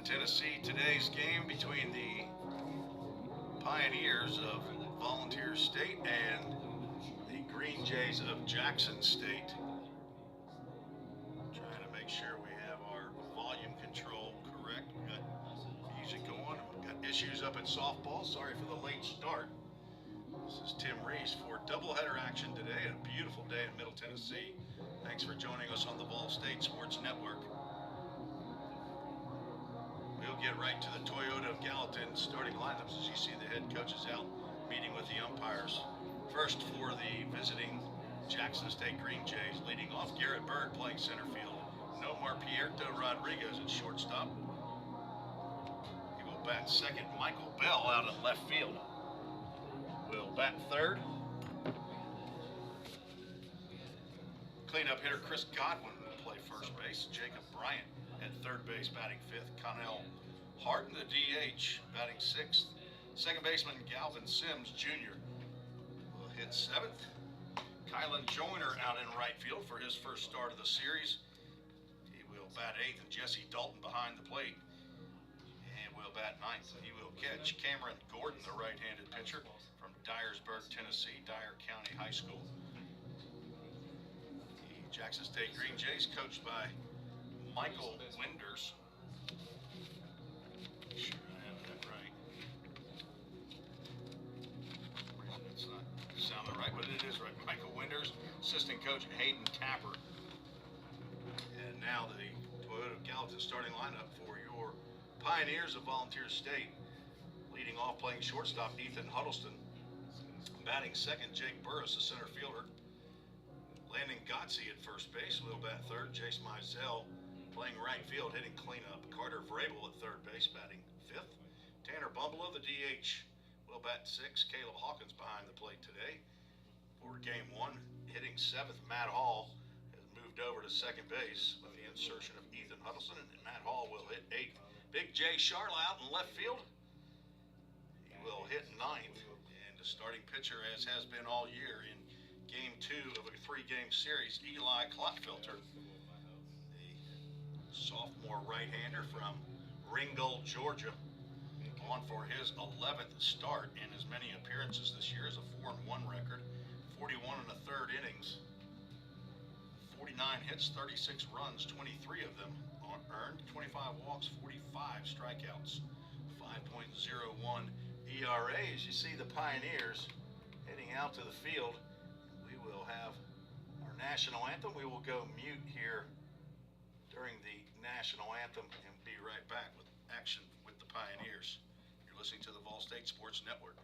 Tennessee, today's game between the Pioneers of Volunteer State and the Green Jays of Jackson State. Trying to make sure we have our volume control correct. We got music going. We got issues up at softball. Sorry for the late start. This is Tim Reese for doubleheader action today. A beautiful day in Middle Tennessee. Thanks for joining us on the Vol State Sports Network. We'll get right to the Toyota of Gallatin starting lineups. As you see, the head coach is out meeting with the umpires. First for the visiting Jackson State Green Jays, leading off Garrett Berg playing center field. Nomar Pierto Rodriguez at shortstop. He will bat second. Michael Bell out in left field will bat third. Cleanup hitter Chris Godwin will play first base. Jacob Bryant at third base batting fifth. Connell Hart in the DH batting sixth. Second baseman Galvin Sims Jr. will hit seventh. Kylan Joyner out in right field for his first start of the series. He will bat eighth, and Jesse Dalton behind the plate and will bat ninth. He will catch Cameron Gordon, the right-handed pitcher from Dyersburg, Tennessee, Dyer County High School. The Jackson State Green Jays, coached by Michael Winders. Sure I have that right. It's not sounding right, but it is right. Michael Winders, assistant coach Hayden Tapper. And now the Toyota of Gallatin starting lineup for your Pioneers of Volunteer State. Leading off playing shortstop Ethan Huddleston. Batting second Jake Burris, the center fielder. Landon Gotze at first base will bat third. Jace Mizell playing right field, hitting cleanup. Carter Vrabel at third base, batting fifth. Tanner Bumblew, the DH, will bat sixth. Caleb Hawkins behind the plate today for game one. Hitting seventh, Matt Hall has moved over to second base with the insertion of Ethan Huddleston, and Matt Hall will hit eighth. Big Jay Charla out in left field. He will hit ninth. And the starting pitcher, as has been all year in game two of a three-game series, Eli Klotfelter, the sophomore right-hander from Ringgold, Georgia, on for his 11th start in as many appearances this year as a 4-1 record, 41 and a third innings, 49 hits, 36 runs, 23 of them earned, 25 walks, 45 strikeouts, 5.01 ERA. As you see the Pioneers heading out to the field, we will have our national anthem. We will go mute here during the national anthem and be right back with action with the Pioneers. You're listening to the Vol State Sports Network.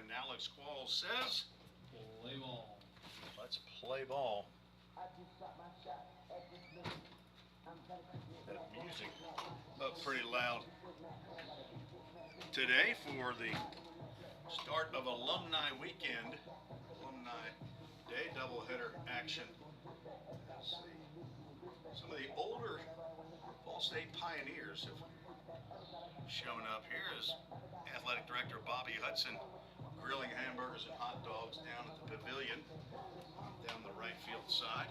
And Alex Qualls says, play ball. Let's play ball. That music up pretty loud today for the start of Alumni Weekend, Alumni Day doubleheader action Let's see. Some of the older Ball State Pioneers have shown up here as Athletic Director Bobby Hudson grilling hamburgers and hot dogs down at the pavilion down the right field side.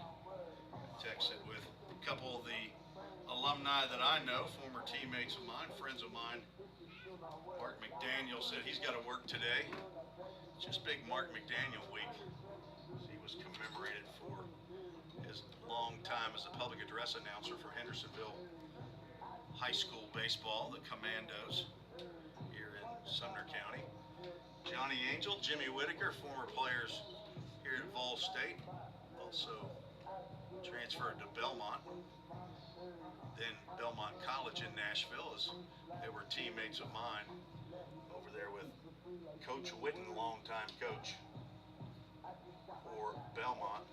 Texted with a couple of the alumni that I know, former teammates of mine, friends of mine. Mark McDaniel said he's got to work today. It's just big Mark McDaniel week. He was commemorated for his long time as a public address announcer for Hendersonville High School baseball, the Commandos, here in Sumner County. Johnny Angel, Jimmy Whitaker, former players here at Vol State, also transferred to Belmont, then Belmont College in Nashville, as they were teammates of mine over there with Coach Witten, longtime coach for Belmont.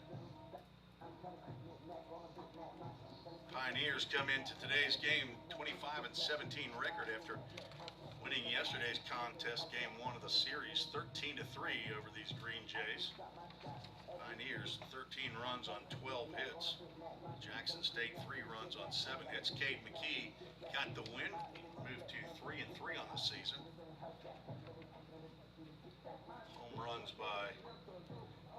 Pioneers come into today's game 25-17 record after winning yesterday's contest, game 1 of the series, 13-3 over these Green Jays. Pioneers 13 runs on 12 hits. Jackson State 3 runs on 7 hits. Cade McKee got the win, moved to 3-3 on the season. Home runs by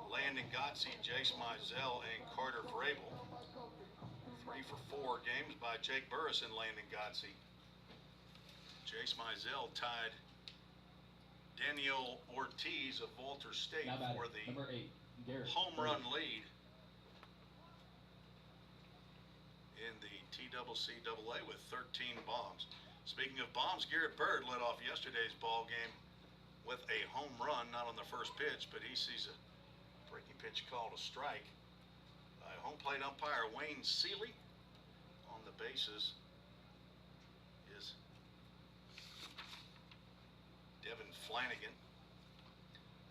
Landon Gotze, Jace Mizell, and Carter Vrabel. 3 for 4 games by Jake Burris and Landon Gotze. Jace Mizell tied Daniel Ortiz of Walter State for the number 8, Garrett home run lead in the TCCAA with 13 bombs. Speaking of bombs, Garrett Bird led off yesterday's ball game with a home run, not on the first pitch, but he sees a breaking pitch called a strike. Home plate umpire Wayne Seeley. On the bases is Devin Flanagan,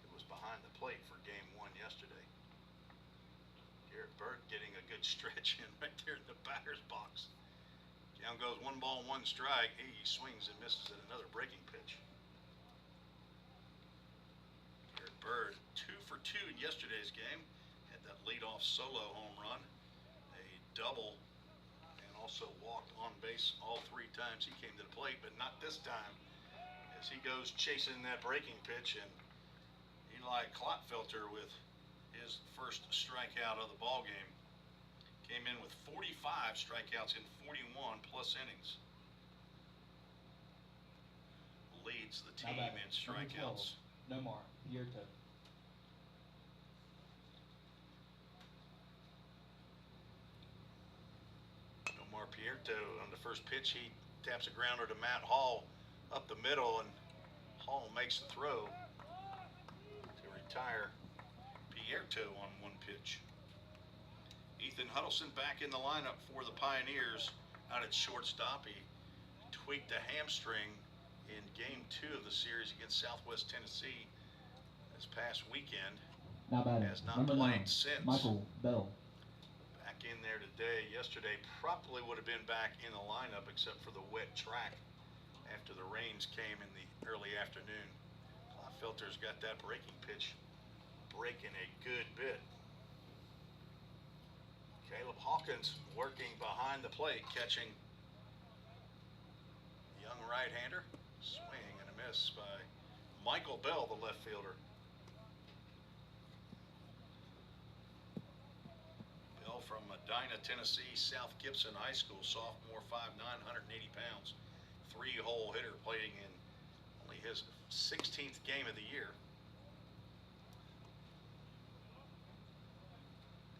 who was behind the plate for game 1 yesterday. Garrett Bird getting a good stretch in right there in the batter's box. Down goes 1 ball, 1 strike. He swings and misses at another breaking pitch. Garrett Bird 2 for 2 in yesterday's game. That leadoff solo home run, a double, and also walked on base all 3 times he came to the plate, but not this time, as he goes chasing that breaking pitch, and Eli Klotfelter with his first strikeout of the ball game. Came in with 45 strikeouts in 41 plus innings. Leads the team in strikeouts. Nomar Pierto. Pierto on the first pitch, he taps a grounder to Matt Hall up the middle, and Hall makes the throw to retire Pierto on 1 pitch. Ethan Huddleston back in the lineup for the Pioneers out at shortstop. He tweaked a hamstring in game 2 of the series against Southwest Tennessee this past weekend. Has not played 9, since. Michael Bell. In there today. Yesterday probably would have been back in the lineup except for the wet track after the rains came in the early afternoon. Klotfelter's got that breaking pitch breaking a good bit. Caleb Hawkins working behind the plate, catching young right-hander. Swing and a miss by Michael Bell, the left fielder. From Medina, Tennessee, South Gibson High School, sophomore, 5'9", 180 pounds, 3-hole hitter, playing in only his 16th game of the year.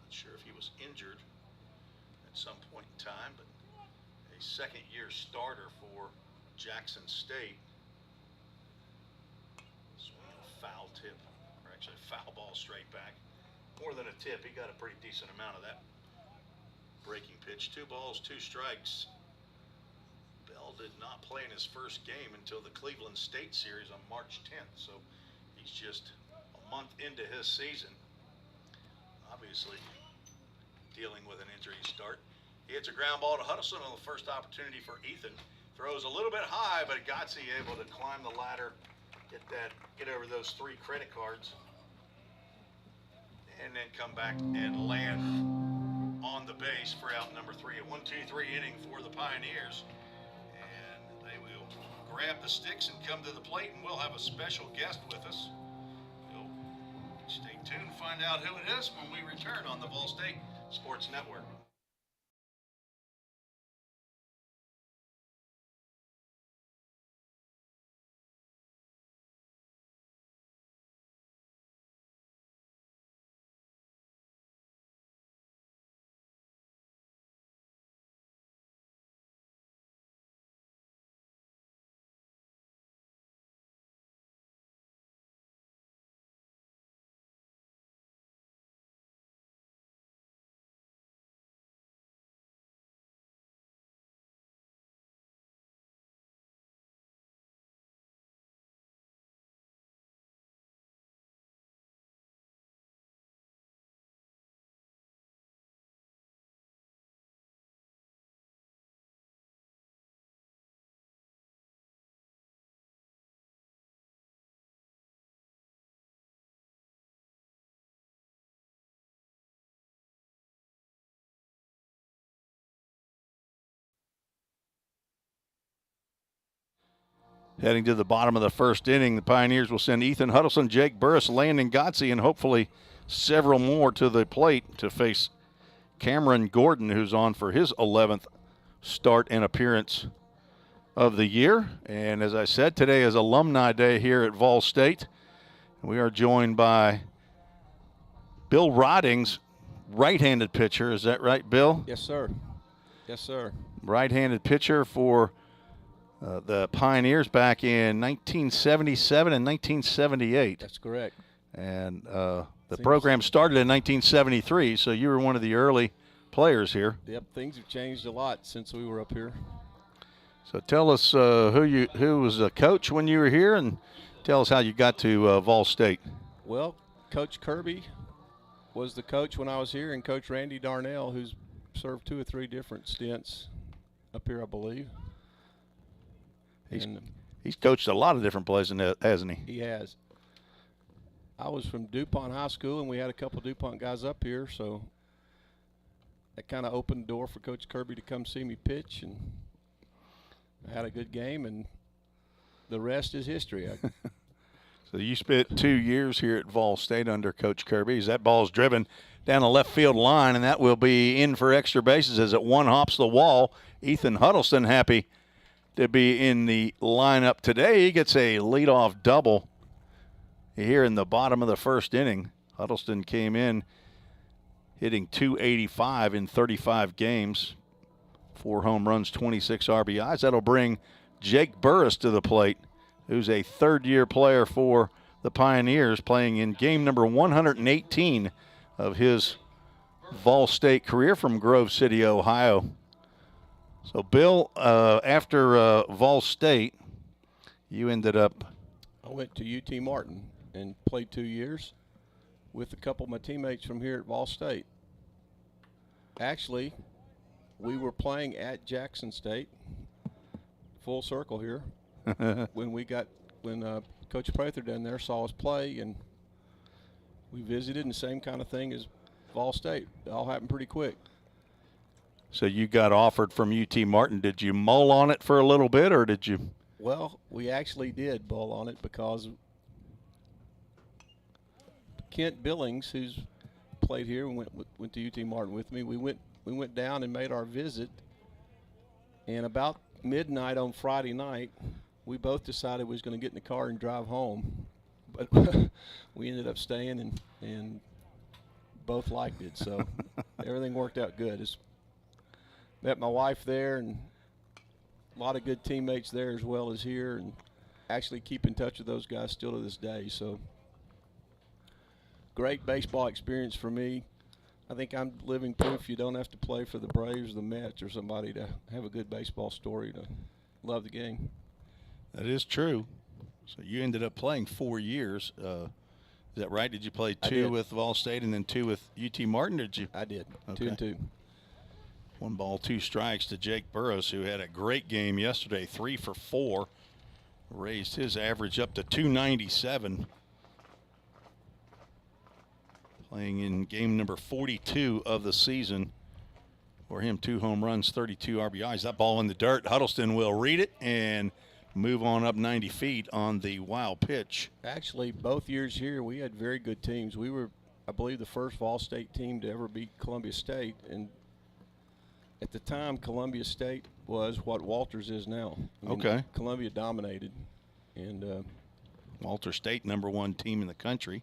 Not sure if he was injured at some point in time, but a second-year starter for Jackson State. Swing a foul tip, or actually foul ball straight back. More than a tip, he got a pretty decent amount of that breaking pitch. 2 balls, 2 strikes. Bell did not play in his first game until the Cleveland State series on March 10th, so he's just a month into his season. Obviously dealing with an injury start. He hits a ground ball to Huddleston on the first opportunity for Ethan. Throws a little bit high, but Gotze able to climb the ladder, get over those 3 credit cards, and then come back and land on the base for out number 3. A 1-2-3 inning for the Pioneers. And they will grab the sticks and come to the plate, and we'll have a special guest with us. You'll stay tuned to find out who it is when we return on the Vol State Sports Network. Heading to the bottom of the first inning, the Pioneers will send Ethan Huddleston, Jake Burris, Landon Gotze, and hopefully several more to the plate to face Cameron Gordon, who's on for his 11th start and appearance of the year. And as I said, today is Alumni Day here at Vol State. We are joined by Bill Roddings, right-handed pitcher. Is that right, Bill? Yes, sir. Yes, sir. Right-handed pitcher for the Pioneers back in 1977 and 1978. That's correct. And the program started in 1973, so you were one of the early players here. Yep, things have changed a lot since we were up here. So tell us who was a coach when you were here, and tell us how you got to Vol State. Well, Coach Kirby was the coach when I was here, and Coach Randy Darnell, who's served 2 or 3 different stints up here, I believe. He's coached a lot of different places, hasn't he? He has. I was from DuPont High School, and we had a couple DuPont guys up here, so that kind of opened the door for Coach Kirby to come see me pitch, and I had a good game, and the rest is history. So you spent 2 years here at Vol State under Coach Kirby. As that ball's driven down the left field line, and that will be in for extra bases as it one hops the wall. Ethan Huddleston happy to be in the lineup today. He gets a leadoff double here in the bottom of the first inning. Huddleston came in hitting .285 in 35 games, 4 home runs, 26 RBIs. That'll bring Jake Burris to the plate, who's a third-year player for the Pioneers, playing in game number 118 of his Vol State career from Grove City, Ohio. So, Bill, after Vol State, you ended up... I went to UT Martin and played 2 years with a couple of my teammates from here at Vol State. Actually, we were playing at Jackson State, full circle here, when Coach Prather down there saw us play, and we visited, and the same kind of thing as Vol State. It all happened pretty quick. So you got offered from UT Martin. Did you mull on it for a little bit, or did you? Well, we actually did mull on it because Kent Billings, who's played here and went to UT Martin with me, we went down and made our visit, and about midnight on Friday night, we both decided we was going to get in the car and drive home, but we ended up staying and both liked it, so everything worked out good. Met my wife there, and a lot of good teammates there as well as here, and actually keep in touch with those guys still to this day. So great baseball experience for me. I think I'm living proof you don't have to play for the Braves, the Mets, or somebody to have a good baseball story to love the game. That is true. So you ended up playing 4 years. Is that right? Did you play 2 with Vol State and then 2 with UT Martin, or did you? I did. Okay. 2 and 2. 1 ball, 2 strikes to Jake Burris, who had a great game yesterday, 3 for 4. Raised his average up to .297. Playing in game number 42 of the season For him, 2 home runs, 32 RBIs. That ball in the dirt. Huddleston will read it and move on up 90 feet on the wild pitch. Actually, both years here, we had very good teams. We were, I believe, the first All-State team to ever beat Columbia State. And at the time, Columbia State was what Walters is now. I mean, Okay. Columbia dominated. And Walter State, #1 team in the country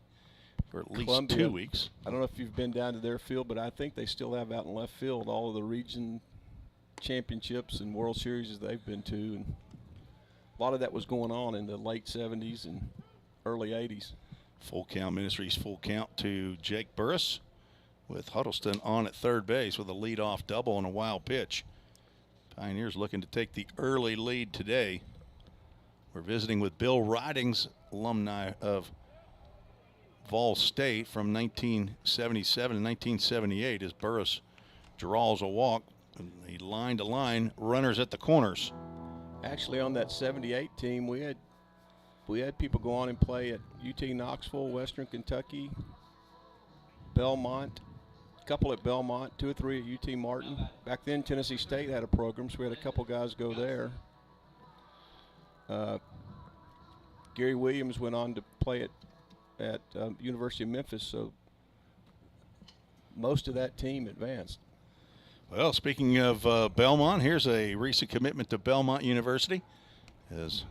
for at least Columbia, 2 weeks. I don't know if you've been down to their field, but I think they still have out in left field all of the region championships and World Series they've been to. And a lot of that was going on in the late 70s and early 80s. Full count Ministries, full count to Jake Burris with Huddleston on at third base with a leadoff double and a wild pitch. Pioneers looking to take the early lead today. We're visiting with Bill Ridings, alumni of Vol State from 1977 and 1978 as Burris draws a walk. The line-to-line runners at the corners. Actually, on that 78 team, we had people go on and play at UT Knoxville, Western Kentucky, Belmont, a couple at Belmont, 2 or 3 at UT Martin. Back then, Tennessee State had a program, so we had a couple guys go there. Gary Williams went on to play at University of Memphis, so most of that team advanced. Well, speaking of Belmont, here's a recent commitment to Belmont University as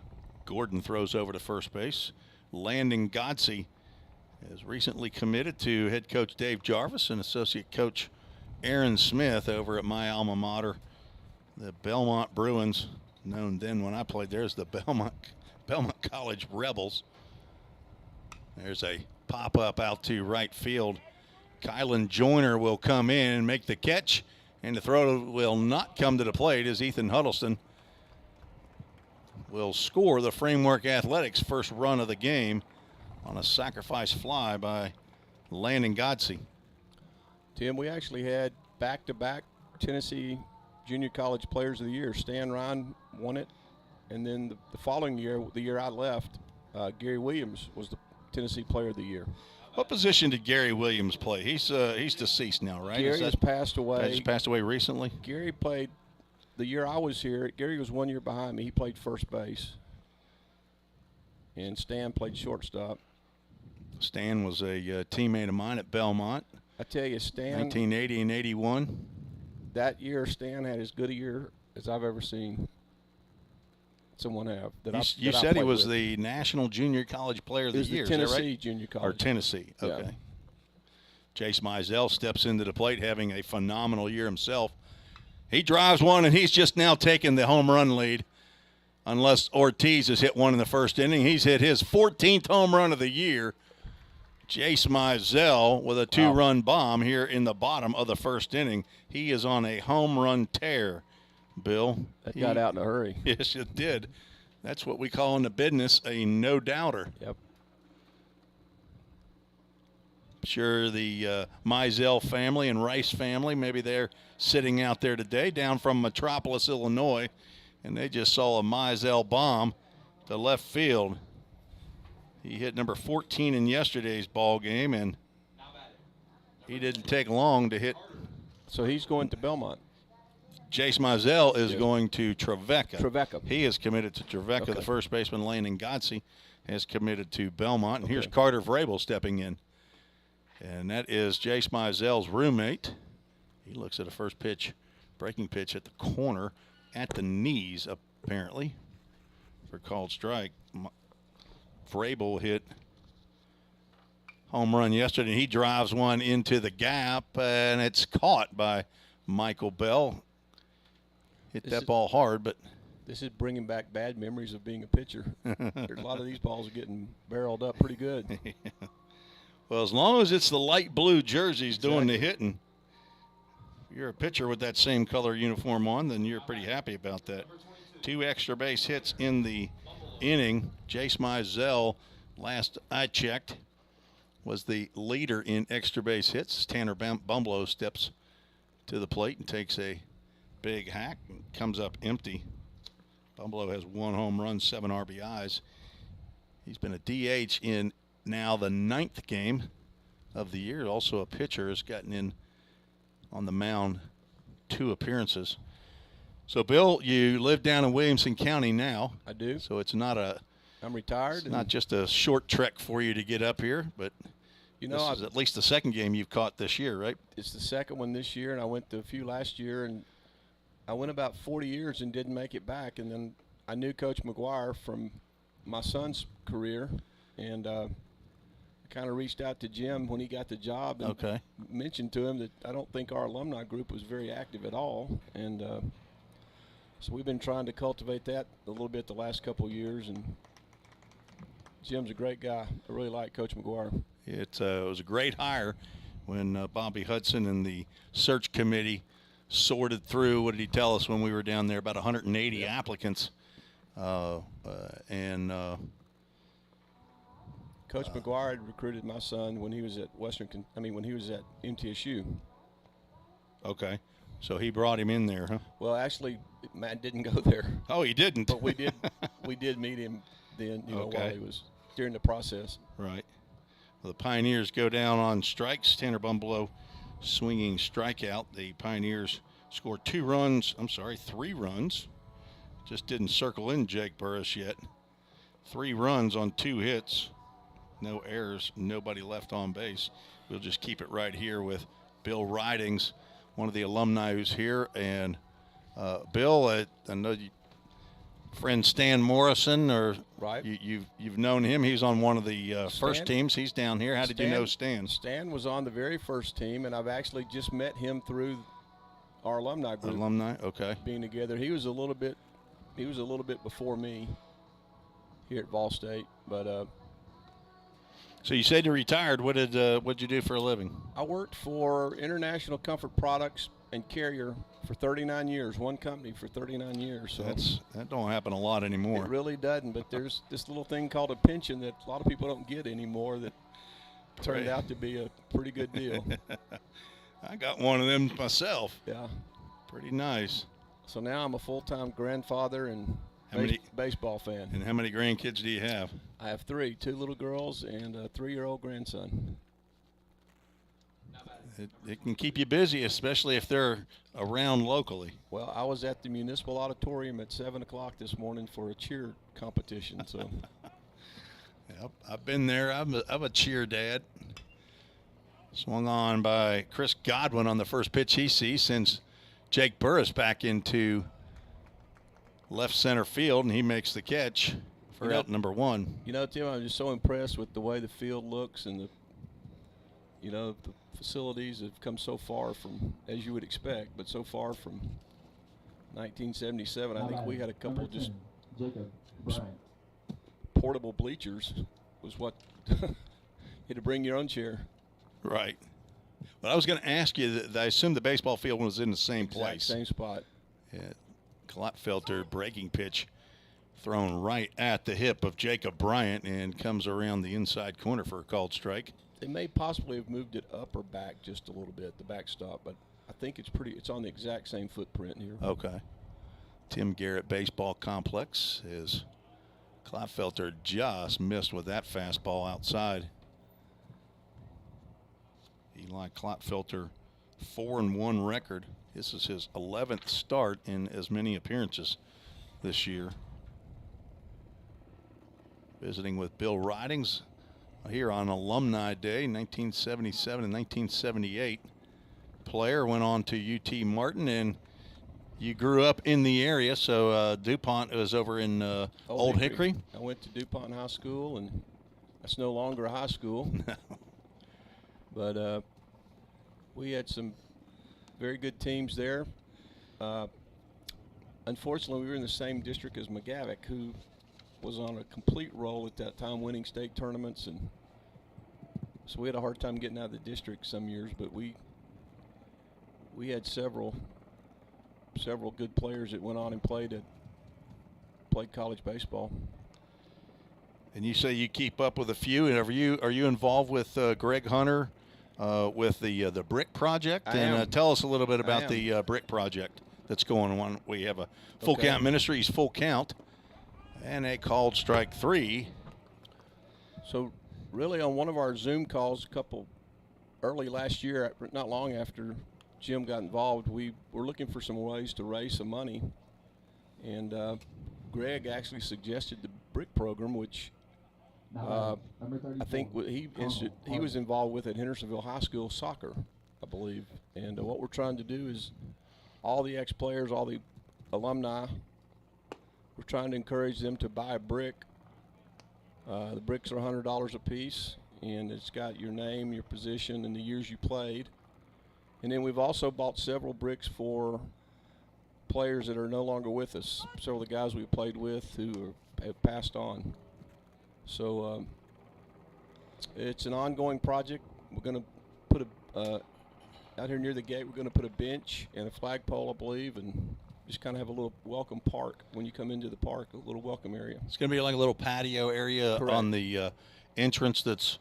Gordon throws over to first base. Landon Godsey has recently committed to head coach Dave Jarvis and associate coach Aaron Smith over at my alma mater, the Belmont Bruins, known then when I played there as the Belmont College Rebels. There's a pop-up out to right field. Kylan Joyner will come in and make the catch, and the throw will not come to the plate as Ethan Huddleston will score the Framework Athletics first run of the game on a sacrifice fly by Landon Godsey. Tim, we actually had back-to-back Tennessee Junior College Players of the Year. Stan Ryan won it, and then the following year, the year I left, Gary Williams was the Tennessee Player of the Year. What position did Gary Williams play? He's deceased now, right? Gary has passed away. Has passed away recently? Gary played the year I was here. Gary was 1 year behind me. He played first base, and Stan played shortstop. Stan was a teammate of mine at Belmont. I tell you, Stan, 1980 and 81. that year, Stan had as good a year as I've ever seen someone have. You said he was the National Junior College Player of the Year. He was the Tennessee is that right? Junior College. Or Tennessee, okay. Yeah. Jace Mizell steps into the plate having a phenomenal year himself. He drives one, and he's just now taking the home run lead. Unless Ortiz has hit one in the first inning. He's hit his 14th home run of the year. Jace Mizell with a 2-run bomb here in the bottom of the first inning. He is on a home run tear, Bill. That got out in a hurry. Yes, it did. That's what we call in the business a no-doubter. Yep. Sure, the Mizell family and Rice family, maybe they're sitting out there today down from Metropolis, Illinois, and they just saw a Mizell bomb to left field. He hit number 14 in yesterday's ball game, and he didn't take long to hit. So he's going to Belmont. Jace Mizell is going to Trevecca. Trevecca. He is committed to Trevecca. Okay. The first baseman, Landon Godsey, has committed to Belmont. And Okay. here's Carter Vrabel stepping in. And that is Jace Mizell's roommate. He looks at a first pitch, breaking pitch at the corner, at the knees, apparently, for called strike. Vrabel hit home run yesterday. He drives one into the gap, and it's caught by Michael Bell. Hit that ball hard, but This is bringing back bad memories of being a pitcher. There's a lot of these balls are getting barreled up pretty good. well, as long as it's the light blue jerseys doing the hitting, if you're a pitcher with that same color uniform on, then you're pretty happy about that. 2 extra base hits in the inning. Jace Mizell, last I checked, was the leader in extra base hits. Tanner Bumblow steps to the plate and takes a big hack and comes up empty. Bumblow has 1 home run, 7 RBIs. He's been a DH in now the 9th game of the year. Also a pitcher, has gotten in on the mound 2 appearances. So, Bill, you live down in Williamson County now, I do. so it's not I'm retired. not just a short trek for you to get up here, but you know, this is at least the second game you've caught this year, right? it's the second one this year, and I went to a few last year, and I went about 40 years and didn't make it back. And then I knew Coach McGuire from my son's career, and I kind of reached out to Jim when he got the job and Okay. mentioned to him that I don't think our alumni group was very active at all. And so we've been trying to cultivate that a little bit the last couple of years. And Jim's a great guy. I really like Coach McGuire. It was a great hire when Bobby Hudson and the search committee sorted through, what did he tell us when we were down there, about 180 applicants. Coach McGuire had recruited my son when he was at when he was at MTSU. Okay. So he brought him in there, huh? Well, actually, Matt didn't go there, Oh, he didn't. but we did meet him then, while Okay. he was during the process. Right. Well, the Pioneers go down on strikes. Tanner Bumblow swinging strikeout. The Pioneers scored 3 runs. Just didn't circle in Jake Burris yet. 3 runs on 2 hits. No errors. Nobody left on base. We'll just keep it right here with Bill Ridings, one of the alumni who's here. And Bill, I know friend Stan Morrison, or Right. you've known him. He's on one of the first Stan? teams. He's down here. How did you know Stan? Stan was on the very first team, and I've actually just met him through our alumni group Alumni. Okay. being together. He was a little bit before me here at Vol State, but So you said you retired. What'd you do for a living? I worked for International Comfort Products and Carrier for 39 years, one company for 39 years. So That don't happen a lot anymore. it really doesn't, but there's this little thing called a pension that a lot of people don't get anymore that turned Right. out to be a pretty good deal. I got one of them myself. Yeah. Pretty nice. So now I'm a full-time grandfather and How many- baseball fan. And how many grandkids do you have? I have 3, 2 little girls and a 3-year-old grandson. It can keep you busy, especially if they're around locally. Well, I was at the Municipal Auditorium at 7 o'clock this morning for a cheer competition. So Yep, I've been there. I'm a cheer dad. Swung on by Chris Godwin on the first pitch he sees, sends Jake Burris back into left center field, and he makes the catch for out number 1. Tim, I'm just so impressed with the way the field looks and the facilities have come so far from, as you would expect, but so far from 1977. I think we had a couple just Jacob Bryant. portable bleachers was what you had to bring your own chair. Right. But I was going to ask you, I assume the baseball field was in the same Exact place. Same spot. Yeah. Klotfelter breaking pitch thrown right at the hip of Jacob Bryant and comes around the inside corner for a called strike. They may possibly have moved it up or back just a little bit, the backstop, but I think it's on the exact same footprint here. Okay. Tim Garrett Baseball Complex is Klotfelter just missed with that fastball outside. Eli Klotfelter, 4-1 record. This is his 11th start in as many appearances this year. Visiting with Bill Ridings here on Alumni Day, 1977 and 1978. Player went on to UT Martin, and you grew up in the area, so DuPont was over in Old Hickory. I went to DuPont High School, and that's no longer a high school. But we had some very good teams there. Unfortunately, we were in the same district as McGavick, who was on a complete roll at that time, winning state tournaments, and so we had a hard time getting out of the district some years. But we had several good players that went on and played college baseball. And you say you keep up with a few. And are you involved with Greg Hunter with the Brick Project? I am. And tell us a little bit about am. the Brick Project that's going on. We have a Full Okay. Count Ministries Full Count, and a called strike 3. So really on one of our Zoom calls early last year, not long after Jim got involved, we were looking for some ways to raise some money, and Greg actually suggested the brick program, which Number 34. I think he was involved with at Hendersonville High School soccer, I believe. And what we're trying to do is all the ex-players, all the alumni, we're trying to encourage them to buy a brick. The bricks are $100 a piece, and it's got your name, your position, and the years you played. And then we've also bought several bricks for players that are no longer with us, several of the guys we played with who have passed on. So it's an ongoing project. We're going to put out here near the gate, we're going to put a bench and a flagpole, I believe, and just kind of have a little welcome park when you come into the park, a little welcome area. It's going to be like a little patio area. Correct. On the entrance that's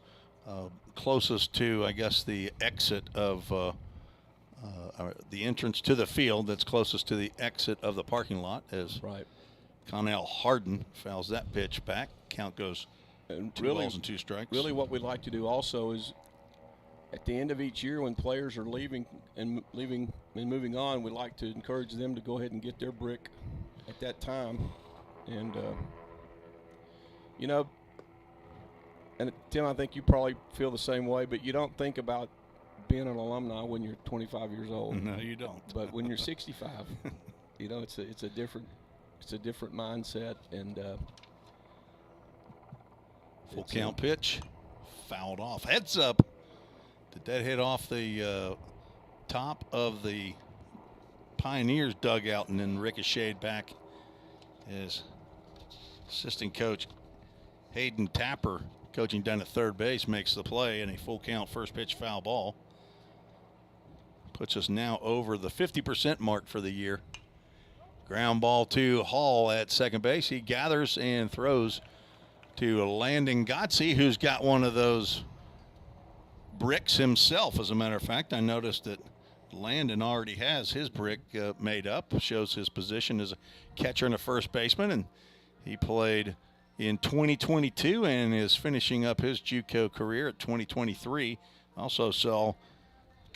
closest to, I guess, the exit of the entrance to the field that's closest to the exit of the parking lot, as Right. Connell Harden fouls that pitch back. Count goes And 2 really, balls and 2 strikes. really what we'd like to do also is at the end of each year when players are leaving and moving on, we'd like to encourage them to go ahead and get their brick at that time. And, you know, and Tim, I think you probably feel the same way, but you don't think about being an alumni when you're 25 years old. No, you don't. But when you're 65, you know, it's a different mindset, and Full it's, count pitch, fouled off. Heads up. Did that hit off the top of the Pioneers dugout and then ricocheted back? As assistant coach Hayden Tapper, coaching down at third base, makes the play, and a full count first pitch foul ball. Puts us now over the 50% mark for the year. Ground ball to Hall at second base. He gathers and throws to Landon Godsey, who's got one of those bricks himself. As a matter of fact, I noticed that Landon already has his brick made up. Shows his position as a catcher and a first baseman, and he played in 2022 and is finishing up his JUCO career at 2023. Also saw a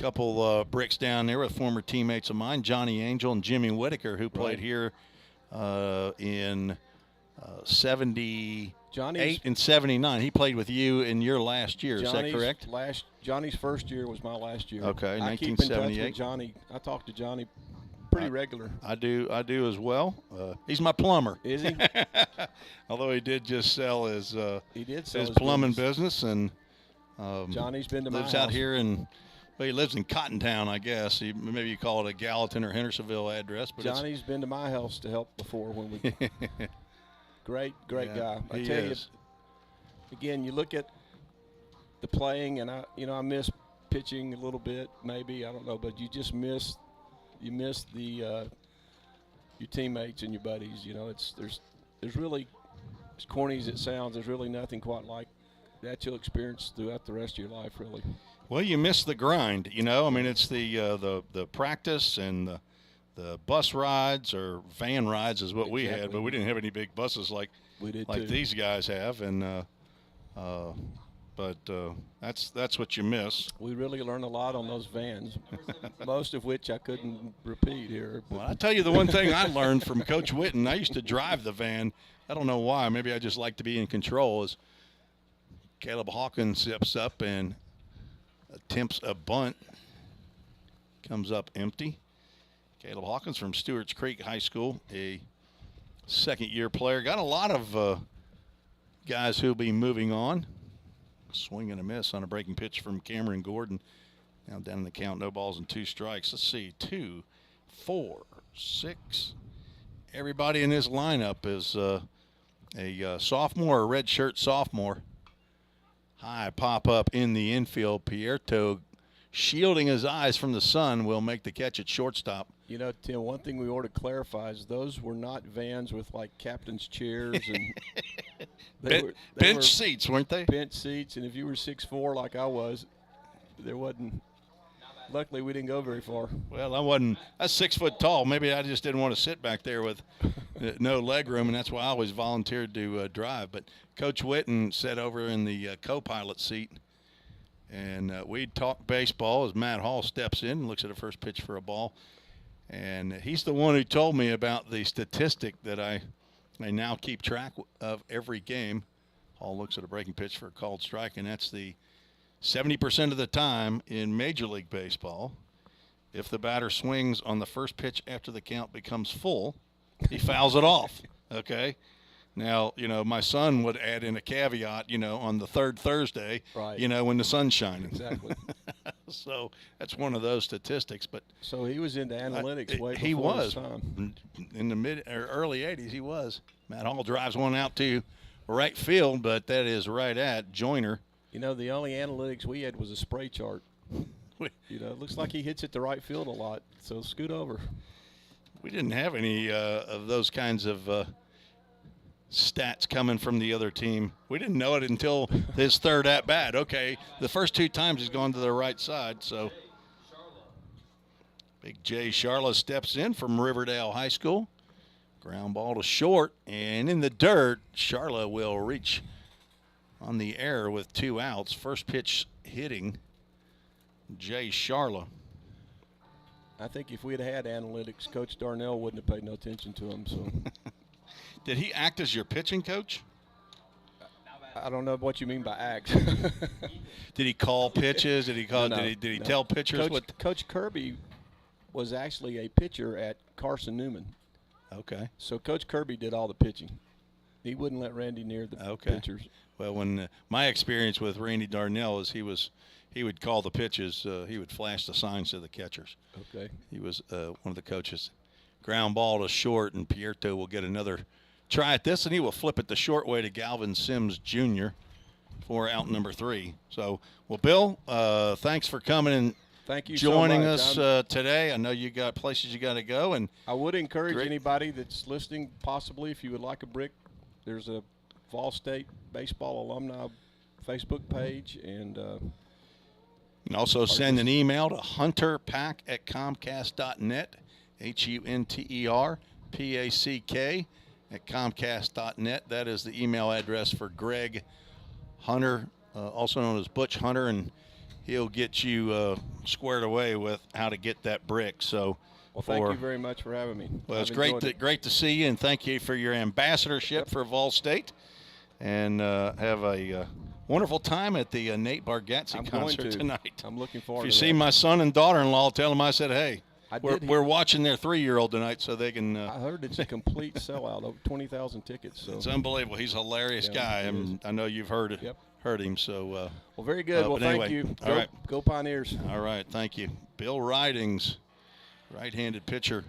couple bricks down there with former teammates of mine, Johnny Angel and Jimmy Whitaker, who played here in 78 and 79. He played with you in your last year. Is that correct? Johnny's first year was my last year. Okay, I keep in touch 1978. with Johnny. I talk to Johnny pretty regular. I do as well. He's my plumber. Is he? Although he did just sell his He did sell his his plumbing business. business, and Johnny's been to my lives house. out here in. Well, he lives in Cottontown, I guess. Maybe you call it a Gallatin or Hendersonville address, but Johnny's been to my house to help before when we. Great Yeah, guy. I he tell is. you, again, you look at the playing, and I miss pitching a little bit, maybe, I don't know, but you just miss the your teammates and your buddies. You know, there's really, as corny as it sounds, there's really nothing quite like that you'll experience throughout the rest of your life, really. Well, you miss the grind, you know. I mean, it's the practice and the bus rides or van rides is what we had, Exactly. but we didn't have any big buses like We did too. these guys have, and but that's what you miss. We really learned a lot on those vans, most of which I couldn't repeat here. But Well, I tell you, the one thing I learned from Coach Witten, I used to drive the van. I don't know why. Maybe I just like to be in control. Is Caleb Hawkins steps up and attempts a bunt, comes up empty. Caleb Hawkins from Stewart's Creek High School, a second-year player. Got a lot of guys who'll be moving on. Swing and a miss on a breaking pitch from Cameron Gordon. Now down in the count, no balls and 2 strikes. Let's see, 2, 4, 6. Everybody in this lineup is a sophomore, a redshirt sophomore. High pop up in the infield. Pierto, shielding his eyes from the sun, will make the catch at shortstop. You know, Tim, one thing we ought to clarify is those were not vans with like captain's chairs and they were Bench seats, weren't they? bench seats. And if you were 6'4" like I was, there wasn't. Luckily, we didn't go very far. Well, I wasn't. I was 6 foot tall. Maybe I just didn't want to sit back there with no leg room, and that's why I always volunteered to drive. But Coach Witten sat over in the co-pilot seat And we talk baseball as Matt Hall steps in and looks at the first pitch for a ball. And he's the one who told me about the statistic that I now keep track of every game. Hall looks at a breaking pitch for a called strike, and that's the 70% of the time in Major League Baseball, if the batter swings on the first pitch after the count becomes full, he fouls it off. Okay? Now, my son would add in a caveat, on the third Thursday, Right. When the sun's shining. Exactly. So that's one of those statistics. But So he was into analytics way before he was his time. in the mid or early 80s. He was. Matt Hall drives one out to right field, but that is right at Joyner. The only analytics we had was a spray chart. It looks like he hits it to right field a lot. So scoot over. We didn't have any of those kinds of stats coming from the other team. We didn't know it until his third at bat. Okay, the first 2 times he's gone to the right side. So Big Jay Charla steps in from Riverdale High School. Ground ball to short, and in the dirt, Charla will reach on the air with 2 outs. First pitch hitting Jay Charla. I think if we had had analytics, Coach Darnell wouldn't have paid no attention to him. So Did he act as your pitching coach? I don't know what you mean by act. Did he call pitches? Did he call? No, did he no. tell pitchers Coach Kirby was actually a pitcher at Carson Newman. Okay. So Coach Kirby did all the pitching. He wouldn't let Randy near the pitchers. Well, when my experience with Randy Darnell is he would call the pitches. He would flash the signs to the catchers. Okay. He was one of the coaches. Ground ball to short, and Pierto will get another try at this, and he will flip it the short way to Galvin Sims Jr. for out number 3. So, well, Bill, thanks for coming and Thank you joining so much. us today. I know you got places you got to go, and I would encourage Great. anybody that's listening, possibly, if you would like a brick, there's a Vol State Baseball Alumni Facebook page, and you can also send an email to hunterpack@comcast.net, HUNTERPACK@comcast.net. That is the email address for Greg Hunter, also known as Butch Hunter, and he'll get you squared away with how to get that brick. So, well, thank you very much for having me. Well, it's I've great enjoyed it. great to see you, and thank you for your ambassadorship for Vol State. And have a wonderful time at the Nate Bargatze I'm concert going to. tonight. I'm looking forward If you to see that. my son and daughter-in-law, tell them I said, hey, I we're, did. we're watching their 3-year-old tonight so they can I heard it's a complete sellout, over 20,000 tickets. So. it's unbelievable. He's a hilarious Yeah, guy, he and I know you've heard Yep. him. So, Well, very good. Well, but thank anyway, you. all right. Go Pioneers. all right, thank you. Bill Ridings, right-handed pitcher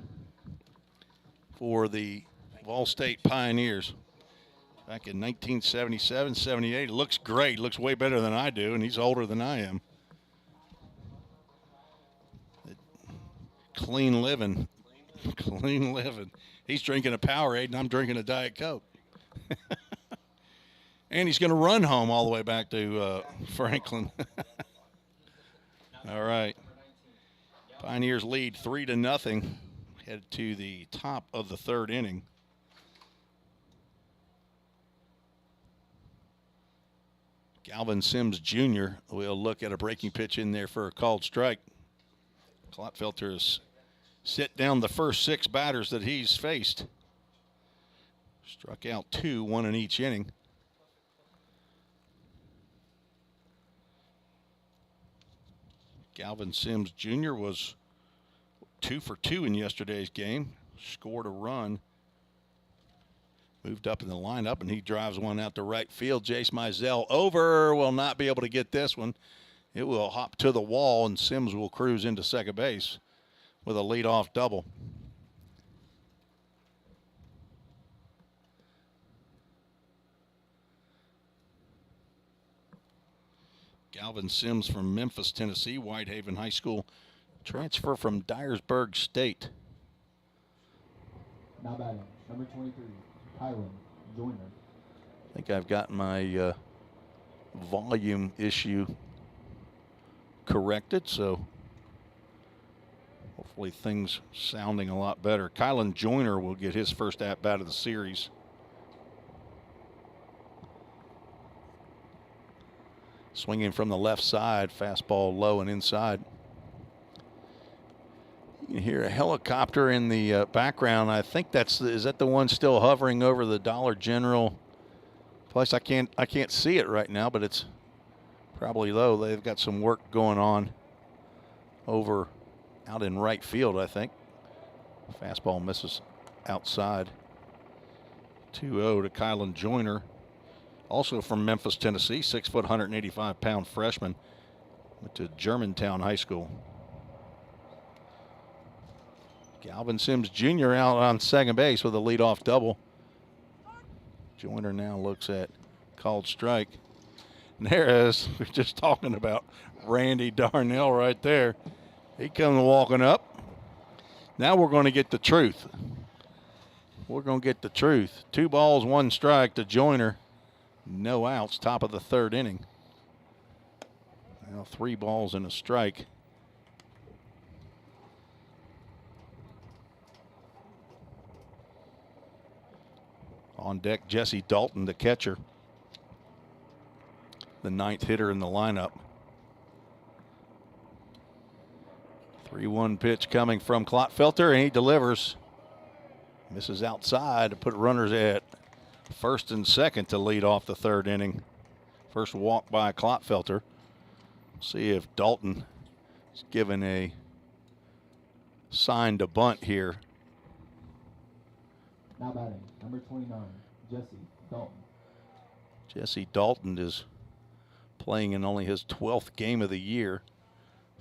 for the Vol State Pioneers. Back in 1977, 78. Looks great. Looks way better than I do, and he's older than I am. Clean living. Clean living. He's drinking a Powerade, and I'm drinking a Diet Coke. And he's going to run home all the way back to Franklin. All right. Pioneers lead 3-0. Head to the top of the 3rd inning. Galvin Sims Jr. will look at a breaking pitch in there for a called strike. Klotfelter has sit down the first 6 batters that he's faced. Struck out 2, 1 in each inning. Galvin Sims Jr. was 2 for 2 in yesterday's game. Scored a run. Moved up in the lineup, and he drives one out to right field. Jace Mizell over, will not be able to get this one. It will hop to the wall, and Sims will cruise into second base with a leadoff double. Galvin Sims from Memphis, Tennessee, Whitehaven High School. Transfer from Dyersburg State. Now batting, number 23, Kylan Joyner. I think I've got my volume issue corrected, so hopefully things sounding a lot better. Kylan Joyner will get his first at-bat of the series. Swinging from the left side, fastball low and inside. You can hear a helicopter in the background. I think is that the one still hovering over the Dollar General place? I can't see it right now, but it's probably low. They've got some work going on over out in right field, I think. Fastball misses outside. 2-0 to Kylan Joyner. Also from Memphis, Tennessee, 6 foot, 185-pound freshman. Went to Germantown High School. Galvin Sims Jr. out on second base with a leadoff double. Joyner now looks at called strike. And there is, we're just talking about Randy Darnell right there. He comes walking up. Now we're going to get the truth. We're going to get the truth. 2 balls, 1 strike to Joyner. No outs, top of the 3rd inning. Now 3 balls and a strike. On deck, Jesse Dalton, the catcher. The 9th hitter in the lineup. 3-1 pitch coming from Clotfelter, and he delivers. Misses outside to put runners at first and second to lead off the 3rd inning. First walk by Clotfelter. See if Dalton is given a sign to bunt here. Now batting, number 29, Jesse Dalton. Jesse Dalton is playing in only his 12th game of the year.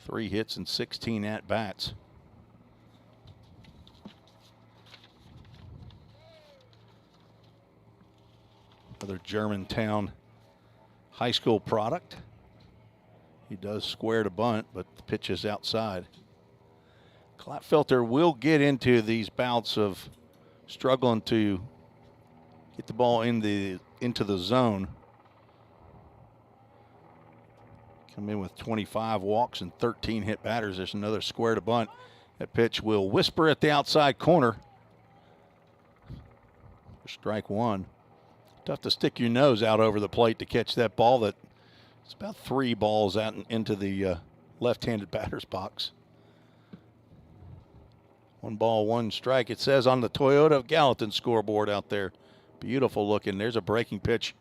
3 hits and 16 at-bats. Another Germantown High School product. He does square to bunt, but the pitch is outside. Clotfelter will get into these bouts of struggling to get the ball into the zone. Come in with 25 walks and 13 hit batters. There's another square to bunt. That pitch will whisper at the outside corner. Strike 1. Tough to stick your nose out over the plate to catch that ball. That it's about 3 balls out into the left-handed batter's box. 1 ball, 1 strike. It says on the Toyota of Gallatin scoreboard out there. Beautiful looking. There's a breaking pitch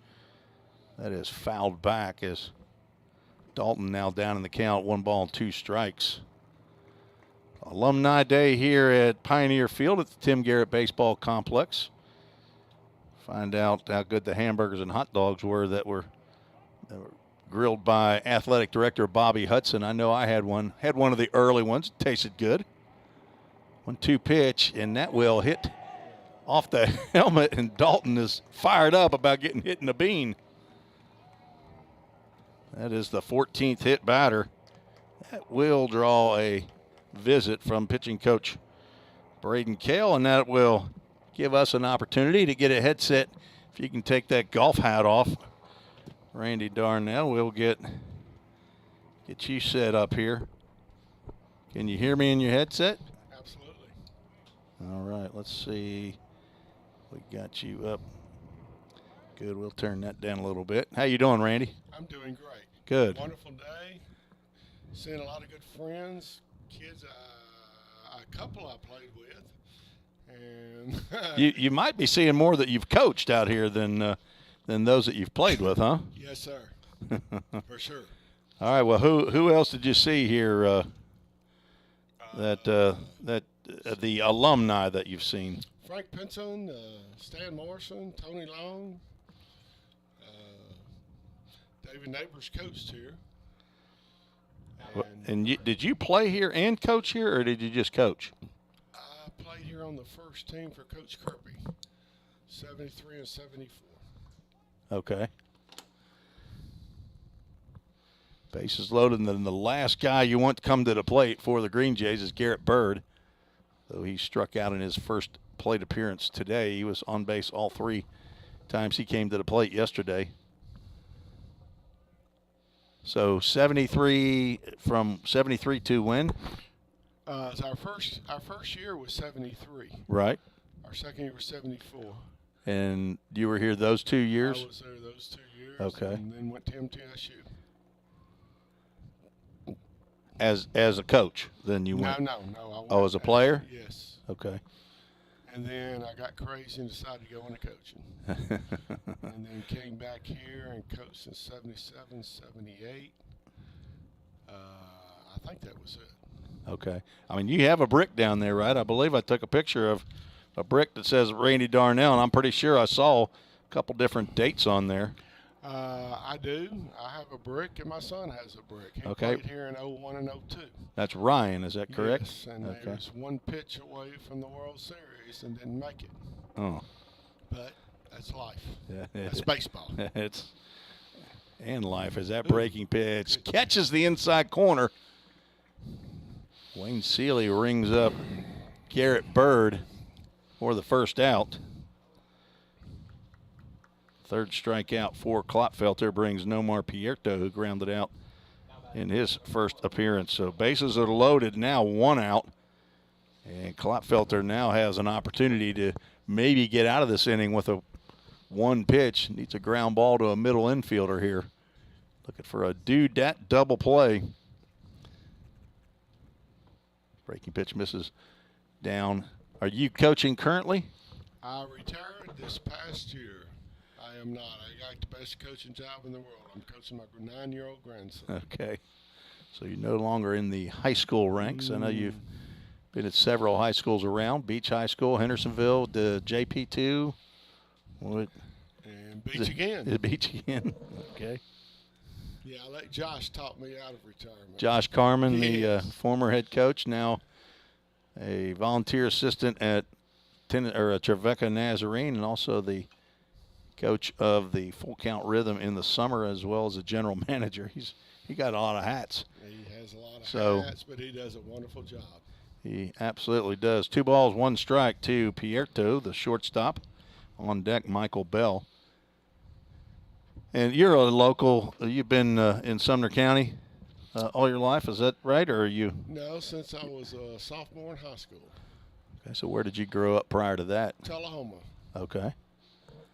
that is fouled back as Dalton now down in the count. 1 ball, 2 strikes. Alumni Day here at Pioneer Field at the Tim Garrett Baseball Complex. Find out how good the hamburgers and hot dogs were that were grilled by Athletic Director Bobby Hudson. I know I had one of the early ones. It tasted good. 1-2 pitch, and that will hit off the helmet, and Dalton is fired up about getting hit in the bean. That is the 14th hit batter. That will draw a visit from pitching coach Braden Kale, and that will give us an opportunity to get a headset. If you can take that golf hat off, Randy Darnell, we'll get you set up here. Can you hear me in your headset? Absolutely. All right, let's see. We got you up. Good, we'll turn that down a little bit. How you doing, Randy? I'm doing great. Good. Wonderful day. Seeing a lot of good friends, kids, a couple I played with. And You might be seeing more that you've coached out here than those that you've played with, huh? Yes, sir. For sure. All right. Well, who else did you see here? That the alumni that you've seen. Frank Pinson, Stan Morrison, Tony Long, David Neighbors coached here. And did you play here and coach here, or did you just coach? I played here on the first team for Coach Kirby, 73 and 74. Okay. Bases loaded, and then the last guy you want to come to the plate for the Green Jays is Garrett Bird. Though he struck out in his first plate appearance today, he was on base all 3 times he came to the plate yesterday. So 73 from 73 to when? So our first year was 73. Right. Our second year was 74. And you were here those 2 years? I was there those 2 years. Okay. And then went to MTSU. as a coach. Then you No. went. I Oh, went, as a player? Yes. Okay. And then I got crazy and decided to go into coaching. And then came back here and coached in 77, 78. I think that was it. Okay. I mean, you have a brick down there, right? I believe I took a picture of a brick that says Randy Darnell, and I'm pretty sure I saw a couple different dates on there. I do. I have a brick, and my son has a brick. He Okay. played here in 01 and 02. That's Ryan, is that correct? Yes, and Okay. there's one pitch away from the World Series and didn't make it. Oh. But that's life. Yeah, That's baseball. it's and life as that breaking pitch catches the inside corner. Wayne Seeley rings up Garrett Bird for the first out. Third strikeout for Klopfelter brings Nomar Pierto, who grounded out in his first appearance. So bases are loaded now, 1 out. And Klopfelter now has an opportunity to maybe get out of this inning with a one pitch. Needs a ground ball to a middle infielder here. Looking for a do-dat double play. Breaking pitch misses down. Are you coaching currently? I retired this past year. I am not. I got the best coaching job in the world. I'm coaching my 9-year-old grandson. Okay. So you're no longer in the high school ranks. I know you've been at several high schools around. Beach High School, Hendersonville, the JP2. What? And Beach again. The Beach again. Okay. Yeah, I let Josh talk me out of retirement. Josh Carmen, the Yes. former head coach, now a volunteer assistant at Trevecca Nazarene, and also the coach of the Full Count Rhythm in the summer, as well as a general manager. He got a lot of hats. He has a lot of hats, but he does a wonderful job. He absolutely does. 2 balls, 1 strike to Pierto, the shortstop. On deck, Michael Bell. And you're a local. You've been in Sumner County all your life, is that right? Or are you? No, since I was a sophomore in high school. Okay, so where did you grow up prior to that? Tullahoma. Okay.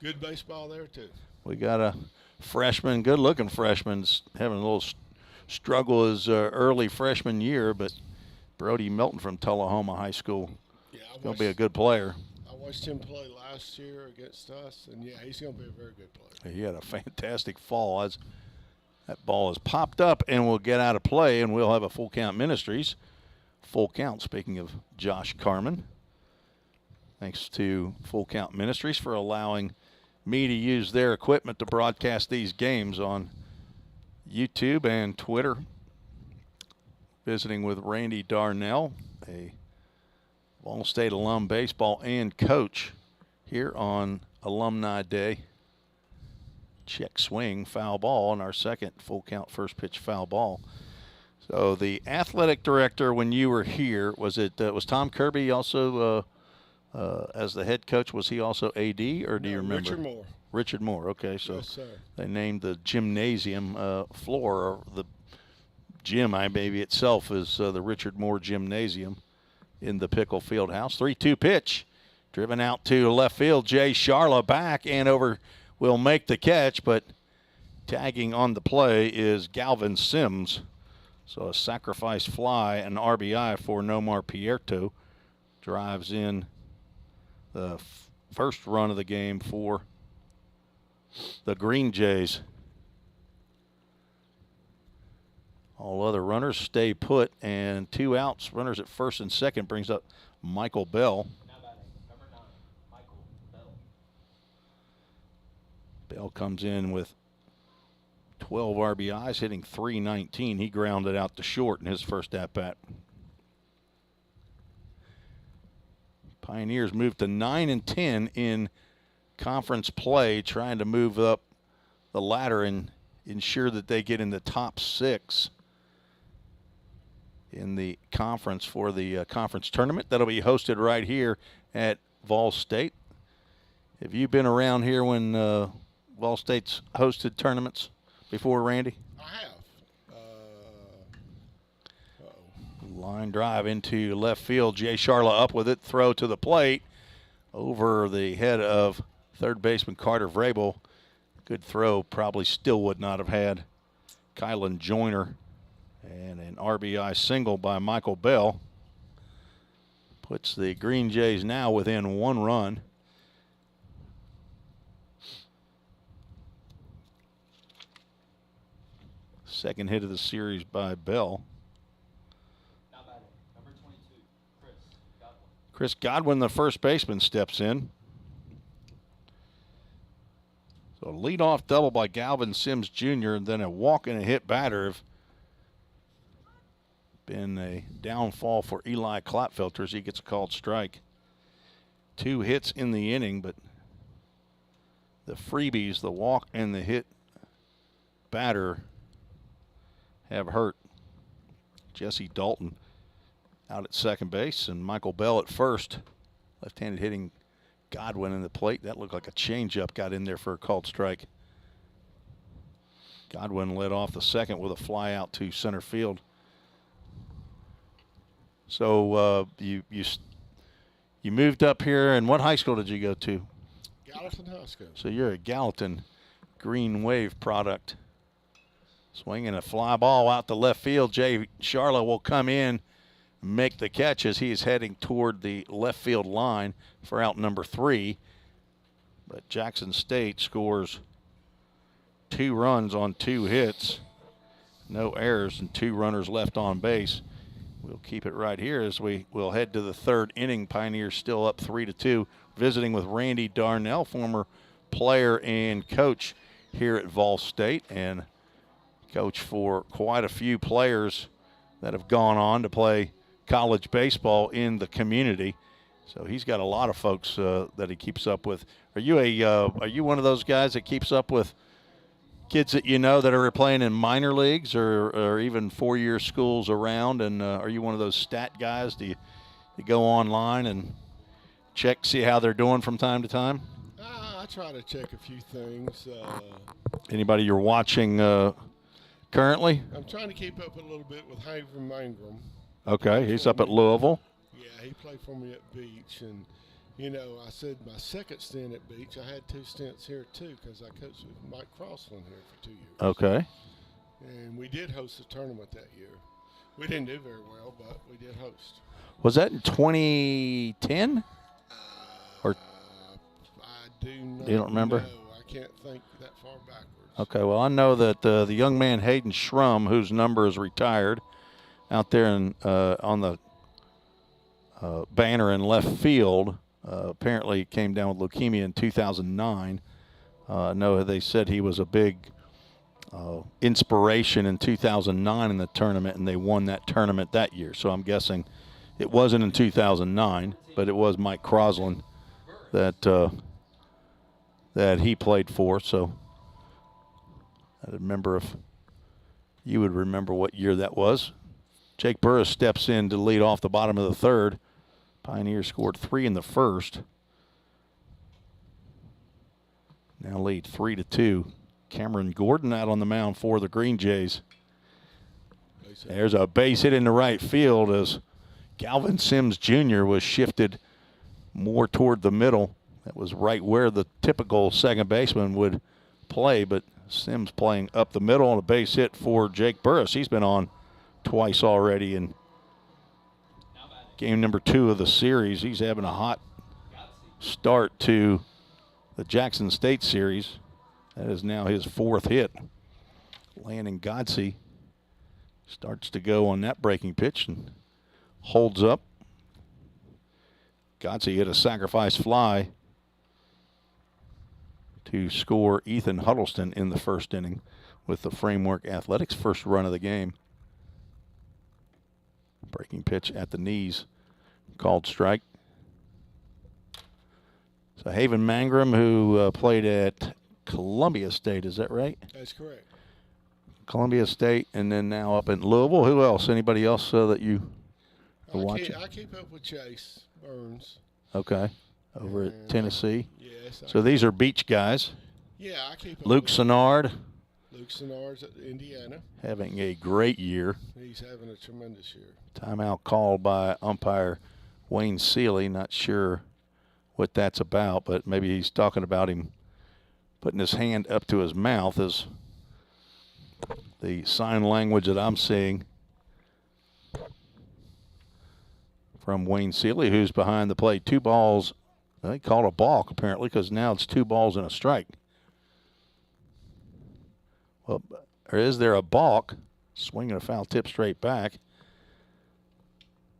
Good baseball there, too. We got a freshman, good-looking freshman, having a little struggle his early freshman year, but Brody Milton from Tullahoma High School Yeah, going to be a good player. I watched him play last year against us, and, yeah, he's going to be a very good player. He had a fantastic fall. As that ball has popped up and will get out of play, and we'll have a Full Count Ministries. Full Count, speaking of Josh Carmen. Thanks to Full Count Ministries for allowing me to use their equipment to broadcast these games on YouTube and Twitter. Visiting with Randy Darnell, a Ball State alum baseball and coach here on Alumni Day. Check swing, foul ball, and our second full count first pitch foul ball. So the athletic director when you were here, was Tom Kirby also as the head coach? Was he also AD, or do you remember? Richard Moore. Richard Moore, okay. So Yes, sir. they named the gymnasium floor, or the gym, maybe itself, is the Richard Moore Gymnasium in the Pickle Field House. 3-2 pitch, driven out to left field. Jay Sharla back and over, will make the catch, but tagging on the play is Galvin Sims. So a sacrifice fly, an RBI for Nomar Pierto. Drives in the first run of the game for the Green Jays. All other runners stay put, and 2 outs. Runners at first and second brings up Michael Bell. Now batting, number 9, Michael Bell. Bell comes in with 12 RBIs, hitting .319. He grounded out to short in his first at-bat. Pioneers moved to 9-10 in conference play, trying to move up the ladder and ensure that they get in the top 6 in the conference for the conference tournament. That'll be hosted right here at Vol State. Have you been around here when Vol State's hosted tournaments before, Randy? I have. Line drive into left field. Jay Sharla up with it. Throw to the plate over the head of third baseman Carter Vrabel. Good throw. Probably still would not have had Kylan Joyner And an RBI single by Michael Bell puts the Green Jays now within 1 run. Second hit of the series by Bell. Now batting, number 22, Chris Godwin. Chris Godwin, the first baseman, steps in. So a leadoff double by Galvin Sims Jr. and then a walk and a hit batter have been a downfall for Eli Klopfelter as he gets a called strike. 2 hits in the inning, but the freebies, the walk and the hit batter, have hurt. Jesse Dalton out at second base and Michael Bell at first. Left-handed hitting Godwin in the plate. That looked like a changeup got in there for a called strike. Godwin led off the second with a fly out to center field. So you moved up here, and what high school did you go to? Gallatin High School. So you're a Gallatin Green Wave product. Swinging a fly ball out to left field. Jay Charla will come in, make the catch as he is heading toward the left field line for out number 3. But Jackson State scores 2 runs on 2 hits. No errors and 2 runners left on base. We'll keep it right here as we will head to the 3rd inning. Pioneers still up 3-2. Visiting with Randy Darnell, former player and coach here at Vol State, and coach for quite a few players that have gone on to play college baseball in the community. So he's got a lot of folks that he keeps up with. Are you one of those guys that keeps up with kids that you know that are playing in minor leagues or even 4-year schools around? And are you one of those stat guys? Do you go online and check, see how they're doing from time to time? I try to check a few things. Anybody you're watching currently? I'm trying to keep up a little bit with Haven Mangrum. Okay, he's up at Louisville. Yeah, he played for me at Beach, and I said my second stint at Beach, I had 2 stints here too because I coached with Mike Crossland here for 2 years. Okay. And we did host a tournament that year. We didn't do very well, but we did host. Was that in 2010? Or I do not. You don't remember? know. I can't think that far backwards. Okay, well, I know that the young man Hayden Schrum, whose number is retired, out there on the banner in left field, apparently came down with leukemia in 2009. I know they said he was a big inspiration in 2009 in the tournament, and they won that tournament that year. So I'm guessing it wasn't in 2009, but it was Mike Crossland that he played for. So I remember if you would remember what year that was. Jake Burris steps in to lead off the bottom of the 3rd. Pioneers scored 3 in the 1st. Now lead 3-2. Cameron Gordon out on the mound for the Green Jays. There's a base hit in the right field as Galvin Sims Jr. was shifted more toward the middle. That was right where the typical second baseman would play, but Sims playing up the middle on a base hit for Jake Burris. He's been on twice already in game number 2 of the series. He's having a hot start to the Jackson State series. That is now his 4th hit. Landon Godsey starts to go on that breaking pitch and holds up. Godsey hit a sacrifice fly to score Ethan Huddleston in the 1st inning with the Framework Athletics first run of the game. Breaking pitch at the knees, called strike. So Haven Mangrum, who played at Columbia State, is that right? That's correct. Columbia State, and then now up in Louisville. Who else? Anybody else that you are watching? I keep up with Chase Burns. Okay, over at Tennessee. Yes. So these are Beach guys. Yeah, I keep up Luke with Sennard Luke Sennard's at Indiana. having a great year. He's having a tremendous year. Timeout called by umpire Wayne Seeley. Not sure what that's about, but maybe he's talking about him putting his hand up to his mouth is the sign language that I'm seeing. from Wayne Seeley, who's behind the plate. 2 balls. They called a balk, apparently, because now it's 2 balls and a strike. Well, or is there a balk? Swinging a foul tip straight back.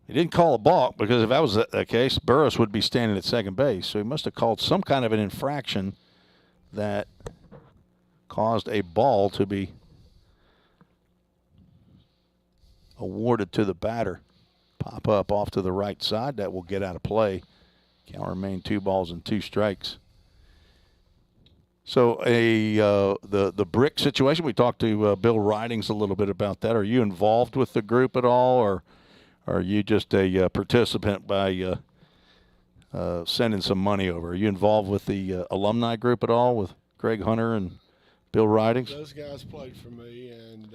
He didn't call a balk because if that was the case, Burris would be standing at second base. So he must have called some kind of an infraction that caused a ball to be awarded to the batter. Pop up off to the right side. That will get out of play. Count remain 2 balls and 2 strikes. So the brick situation, we talked to Bill Ridings a little bit about that. Are you involved with the group at all, or are you just a participant by sending some money over? Are you involved with the alumni group at all with Greg Hunter and Bill Ridings? Those guys played for me, and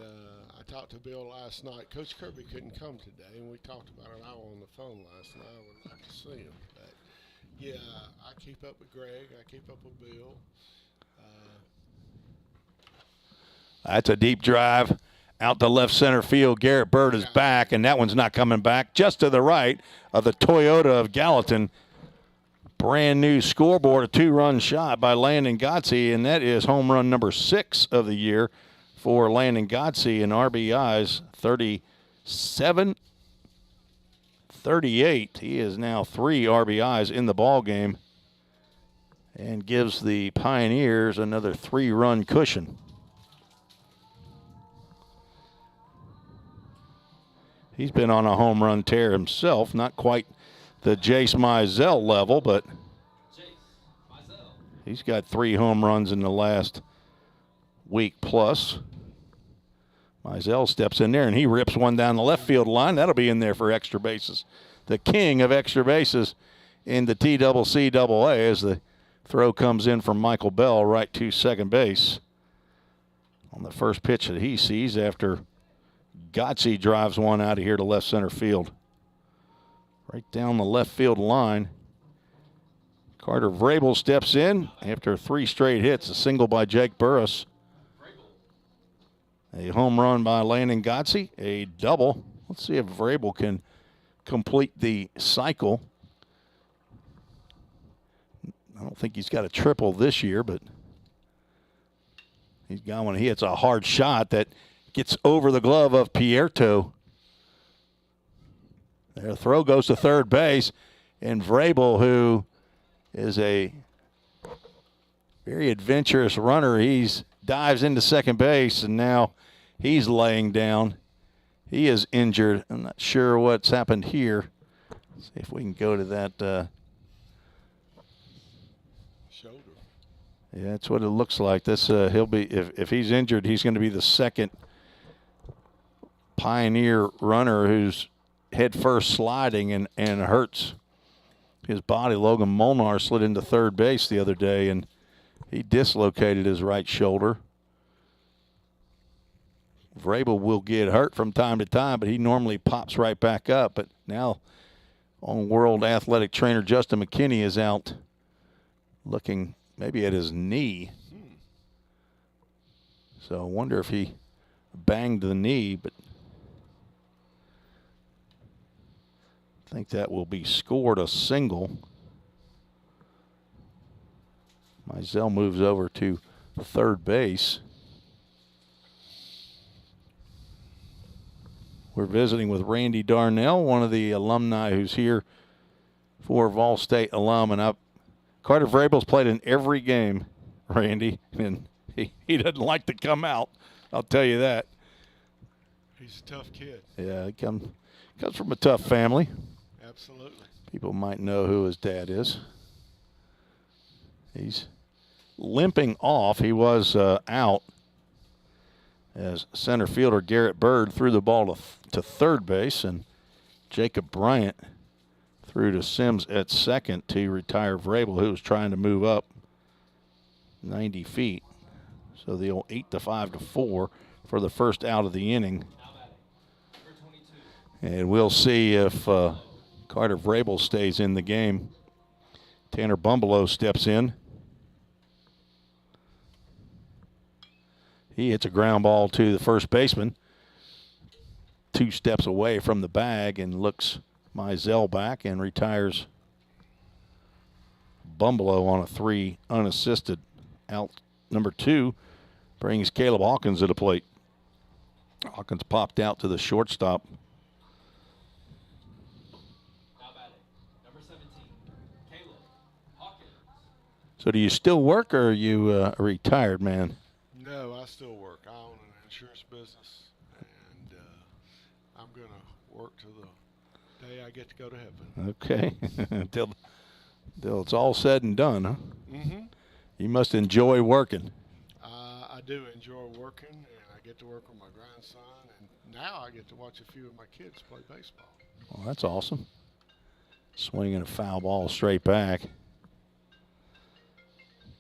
I talked to Bill last night. Coach Kirby couldn't come today, and we talked about an hour on the phone last night. I would like to see him. But, yeah, I keep up with Greg. I keep up with Bill. That's a deep drive out to left center field. Garrett Bird is back, and that one's not coming back. Just to the right of the Toyota of Gallatin. Brand new scoreboard, a 2-run shot by Landon Godsey, and that is home run number 6 of the year for Landon Godsey, and RBIs 37, 38. He is now 3 RBIs in the ball game and gives the Pioneers another 3-run cushion. He's been on a home run tear himself, not quite the Jace Mizell level, but he's got 3 home runs in the last week plus. Mizell steps in there, and he rips one down the left field line. That'll be in there for extra bases. The king of extra bases in the TCCAA as the throw comes in from Michael Bell right to second base on the first pitch that he sees after Godsey drives one out of here to left center field. Right down the left field line. Carter Vrabel steps in after 3 straight hits, a single by Jake Burris. A home run by Landon Godsey, a double. Let's see if Vrabel can complete the cycle. I don't think he's got a triple this year, but he's got one. He hits a hard shot that gets over the glove of Pierto. Their throw goes to third base, and Vrabel, who is a very adventurous runner, dives into second base, and now he's laying down. He is injured. I'm not sure what's happened here. Let's see if we can go to that. Shoulder. Yeah, that's what it looks like. This he'll be if he's injured, he's going to be the second Pioneer runner who's head first sliding and hurts his body. Logan Molnar slid into third base the other day, and he dislocated his right shoulder. Vrabel will get hurt from time to time, but he normally pops right back up. But now on World Athletic Trainer Justin McKinney is out looking maybe at his knee. So I wonder if he banged the knee, but I think that will be scored a single. Mizell moves over to third base. We're visiting with Randy Darnell, one of the alumni who's here for Vol State alum. And Carter Vrabel's played in every game, Randy, and he doesn't like to come out. I'll tell you that. He's a tough kid. Yeah, he comes from a tough family. Absolutely. People might know who his dad is. He's limping off. He was out as center fielder Garrett Bird threw the ball to third base, and Jacob Bryant threw to Sims at second to retire Vrabel, who was trying to move up 90 feet. So the old 8-5-4 for the first out of the inning. And we'll see if Carter Vrabel stays in the game. Tanner Bumbalow steps in. He hits a ground ball to the first baseman, 2 steps away from the bag, and looks Mizell back and retires Bumbalo on a 3 unassisted. Out number 2 brings Caleb Hawkins to the plate. Hawkins popped out to the shortstop. Now batting, number 17, Caleb Hawkins. So do you still work, or are you a retired man? No, I still work. I own an insurance business, and I'm going to work till the day I get to go to heaven. Okay. Till it's all said and done, huh? Mm-hmm. You must enjoy working. I do enjoy working, and I get to work with my grandson, and now I get to watch a few of my kids play baseball. Well, that's awesome. Swinging a foul ball straight back.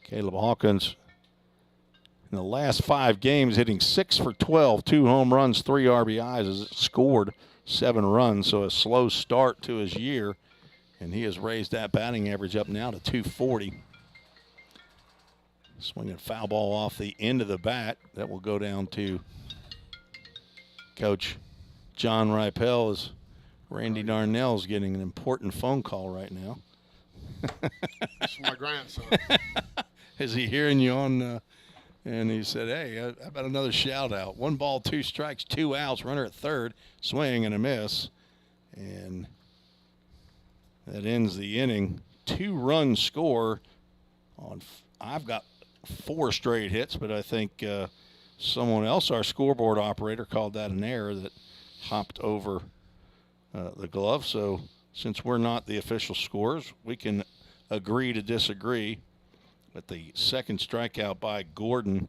Caleb Hawkins, in the last 5 games, hitting 6 for 12, 2 home runs, 3 RBIs, has scored 7 runs, so a slow start to his year, and he has raised that batting average up now to 240. Swinging foul ball off the end of the bat. That will go down to Coach John Ripel, as Randy Darnell's getting an important phone call right now. It's my grandson. Is he hearing you on? And he said, hey, how about another shout out? 1 ball, 2 strikes, 2 outs, runner at third, swing and a miss. And that ends the inning. 2-run score on, I've got 4 straight hits, but I think someone else, our scoreboard operator, called that an error that hopped over the glove. So since we're not the official scorers, we can agree to disagree. But the second strikeout by Gordon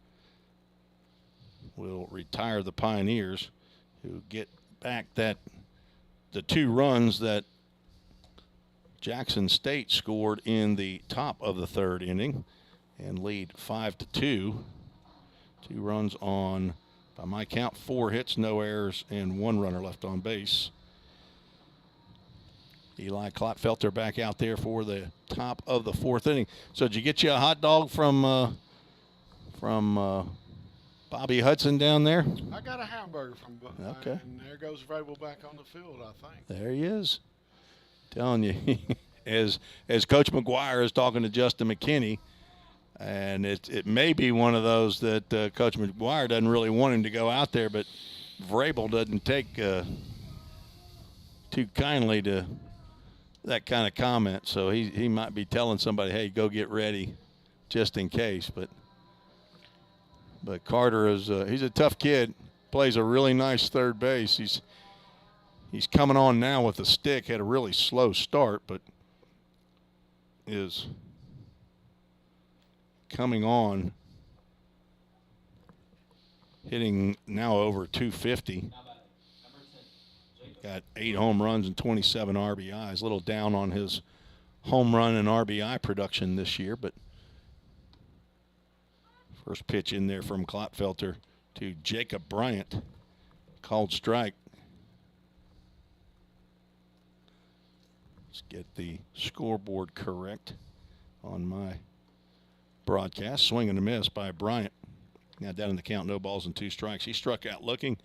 will retire the Pioneers, who get back the 2 runs that Jackson State scored in the top of the 3rd inning and lead 5-2. 2 runs on, by my count, 4 hits, no errors, and 1 runner left on base. Eli Klotfelter back out there for the top of the 4th inning. So did you get you a hot dog from Bobby Hudson down there? I got a hamburger from Okay. And there goes Vrabel back on the field, I think. There he is. Telling you, as Coach McGuire is talking to Justin McKinney, and it may be one of those that Coach McGuire doesn't really want him to go out there, but Vrabel doesn't take too kindly to that kind of comment, so he might be telling somebody, hey, go get ready just in case. But Carter is he's a tough kid, plays a really nice third base. He's coming on now with a stick, had a really slow start, but is coming on, hitting now over 250. Now batting, number 10, Jacob. Got 8 home runs and 27 RBIs. A little down on his home run and RBI production this year, but first pitch in there from Klotfelter to Jacob Bryant. Called strike. Let's get the scoreboard correct on my broadcast. Swing and a miss by Bryant. Now down in the count, no balls and 2 strikes. He struck out looking.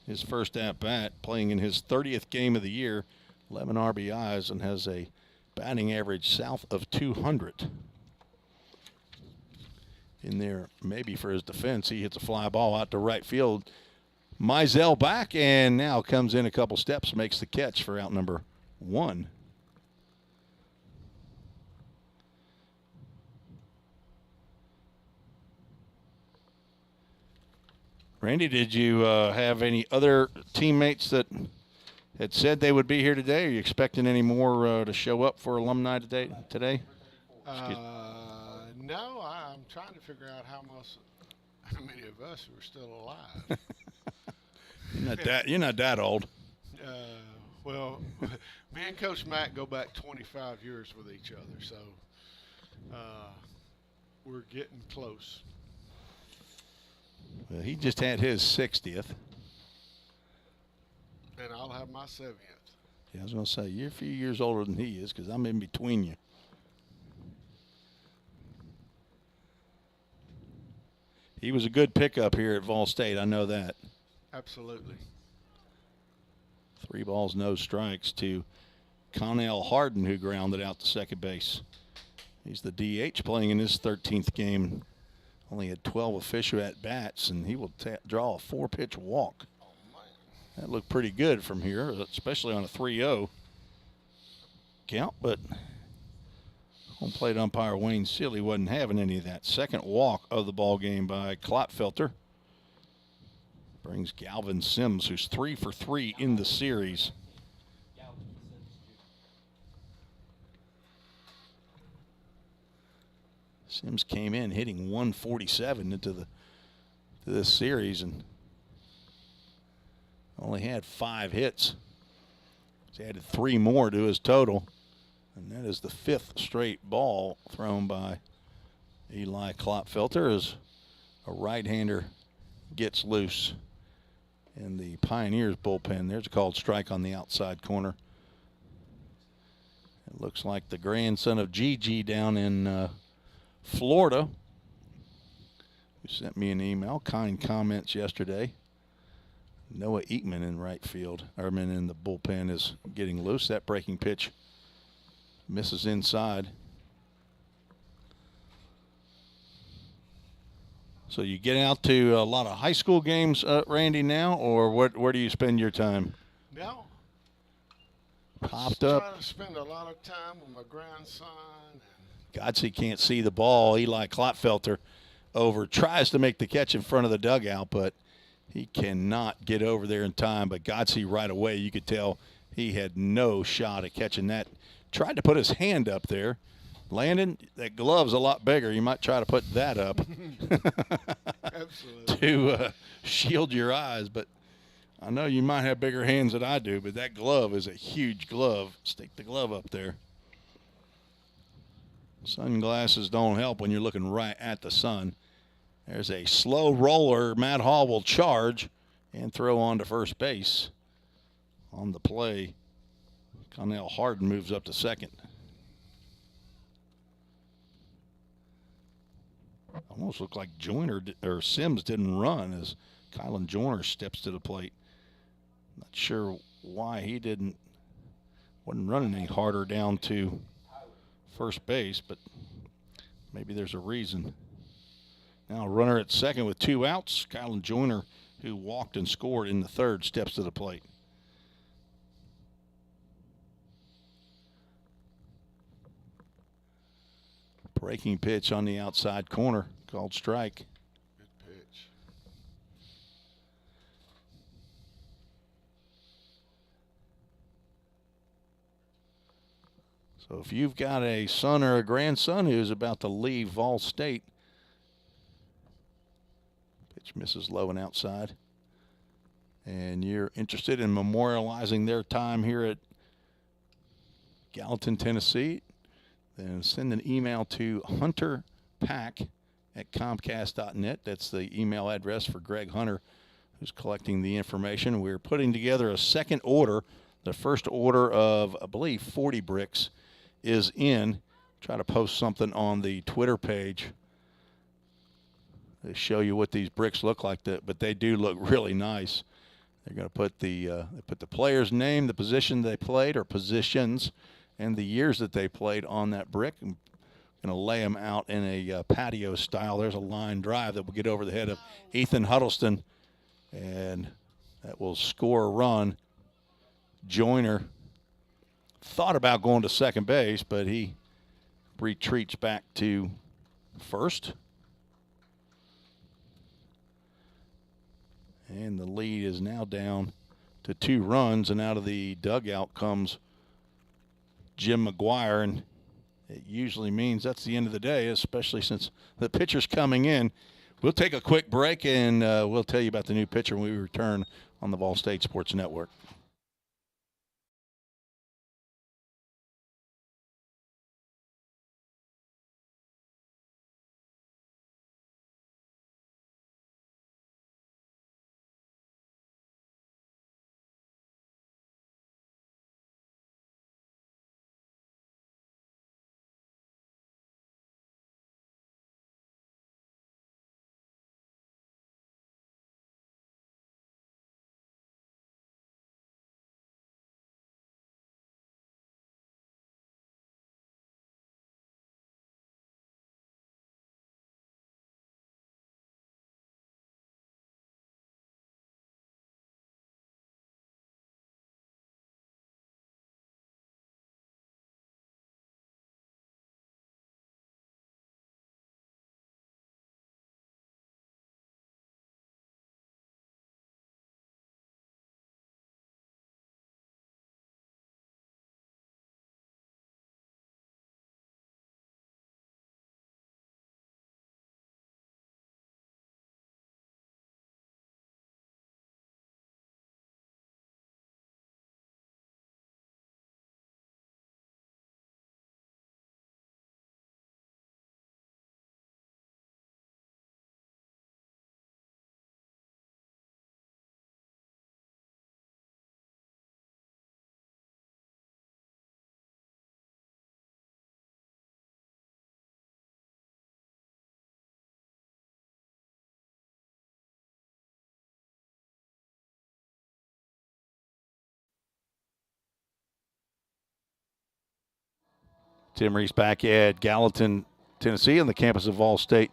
His first at-bat, playing in his 30th game of the year, 11 RBIs, and has a batting average south of 200. In there, maybe for his defense, he hits a fly ball out to right field. Mizell back, and now comes in a couple steps, makes the catch for out number 1. Randy, did you have any other teammates that had said they would be here today? Are you expecting any more to show up for alumni today? No, I'm trying to figure out how many of us are still alive. You're not that old. Well, me and Coach Matt go back 25 years with each other, so we're getting close. Well, he just had his 60th. And I'll have my 70th. Yeah, I was going to say, you're a few years older than he is because I'm in between you. He was a good pickup here at Vol State. I know that. Absolutely. 3 balls, no strikes to Connell Harden, who grounded out to second base. He's the DH playing in his 13th game. Only had 12 official at-bats, and he will draw a 4-pitch walk. That looked pretty good from here, especially on a 3-0 count, but home plate umpire Wayne Seeley wasn't having any of that. Second walk of the ball game by Klopfelter brings Galvin Sims, who's 3 for 3 in the series. Sims came in hitting 147 into this series and only had 5 hits. He's added 3 more to his total, and that is the 5th straight ball thrown by Eli Klopfelter as a right-hander gets loose in the Pioneers bullpen. There's a called strike on the outside corner. It looks like the grandson of Gigi down in Florida, who sent me an email, kind comments yesterday. Noah Eatman in right field, Erman in the bullpen is getting loose. That breaking pitch misses inside. So you get out to a lot of high school games, Randy, now, or where do you spend your time? Now, Popped up. Trying to spend a lot of time with my grandson. Godsey can't see the ball. Eli Klopfelter tries to make the catch in front of the dugout, but he cannot get over there in time. But Godsey right away, you could tell he had no shot at catching that. Tried to put his hand up there. Landon, that glove's a lot bigger. You might try to put that up Absolutely. to shield your eyes. But I know you might have bigger hands than I do, but that glove is a huge glove. Stick the glove up there. Sunglasses don't help when you're looking right at the sun. There's a slow roller. Matt Hall will charge and throw on to first base. On the play, Connell Harden moves up to second. Almost looked like Sims didn't run as Kylan Joyner steps to the plate. Not sure why he wasn't running any harder down to first base, but maybe there's a reason. Now a runner at second with 2 outs. Kylan Joyner, who walked and scored in the third, steps to the plate. Breaking pitch on the outside corner, called strike. Good pitch. So if you've got a son or a grandson who's about to leave Vol State, pitch misses low and outside, and you're interested in memorializing their time here at Gallatin, Tennessee, then send an email to hunterpack@comcast.net. That's the email address for Greg Hunter, who's collecting the information. We're putting together a second order. The first order of, I believe, 40 bricks is in. Try to post something on the Twitter page to show you what these bricks look like, but they do look really nice. They're going to put the player's name, the position they played, or positions, and the years that they played on that brick. I'm going to lay them out in a patio style. There's a line drive that will get over the head of Ethan Huddleston, and that will score a run. Joyner thought about going to second base, but he retreats back to first. And the lead is now down to 2 runs, and out of the dugout comes Jim McGuire, and it usually means that's the end of the day, especially since the pitcher's coming in. We'll take a quick break, and we'll tell you about the new pitcher when we return on the Vol State Sports Network. Tim Reese back at Gallatin, Tennessee, on the campus of Vol State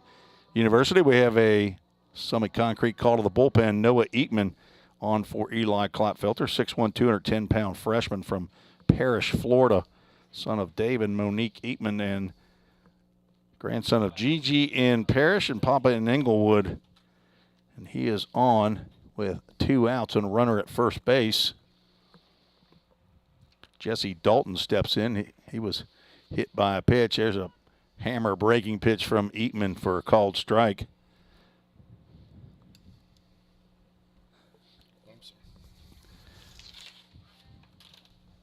University. We have a Summit Concrete call to the bullpen. Noah Eatman on for Eli Klopfelter, 6'1", 210-pound freshman from Parrish, Florida, son of Dave and Monique Eatman and grandson of Gigi in Parrish and Papa in Englewood. And he is on with 2 outs and a runner at first base. Jesse Dalton steps in. He was hit by a pitch. There's a hammer breaking pitch from Eatman for a called strike.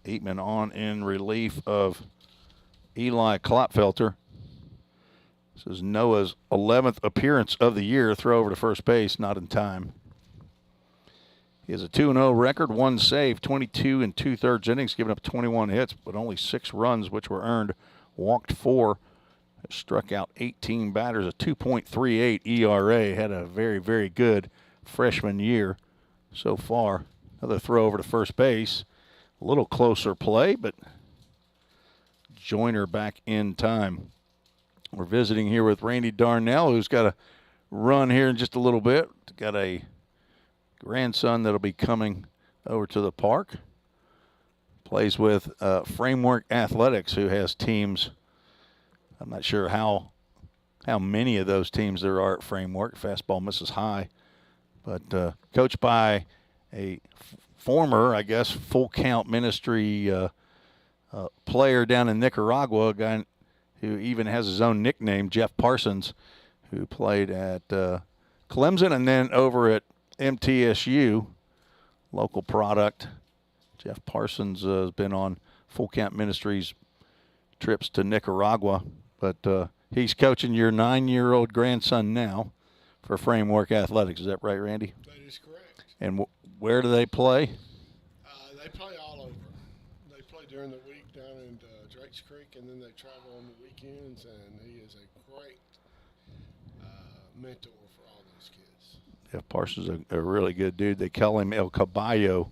Eatman on in relief of Eli Klopfelter. This is Noah's 11th appearance of the year. Throw over to first base, not in time. He has a 2-0 record, 1 save, 22 2/3 innings, giving up 21 hits, but only 6 runs, which were earned. Walked 4, struck out 18 batters, a 2.38 ERA. Had a very, very good freshman year so far. Another throw over to first base. A little closer play, but Joyner back in time. We're visiting here with Randy Darnell, who's got a run here in just a little bit. Got a grandson that'll be coming over to the park. Plays with Framework Athletics, who has teams. I'm not sure how many of those teams there are at Framework. Fastball misses high. But coached by a former, I guess, full count ministry player down in Nicaragua, a guy who even has his own nickname, Jeff Parsons, who played at Clemson and then over at MTSU, local product. Jeff Parsons has been on full count ministries trips to Nicaragua, but he's coaching your 9-year-old grandson now for Framework Athletics. Is that right, Randy? That is correct. And where do they play? They play all over. They play during the week down in Drakes Creek, and then they travel on the weekends, and he is a great mentor for all those kids. Jeff Parsons is a really good dude. They call him El Caballo,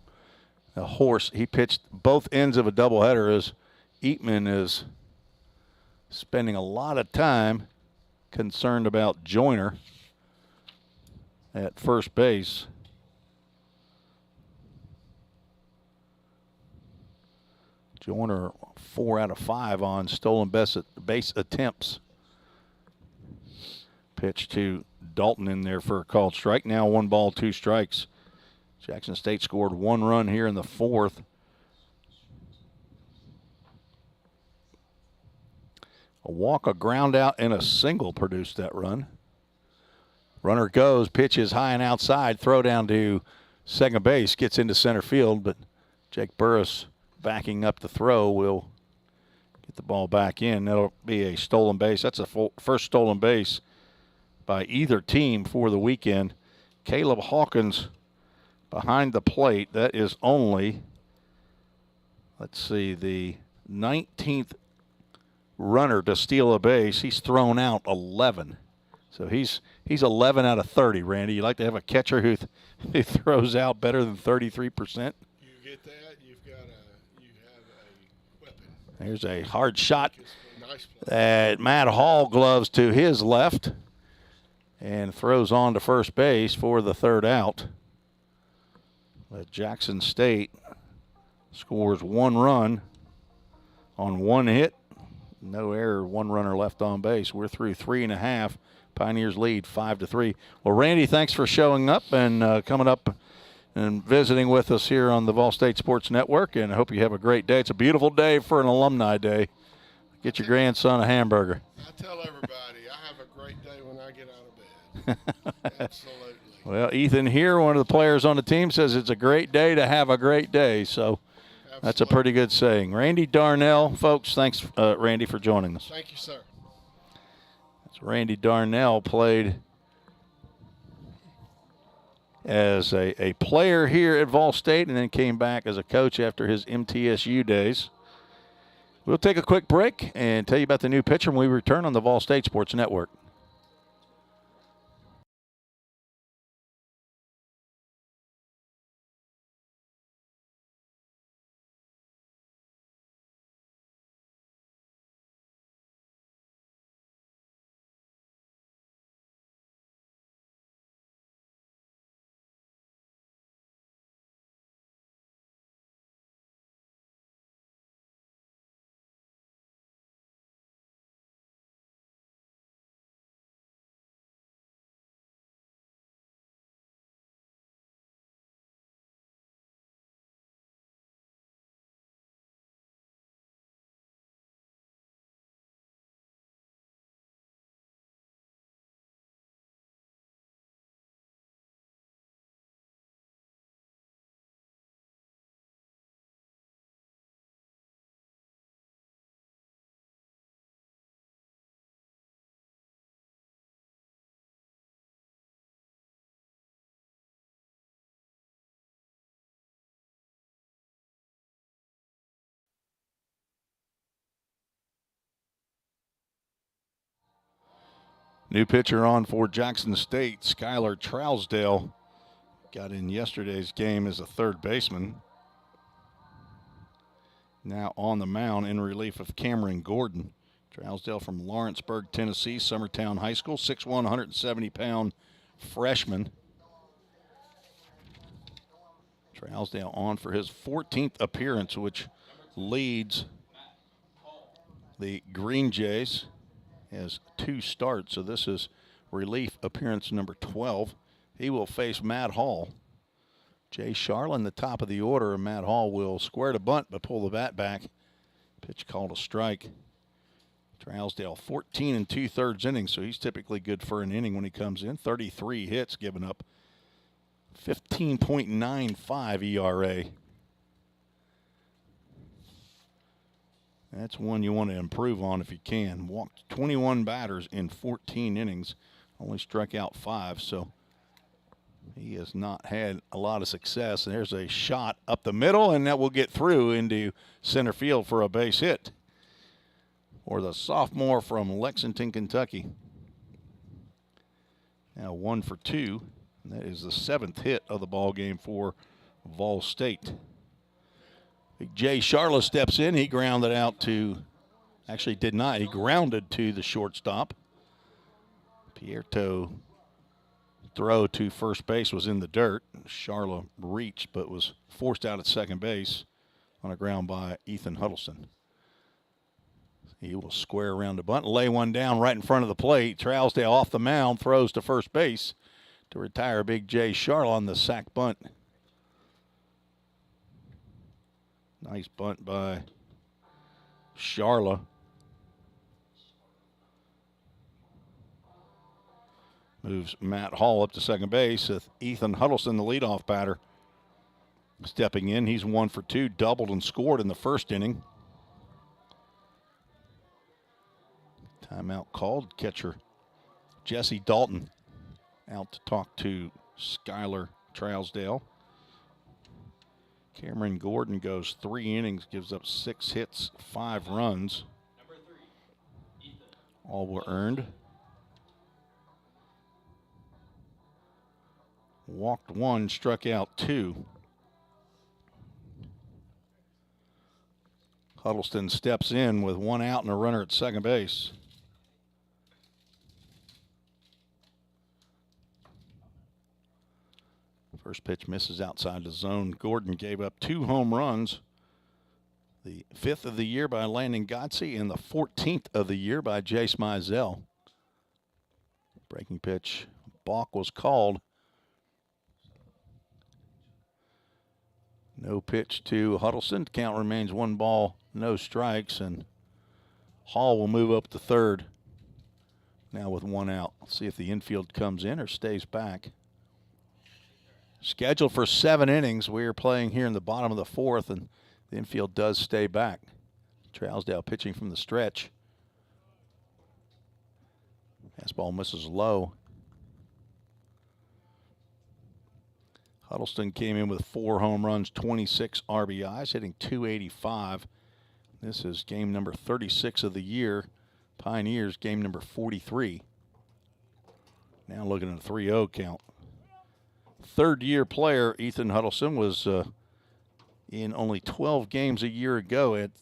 a horse. He pitched both ends of a doubleheader as Eatman is spending a lot of time concerned about Joyner at first base. Joyner 4 out of 5 on stolen base attempts. Pitch to Dalton in there for a called strike. Now 1 ball, 2 strikes. Jackson State scored 1 run here in the 4th. A walk, a ground out, and a single produced that run. Runner goes, pitch is high and outside, throw down to second base, gets into center field, but Jake Burris backing up the throw will get the ball back in. That'll be a stolen base. That's a first stolen base by either team for the weekend. Caleb Hawkins behind the plate. That is only, let's see, the 19th runner to steal a base. He's thrown out 11. So he's 11 out of 30, Randy. You like to have a catcher who throws out better than 33%? You get that, you have a weapon. There's a hard shot Nice play. that Matt Hall gloves to his left and throws on to first base for the 3rd out. But Jackson State scores 1 run on 1 hit. No error, 1 runner left on base. We're through 3.5. Pioneers lead 5-3. Well, Randy, thanks for showing up and coming up and visiting with us here on the Vol State Sports Network, and I hope you have a great day. It's a beautiful day for an alumni day. Get your grandson a hamburger. I tell everybody, I have a great day when I get out of bed. Absolutely. Well, Ethan here, one of the players on the team, says it's a great day to have a great day, so that's a pretty good saying. Randy Darnell, folks, thanks, Randy, for joining us. Thank you, sir. Randy Darnell played as a player here at Vol State and then came back as a coach after his MTSU days. We'll take a quick break and tell you about the new pitcher when we return on the Vol State Sports Network. New pitcher on for Jackson State, Skylar Trousdale. Got in yesterday's game as a third baseman. Now on the mound in relief of Cameron Gordon. Trousdale from Lawrenceburg, Tennessee, Summertown High School, 6'1", 170-pound freshman. Trousdale on for his 14th appearance, which leads the Green Jays. Has 2 starts, so this is relief appearance number 12. He will face Matt Hall. Jay Charlin, the top of the order, and Matt Hall will square to bunt but pull the bat back. Pitch called a strike. Trousdale 14 2/3 innings, so he's typically good for an inning when he comes in. 33 hits given up. 15.95 ERA. That's one you want to improve on if you can. Walked 21 batters in 14 innings. Only struck out 5, so he has not had a lot of success. And there's a shot up the middle, and that will get through into center field for a base hit. Or the sophomore from Lexington, Kentucky. Now 1 for 2. And that is the 7th hit of the ball game for Vol State. Big Jay Charla steps in. He grounded out to, actually did not. He grounded to the shortstop. Pierto throw to first base was in the dirt. Charla reached but was forced out at second base on a ground by Ethan Huddleston. He will square around the bunt, lay one down right in front of the plate. Trousdale off the mound, throws to first base to retire Big Jay Charla on the sac bunt. Nice bunt by Charla. Moves Matt Hall up to second base with Ethan Huddleston, the leadoff batter, stepping in. He's 1 for 2, doubled and scored in the first inning. Timeout called. Catcher Jesse Dalton out to talk to Skylar Trousdale. Cameron Gordon goes 3 innings, gives up 6 hits, 5 runs. All were earned. Walked 1, struck out 2. Huddleston steps in with 1 out and a runner at second base. First pitch misses outside the zone. Gordon gave up 2 home runs. The 5th of the year by Landon Godsey and the 14th of the year by Jace Mizell. Breaking pitch, balk was called. No pitch to Huddleston. Count remains 1 ball, no strikes, and Hall will move up to third now with 1 out. Let's see if the infield comes in or stays back. Scheduled for 7 innings. We are playing here in the bottom of the 4th, and the infield does stay back. Trousdale pitching from the stretch. Fastball misses low. Huddleston came in with 4 home runs, 26 RBIs, hitting .285. This is game number 36 of the year. Pioneers game number 43. Now looking at a 3-0 count. Third-year player Ethan Huddleston was in only 12 games a year ago. It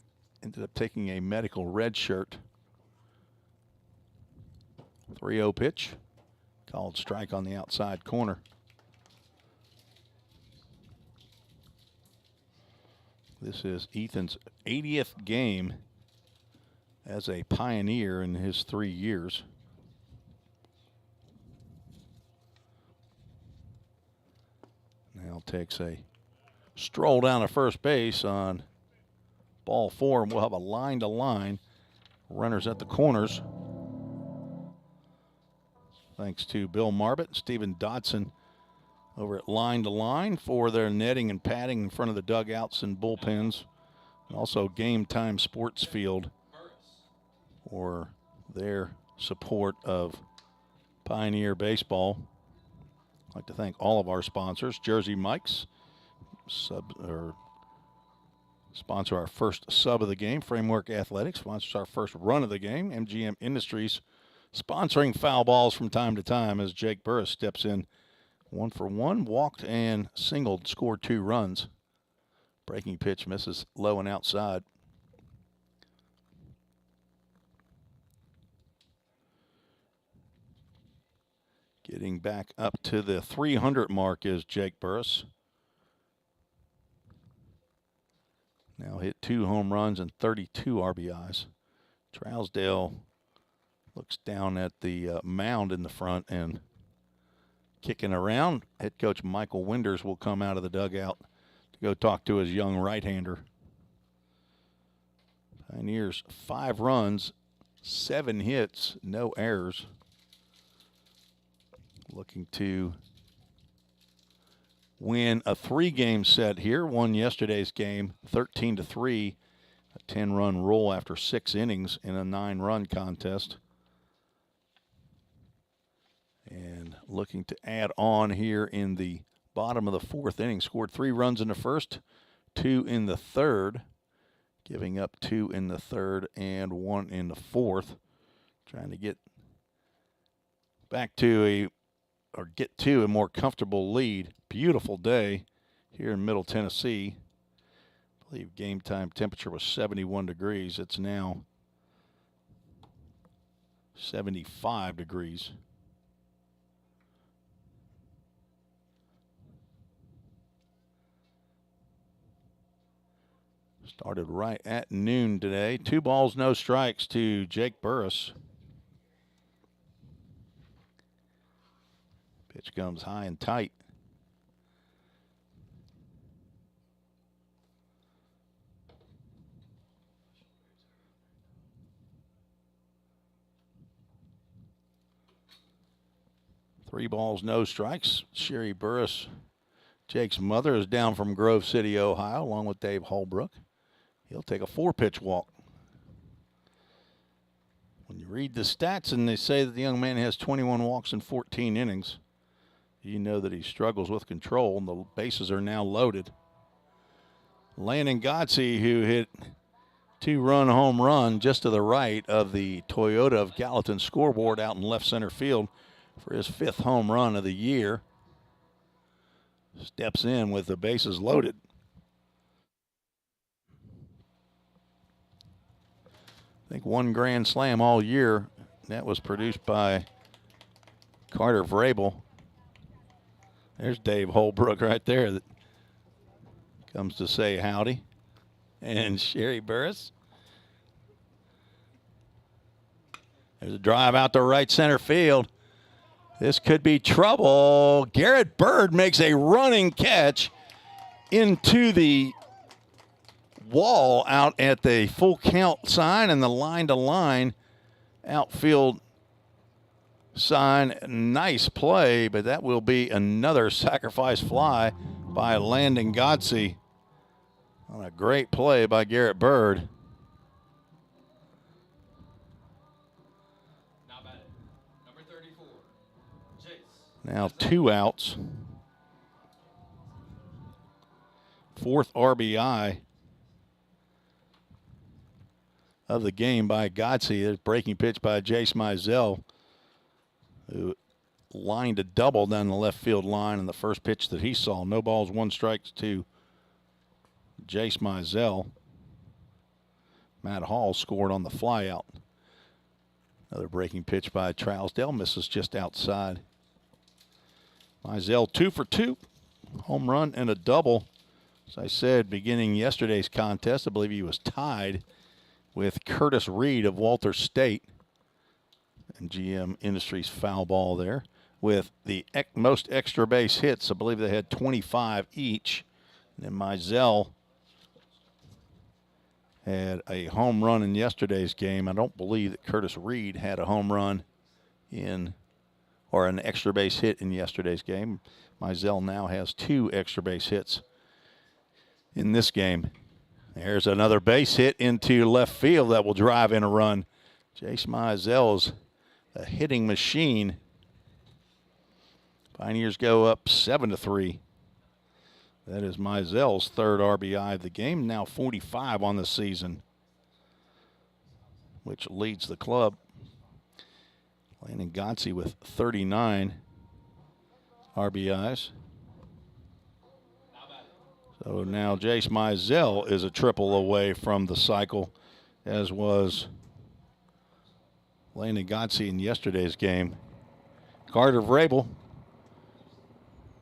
ended up taking a medical red shirt. 3-0 pitch. Called strike on the outside corner. This is Ethan's 80th game as a Pioneer in his 3 years. Now takes a stroll down to first base on ball 4, and we'll have a line-to-line. Runners at the corners. Thanks to Bill Marbett and Stephen Dodson over at Line to Line for their netting and padding in front of the dugouts and bullpens. And also Game Time Sports Field for their support of Pioneer Baseball. I'd like to thank all of our sponsors. Jersey Mike's sponsor our first sub of the game. Framework Athletics sponsors our first run of the game. MGM Industries sponsoring foul balls from time to time as Jake Burris steps in 1 for 1, walked and singled, scored 2 runs. Breaking pitch misses low and outside. Getting back up to the 300 mark is Jake Burris. Now hit 2 home runs and 32 RBIs. Trousdale looks down at the mound in the front and kicking around. Head coach Michael Winders will come out of the dugout to go talk to his young right-hander. Pioneers 5 runs, 7 hits, no errors. Looking to win a 3-game set here. Won yesterday's game 13-3, a 10-run roll after 6 innings in a 9-run contest. And looking to add on here in the bottom of the 4th inning. Scored 3 runs in the first, 2 in the third, giving up 2 in the third and 1 in the fourth. Trying to get back to a more comfortable lead. Beautiful day here in Middle Tennessee. I believe game time temperature was 71 degrees. It's now 75 degrees. Started right at noon today. 2 balls, no strikes to Jake Burris. Pitch comes high and tight. Three balls, no strikes. Sherry Burris, Jake's mother, is down from Grove City, Ohio, along with Dave Holbrook. He'll take a 4-pitch walk. When you read the stats and they say that the young man has 21 walks in 14 innings, you know that he struggles with control, and the bases are now loaded. Landon Godsey, who hit 2-run home run just to the right of the Toyota of Gallatin scoreboard out in left center field for his 5th home run of the year, steps in with the bases loaded. I think 1 grand slam all year. That was produced by Carter Vrabel. There's Dave Holbrook right there that comes to say howdy. And Sherry Burris. There's a drive out to right center field. This could be trouble. Garrett Bird makes a running catch into the wall out at the full count sign and the line-to-line outfield sign. Nice play, but that will be another sacrifice fly by Landon Godsey. On a great play by Garrett Bird. Now batting, number 34, Jace. Now 2 outs. 4th RBI of the game by Godsey. There's breaking pitch by Jace Mizell, who lined a double down the left field line in the first pitch that he saw. No balls, 1 strike to Jace Mizell. Matt Hall scored on the flyout. Another breaking pitch by Trousdale, misses just outside. Mizell 2 for 2, home run and a double. As I said, beginning yesterday's contest, I believe he was tied with Curtis Reed of Walter State. And GM Industries foul ball there. With the most extra base hits, I believe they had 25 each. And then Mizell had a home run in yesterday's game. I don't believe that Curtis Reed had a home run or an extra base hit in yesterday's game. Mizell now has 2 extra base hits in this game. There's another base hit into left field that will drive in a run. Jace Mizell's a hitting machine. Pioneers go up 7-3. That is Mizell's 3rd RBI of the game, now 45 on the season, which leads the club. Landon Godsey with 39 RBIs. So now Jace Mizell is a triple away from the cycle, as was Landon Godsey in yesterday's game. Carter Vrabel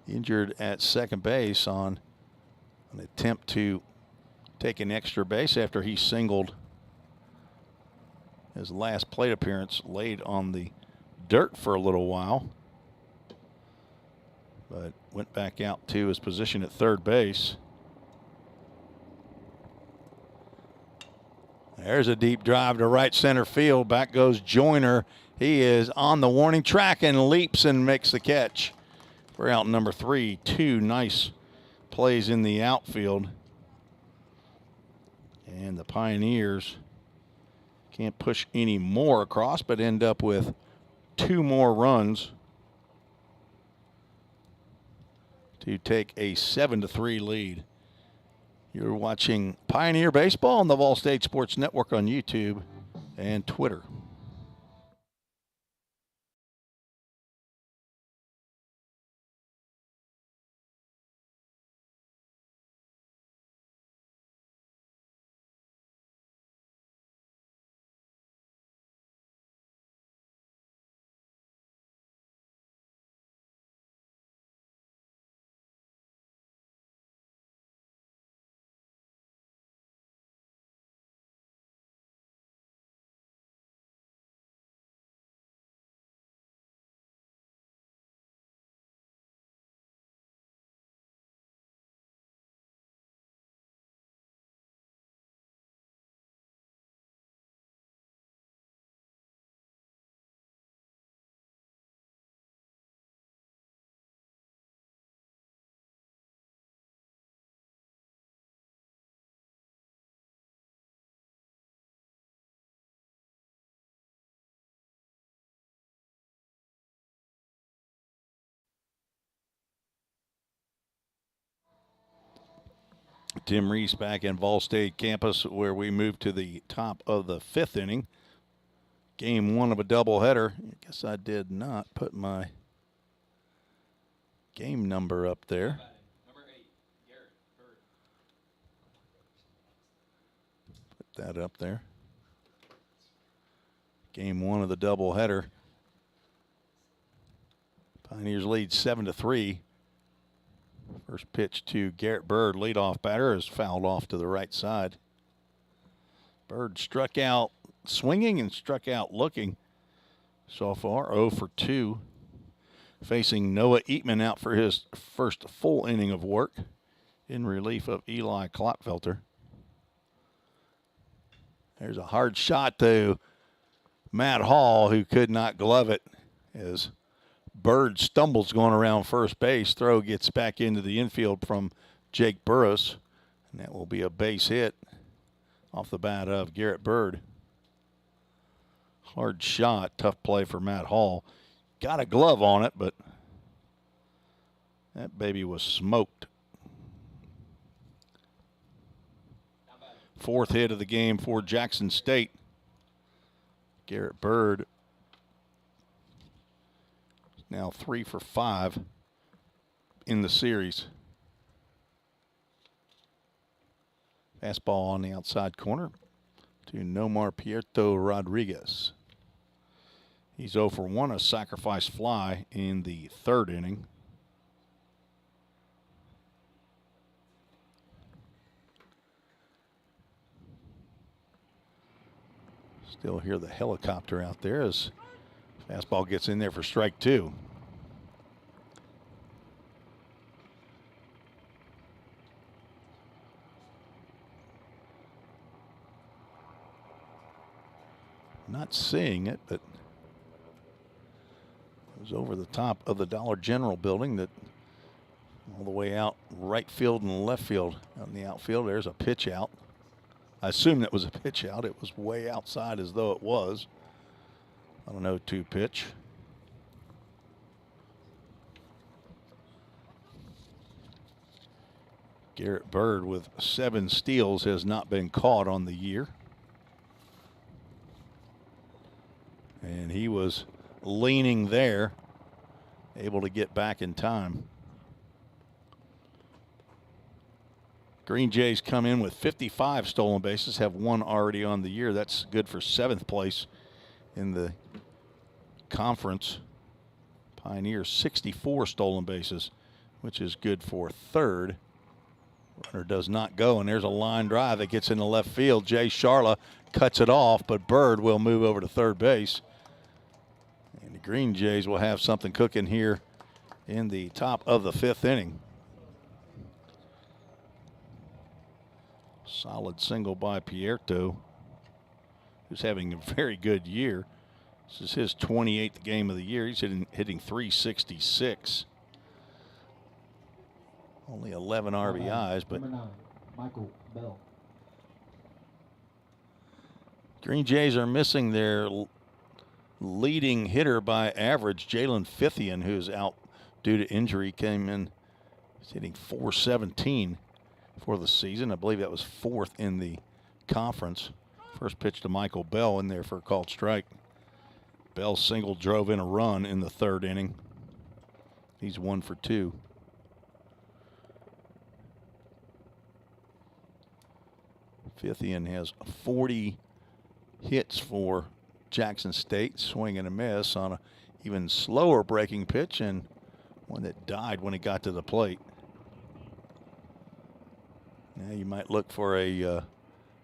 injured at second base on an attempt to take an extra base after he singled his last plate appearance, laid on the dirt for a little while, but went back out to his position at third base. There's a deep drive to right center field. Back goes Joyner. He is on the warning track and leaps and makes the catch for out number 3. 2 nice plays in the outfield. And the Pioneers can't push any more across, but end up with 2 more runs to take a 7-3 lead. You're watching Pioneer Baseball on the Vol State Sports Network on YouTube and Twitter. Tim Reese back in Vol State campus, where we move to the top of the 5th inning. Game 1 of a doubleheader. I guess I did not put my game number up there. Number 8, Garrett Bird. Put that up there. Game 1 of the doubleheader. Pioneers lead 7-3. First pitch to Garrett Bird, leadoff batter, is fouled off to the right side. Bird struck out swinging and struck out looking so far, 0 for 2. Facing Noah Eatman out for his first full inning of work in relief of Eli Klopfelter. There's a hard shot to Matt Hall, who could not glove it as Bird stumbles going around first base. Throw gets back into the infield from Jake Burris, and that will be a base hit off the bat of Garrett Bird. Hard shot, tough play for Matt Hall. Got a glove on it, but that baby was smoked. 4th hit of the game for Jackson State. Garrett Bird now 3 for 5 in the series. Fastball on the outside corner to Nomar Pierto Rodriguez. He's 0 for 1, a sacrifice fly in the 3rd inning. Still hear the helicopter out there as fastball gets in there for strike 2. Not seeing it, but it was over the top of the Dollar General building, that all the way out right field and left field. Out in the outfield, there's a pitch out. I assume that was a pitch out. It was way outside as though it was. I don't know, 2 pitch. Garrett Bird with 7 steals has not been caught on the year. And he was leaning there, able to get back in time. Green Jays come in with 55 stolen bases, have one already on the year. That's good for 7th place in the conference. Pioneers 64 stolen bases, which is good for 3rd. Runner does not go, and there's a line drive that gets into left field. Jay Sharla cuts it off, but Bird will move over to 3rd base. And the Green Jays will have something cooking here in the top of the 5th inning. Solid single by Pierto, who's having a very good year. This is his 28th game of the year. He's hitting 366. Only 11 RBIs, but Number 9, Michael Bell. Green Jays are missing their leading hitter by average, Jalen Fithian, who's out due to injury. Came in, he's hitting 417 for the season. I believe that was 4th in the conference. First pitch to Michael Bell in there for a called strike. Bell single drove in a run in the 3rd inning. He's 1 for 2. Fithian has 40 hits for Jackson State, swing and a miss on a even slower breaking pitch and one that died when it got to the plate. Now you might look for a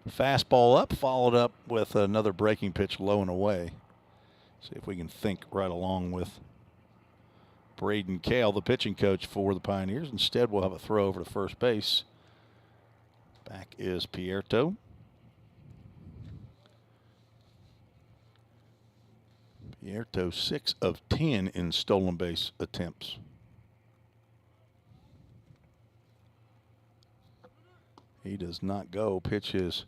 fastball up, followed up with another breaking pitch low and away. See if we can think right along with Braden Kale, the pitching coach for the Pioneers. Instead, we'll have a throw over to 1st base. Back is Pierto. Pierto 6 of 10 in stolen base attempts. He does not go. Pitch is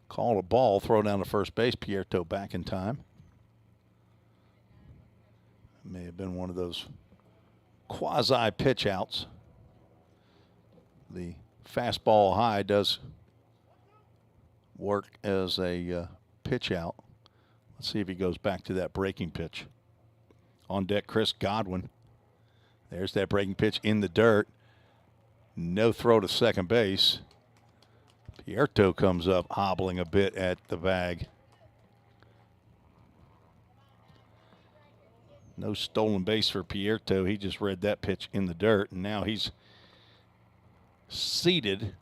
called a ball. Throw down to 1st base. Pierto back in time. May have been one of those quasi pitch outs. The fastball high does work as a pitch out. Let's see if he goes back to that breaking pitch. On deck, Chris Godwin. There's that breaking pitch in the dirt. No throw to 2nd base. Pierto comes up hobbling a bit at the bag. No stolen base for Pierto. He just read that pitch in the dirt, and now he's seated.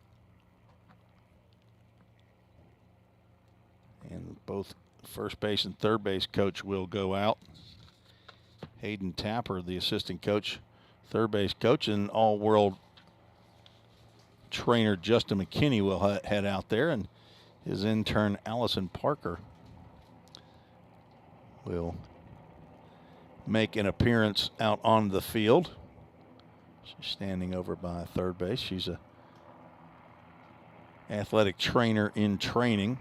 And both 1st base and 3rd base coach will go out. Hayden Tapper, the assistant coach, 3rd base coach, and all-world trainer Justin McKinney will head out there, and his intern Allison Parker will make an appearance out on the field. She's standing over by 3rd base. She's a athletic trainer in training,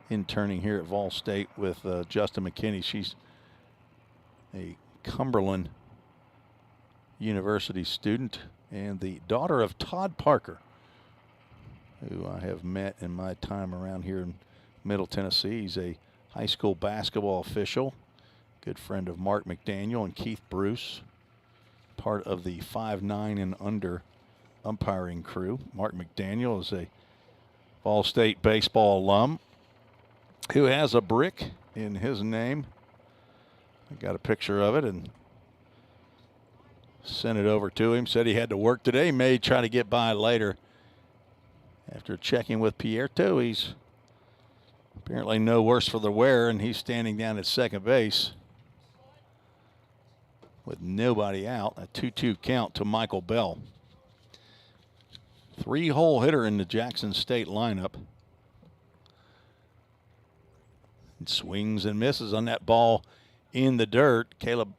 interning here at Vol State with Justin McKinney. She's a Cumberland University student and the daughter of Todd Parker, who I have met in my time around here in Middle Tennessee. He's a high school basketball official, good friend of Mark McDaniel and Keith Bruce, part of the 5'9" and under umpiring crew. Mark McDaniel is a Ball State baseball alum who has a brick in his name. I got a picture of it and sent it over to him. Said he had to work today, may try to get by later. After checking with Pierto, he's apparently no worse for the wear, and he's standing down at 2nd base with nobody out. A 2-2 count to Michael Bell. 3-hole hitter in the Jackson State lineup. And swings and misses on that ball in the dirt. Caleb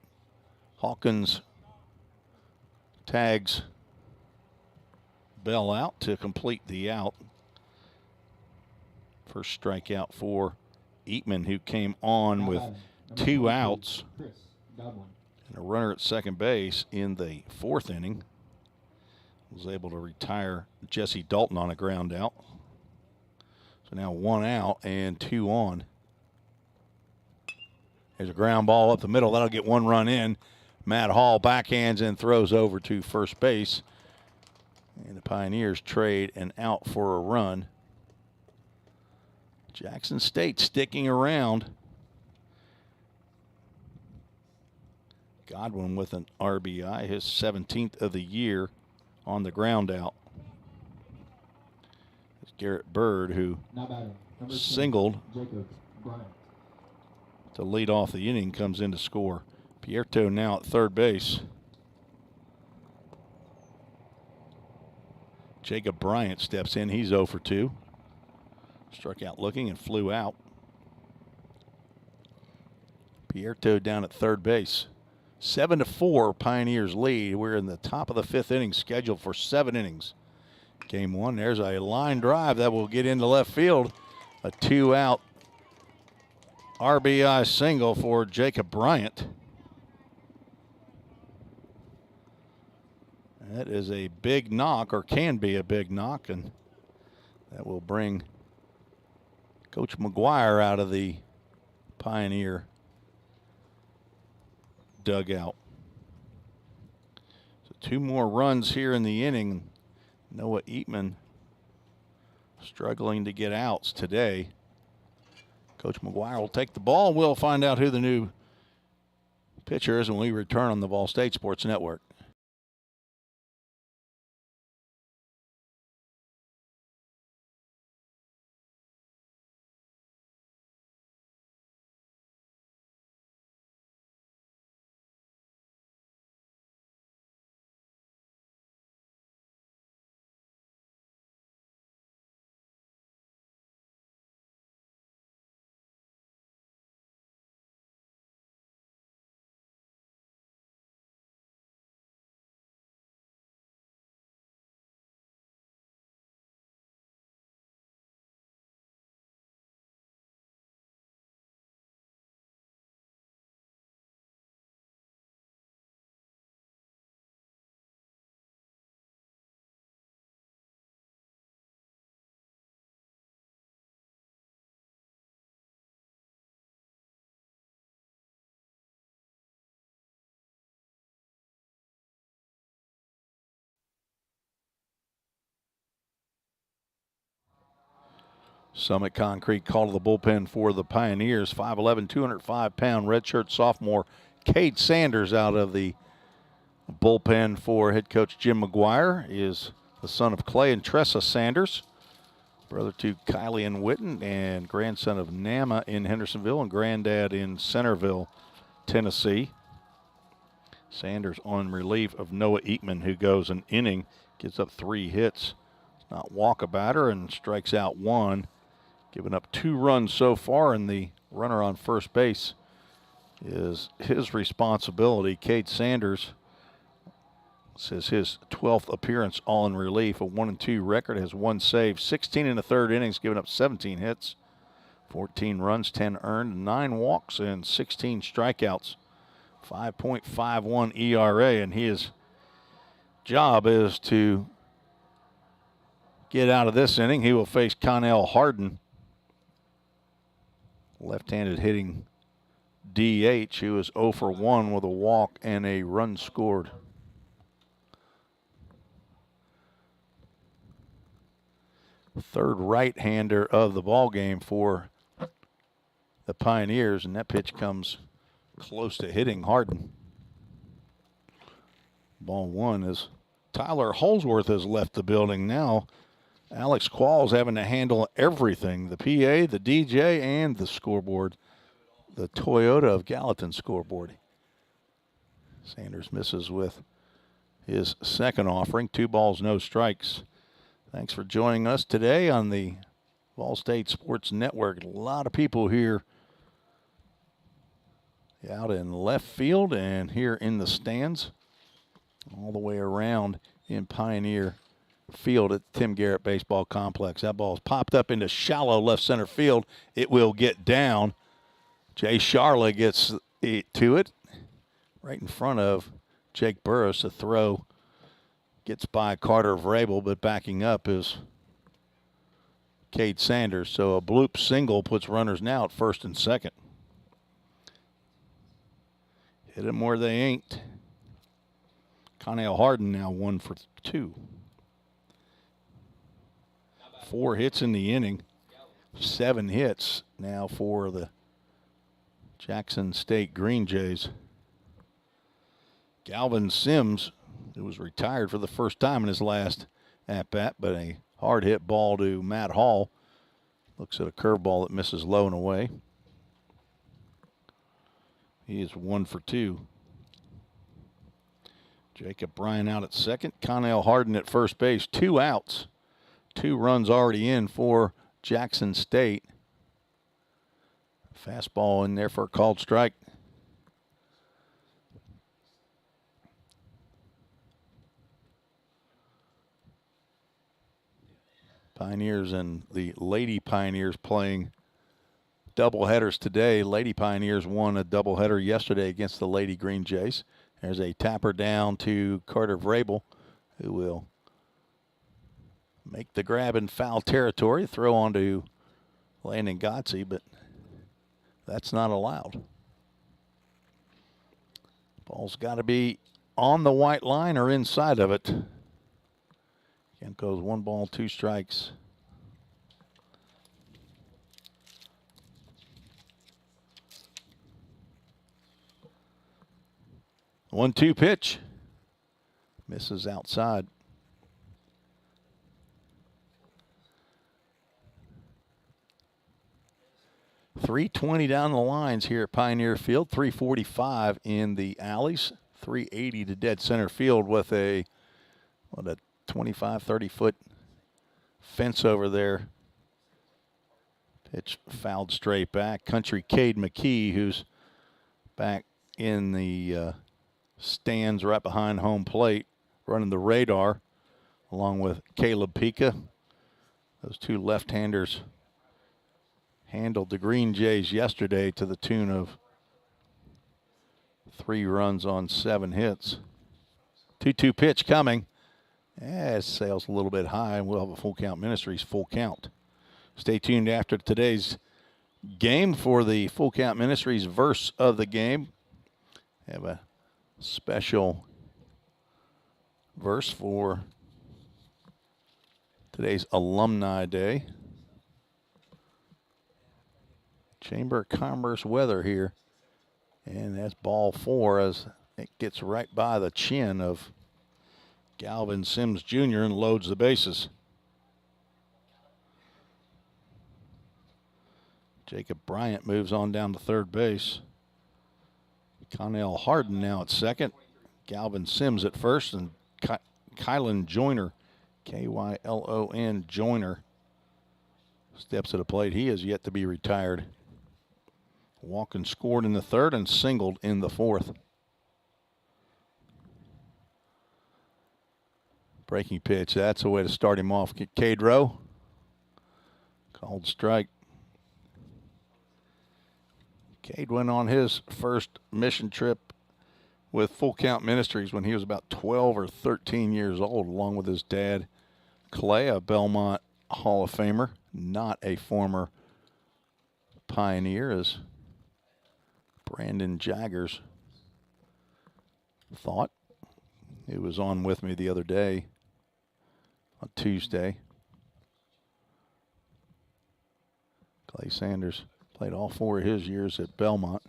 Hawkins tags Bell out to complete the out. First strikeout for Eatman, who came on with 2 outs Chris Godwin. and a runner at 2nd base in the 4th inning. Was able to retire Jesse Dalton on a ground out. So now 1 out and 2 on. There's a ground ball up the middle. That'll get one run in. Matt Hall backhands and throws over to first base. And the Pioneers trade an out for a run. Jackson State sticking around. Godwin with an RBI, his 17th of the year on the ground out. It's Garrett Bird who Now batting, number 10, singled Jacob Bryant. to lead off the inning, comes in to score. Pierto now at third base. Jacob Bryant steps in. He's 0 for 2. Struck out looking and flew out. Pierto down at third base. 7-4 Pioneers lead. We're in the top of the 5th inning, scheduled for 7 innings. Game 1, there's a line drive that will get into left field. A 2-out RBI single for Jacob Bryant. That is a big knock, or can be a big knock, and that will bring Coach McGuire out of the Pioneer dugout. So 2 more runs here in the inning. Noah Eatman struggling to get outs today. Coach McGuire will take the ball. We'll find out who the new pitcher is when we return on the Vol State Sports Network. Summit Concrete call to the bullpen for the Pioneers. 5'11", 205-pound redshirt sophomore Cade Sanders out of the bullpen for head coach Jim McGuire. He is the son of Clay and Tressa Sanders, brother to Kylie and Witten, and grandson of Nama in Hendersonville and granddad in Centerville, Tennessee. Sanders on relief of Noah Eatman, who goes an inning, gives up 3 hits, does not walk a batter, and strikes out 1. Giving up 2 runs so far, and the runner on first base is his responsibility. Cade Sanders says his 12th appearance all in relief, a 1-2 record, has 1 save, 16 in the 3rd innings, giving up 17 hits, 14 runs, 10 earned, 9 walks, and 16 strikeouts. 5.51 ERA, and his job is to get out of this inning. He will face Connell Harden, left-handed hitting DH, who is 0 for 1 with a walk and a run scored. Third right-hander of the ball game for the Pioneers, and that pitch comes close to hitting Harden. Ball 1 is Tyler Holsworth has left the building now. Alex Qualls having to handle everything, the PA, the DJ, and the scoreboard, the Toyota of Gallatin scoreboard. Sanders misses with his second offering. 2 balls, no strikes. Thanks for joining us today on the Vol State Sports Network. A lot of people here out in left field and here in the stands, all the way around in Pioneer Field at Tim Garrett Baseball Complex. That ball is popped up into shallow left center field. It will get down. Jay Charla gets to it right in front of Jake Burris. The throw gets by Carter Vrabel, but backing up is Cade Sanders. So a bloop single puts runners now at first and second. Hit them where they ain't. Connell Harden now 1 for 2. 4 hits in the inning. 7 hits now for the Jackson State Green Jays. Galvin Sims, who was retired for the first time in his last at-bat, but a hard hit ball to Matt Hall. Looks at a curveball that misses low and away. He is 1 for 2. Jacob Bryan out at second. Connell Harden at first base. 2 outs. 2 runs already in for Jackson State. Fastball in there for a called strike. Pioneers and the Lady Pioneers playing doubleheaders today. Lady Pioneers won a doubleheader yesterday against the Lady Green Jays. There's a tapper down to Carter Vrabel, who will make the grab in foul territory, throw on to Landon Godsey, but that's not allowed. Ball's got to be on the white line or inside of it. Again, goes 1 ball, 2 strikes. One-two pitch. Misses outside. .320 down the lines here at Pioneer Field. .345 in the alleys. .380 to dead center field with a 25, 30-foot fence over there. Pitch fouled straight back. Country Cade McKee, who's back in the stands right behind home plate, running the radar, along with Caleb Pika. Those 2 left-handers handled the Green Jays yesterday to the tune of 3 runs on 7 hits. 2-2 pitch coming. It sails a little bit high, and we'll have a Full Count Ministries full count. Stay tuned after today's game for the Full Count Ministries verse of the game. Have a special verse for today's Alumni Day. Chamber of Commerce weather here. And that's ball 4 as it gets right by the chin of Galvin Sims Jr. and loads the bases. Jacob Bryant moves on down to third base. Connell Harden now at second. Galvin Sims at first, and Kylan Joyner, K-Y-L-O-N, Joyner, steps to the plate. He is yet to be retired. Walken scored in the third and singled in the fourth. Breaking pitch, that's a way to start him off. Cade Rowe, called strike. Cade went on his first mission trip with Full Count Ministries when he was about 12 or 13 years old, along with his dad, Clay, a Belmont Hall of Famer, not a former Pioneer, as Brandon Jaggers thought. He was on with me the other day on Tuesday. Clay Sanders played all 4 of his years at Belmont.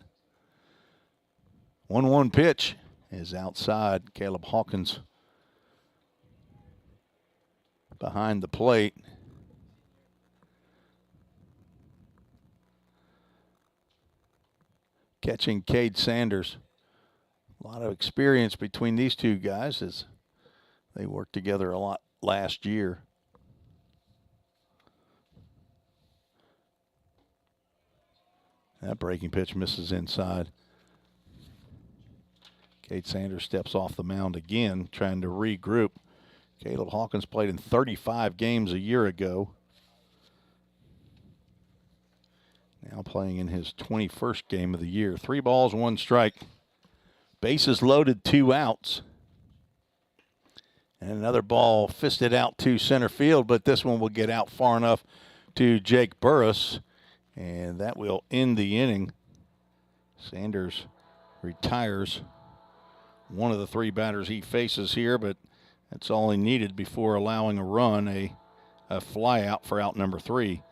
1-1 pitch is outside. Caleb Hawkins behind the plate. Catching Cade Sanders. A lot of experience between these 2 guys as they worked together a lot last year. That breaking pitch misses inside. Cade Sanders steps off the mound again, trying to regroup. Caleb Hawkins played in 35 games a year ago. Now playing in his 21st game of the year. 3 balls, 1 strike. Bases loaded, 2 outs. And another ball fisted out to center field, but this one will get out far enough to Jake Burris, and that will end the inning. Sanders retires one of the 3 batters he faces here, but that's all he needed before allowing a run, a fly out for out number 3.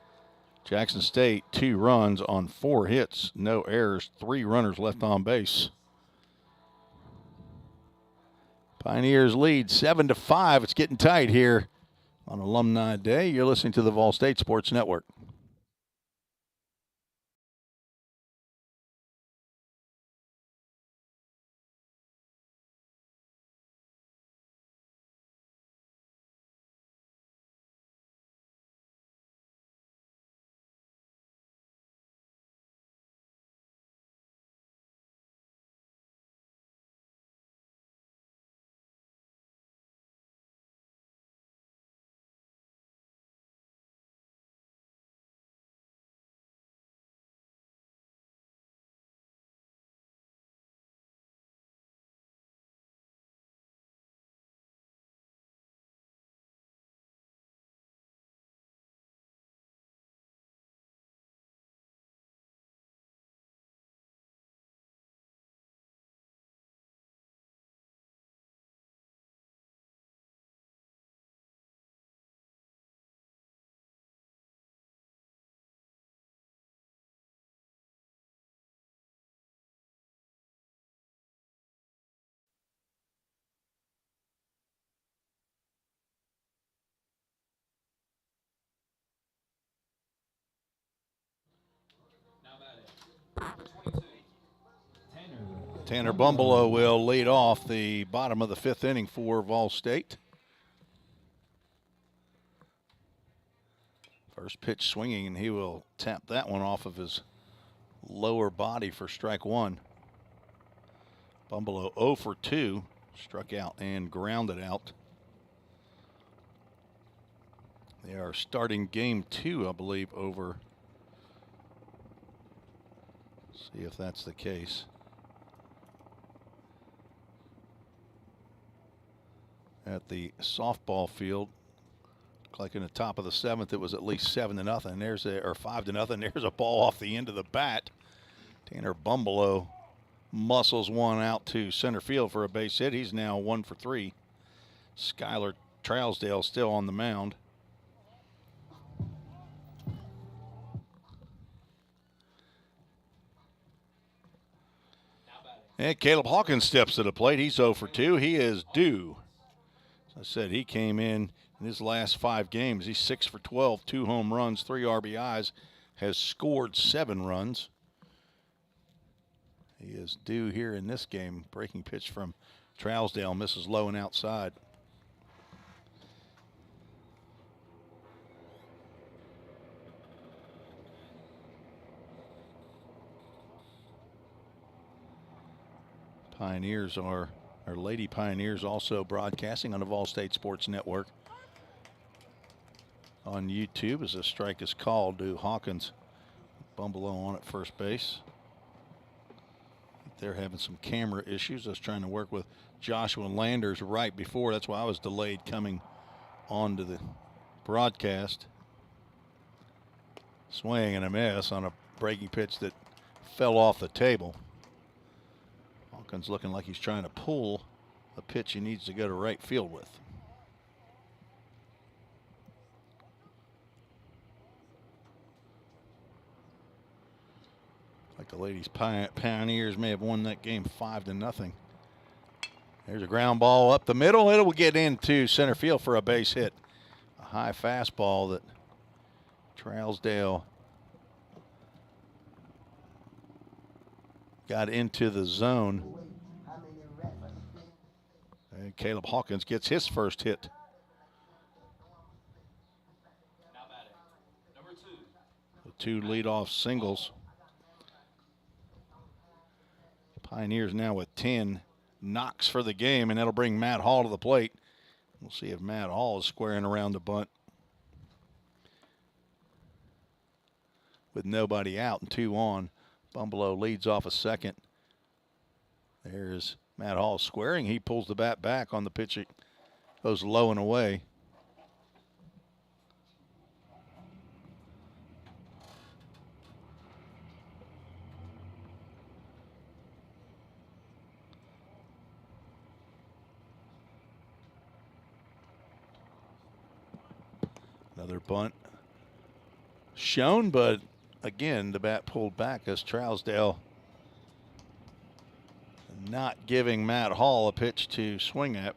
Jackson State, 2 runs on 4 hits, no errors, 3 runners left on base. Pioneers lead 7-5. It's getting tight here on Alumni Day. You're listening to the Vol State Sports Network. Now batting. Number 22. Tanner. Tanner Bumbleow will lead off the bottom of the 5th inning for Vol State. First pitch swinging, and he will tap that one off of his lower body for strike 1. Bumbleow 0 for 2, struck out and grounded out. They are starting game 2, I believe, over. See if that's the case. At the softball field, like in the top of the 7th, it was at least 7-0. There's or 5-0. There's a ball off the end of the bat. Tanner Bumbleow muscles one out to center field for a base hit. He's now 1 for 3. Skylar Trousdale still on the mound. And Caleb Hawkins steps to the plate. He's 0 for 2. He is due. As I said, he came in his last 5 games. He's 6 for 12, 2 home runs, 3 RBIs, has scored 7 runs. He is due here in this game. Breaking pitch from Trousdale, misses low and outside. Pioneers are, our Lady Pioneers also broadcasting on the Vol State Sports Network. On YouTube as a strike is called to Hawkins. Bumbleow on at first base. They're having some camera issues. I was trying to work with Joshua Landers right before. That's why I was delayed coming onto the broadcast. Swing and a miss on a breaking pitch that fell off the table. Hawkins looking like he's trying to pull a pitch he needs to go to right field with. Like the ladies Pioneers may have won that game 5-0. There's a ground ball up the middle. It will get into center field for a base hit. A high fastball that Trousdale got into the zone. And Caleb Hawkins gets his first hit. Now batting. Number 2. The 2 leadoff singles. Pioneers now with 10 knocks for the game, and that'll bring Matt Hall to the plate. We'll see if Matt Hall is squaring around the bunt. With nobody out and 2 on, Bumbleow leads off a second. There's Matt Hall squaring. He pulls the bat back on the pitch. It goes low and away. Another bunt shown, but again, the bat pulled back as Trousdale not giving Matt Hall a pitch to swing at.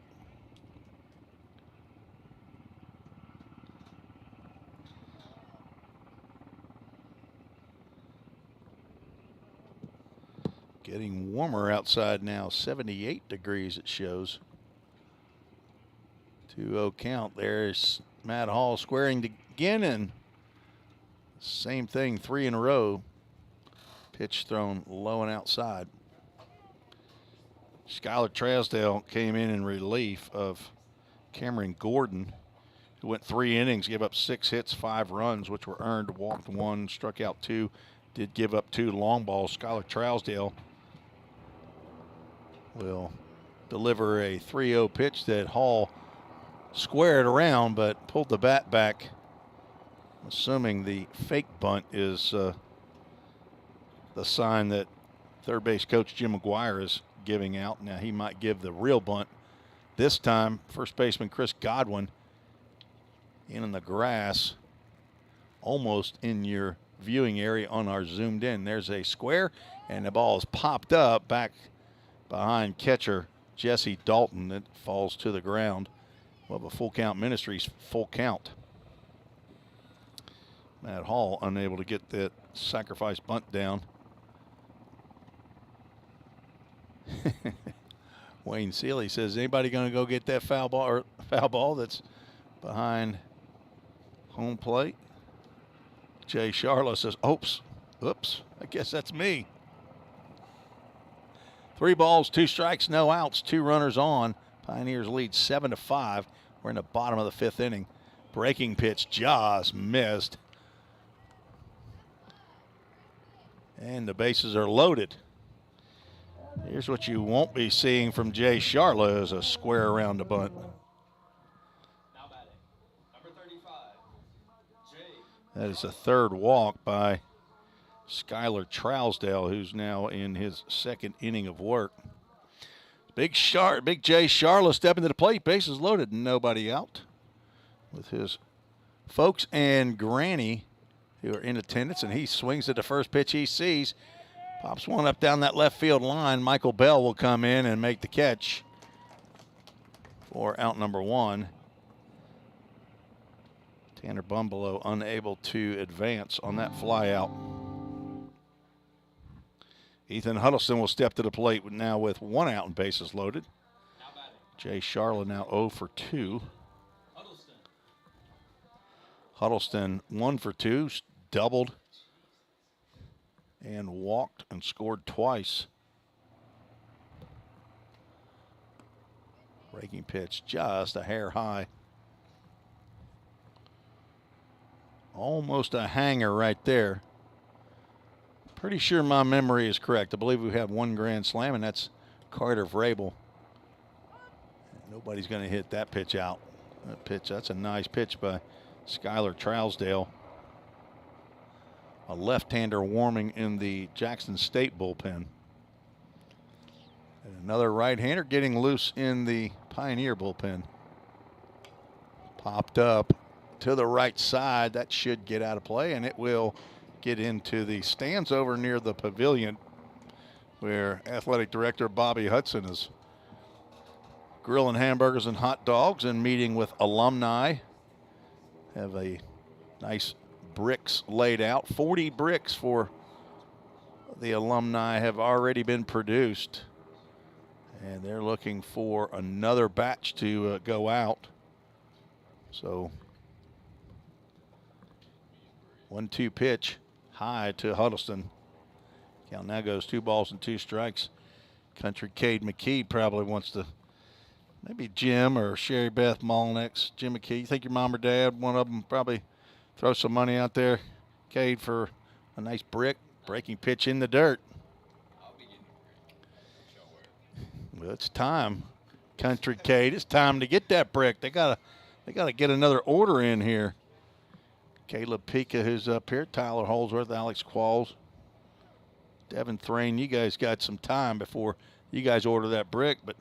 Getting warmer outside now, 78 degrees it shows. 2-0 count. There's Matt Hall squaring again, and same thing, 3 in a row. Pitch thrown low and outside. Skylar Trousdale came in relief of Cameron Gordon, who went 3 innings, gave up 6 hits, 5 runs, which were earned, walked 1, struck out 2, did give up 2 long balls. Skylar Trousdale will deliver a 3-0 pitch that Hall squared around but pulled the bat back, assuming the fake bunt is the sign that third base coach Jim McGuire is giving out. Now he might give the real bunt this time. First baseman Chris Godwin in the grass, almost in your viewing area on our zoomed in. There's a square, and the ball is popped up back behind catcher Jesse Dalton. It falls to the ground. Well, the Full Count Ministries full count. Matt Hall unable to get that sacrifice bunt down. Wayne Seeley says, anybody going to go get that foul ball that's behind home plate? Jay Charlo says, oops, I guess that's me. 3 balls, 2 strikes, no outs, 2 runners on. Pioneers lead 7-5. We're in the bottom of the 5th inning. Breaking pitch just missed. And the bases are loaded. Here's what you won't be seeing from Jay Charlo is a square around the bunt. Now batting, number 35, Jay. That is a 3rd walk by Skylar Trousdale, who's now in his 2nd inning of work. Big Jay Charlo stepping to the plate, bases loaded, nobody out, with his folks and Granny who are in attendance, and he swings at the first pitch he sees. Pops one up down that left field line. Michael Bell will come in and make the catch for out number 1. Tanner Bumbalow unable to advance on that fly out. Ethan Huddleston will step to the plate now with 1 out and bases loaded. Now batting, Jay Charlo now 0 for 2. Huddleston 1 for 2, doubled and walked and scored twice. Breaking pitch just a hair high. Almost a hanger right there. Pretty sure my memory is correct. I believe we have 1 grand slam, and that's Carter Vrabel. Nobody's going to hit that pitch out. That's a nice pitch by Skylar Trousdale. A left-hander warming in the Jackson State bullpen. And another right-hander getting loose in the Pioneer bullpen. Popped up to the right side. That should get out of play, and it will get into the stands over near the pavilion where Athletic Director Bobby Hudson is grilling hamburgers and hot dogs and meeting with alumni. Have a nice bricks laid out. 40 bricks for the alumni have already been produced, and they're looking for another batch to go out. So 1-2 pitch high to Huddleston. Count now goes 2 balls and 2 strikes. Country Cade McKee probably wants to, maybe Jim or Sherry Beth Molnex. Jim McKee, you think your mom or dad, one of them, probably throw some money out there, Cade, for a nice breaking pitch in the dirt. Well, it's time, Country Cade. It's time to get that brick. They gotta get another order in here. Caleb Pika, who's up here, Tyler Holsworth, Alex Qualls, Devin Thrain. You guys got some time before you guys order that brick, but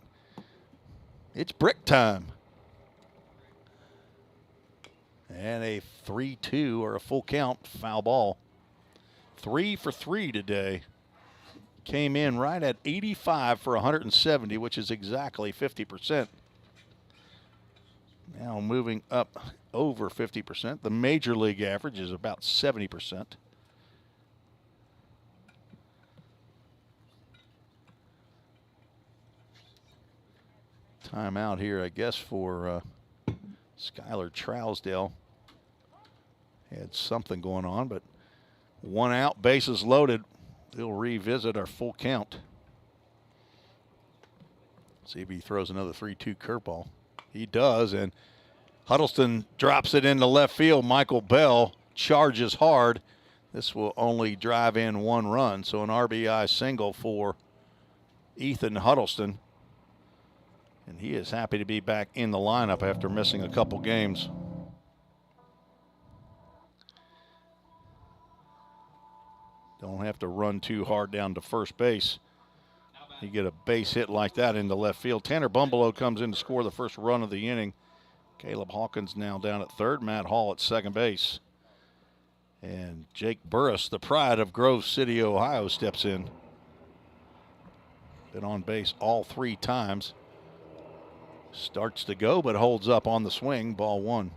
it's brick time. And a 3-2 or a full count foul ball. 3 for 3 today. Came in right at 85 for 170, which is exactly 50%. Now moving up over 50%. The major league average is about 70%. Timeout here, I guess, for Skylar Trousdale. Had something going on, but 1 out, bases loaded. They'll revisit our full count. See if he throws another 3-2 curveball. He does, and Huddleston drops it into left field. Michael Bell charges hard. This will only drive in 1 run, so an RBI single for Ethan Huddleston. And he is happy to be back in the lineup after missing a couple games. Don't have to run too hard down to first base. You get a base hit like that into left field. Tanner Bumbelow comes in to score the first run of the inning. Caleb Hawkins now down at third. Matt Hall at second base. And Jake Burris, the pride of Grove City, Ohio, steps in. Been on base all 3 times. Starts to go, but holds up on the swing. Ball 1.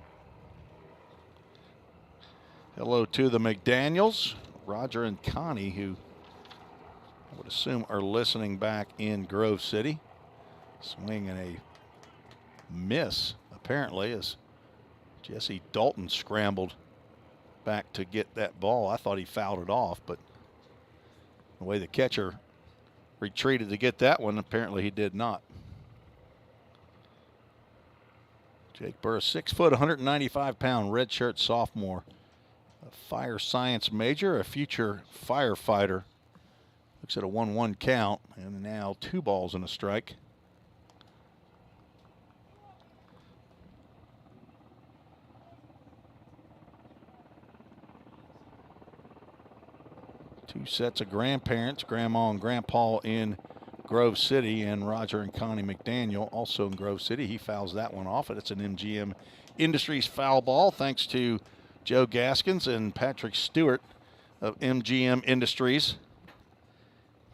Hello to the McDaniels, Roger and Connie, who I would assume are listening back in Grove City. Swing and a miss, apparently, as Jesse Dalton scrambled back to get that ball. I thought he fouled it off, but the way the catcher retreated to get that one, apparently he did not. Jake Burris, 6 foot, 195-pound redshirt sophomore. A fire science major, a future firefighter. Looks at a 1-1 count, and now 2 balls and a strike. Two sets of grandparents, Grandma and Grandpa in Grove City, and Roger and Connie McDaniel also in Grove City. He fouls that one off, and it's an MGM Industries foul ball thanks to Joe Gaskins and Patrick Stewart of MGM Industries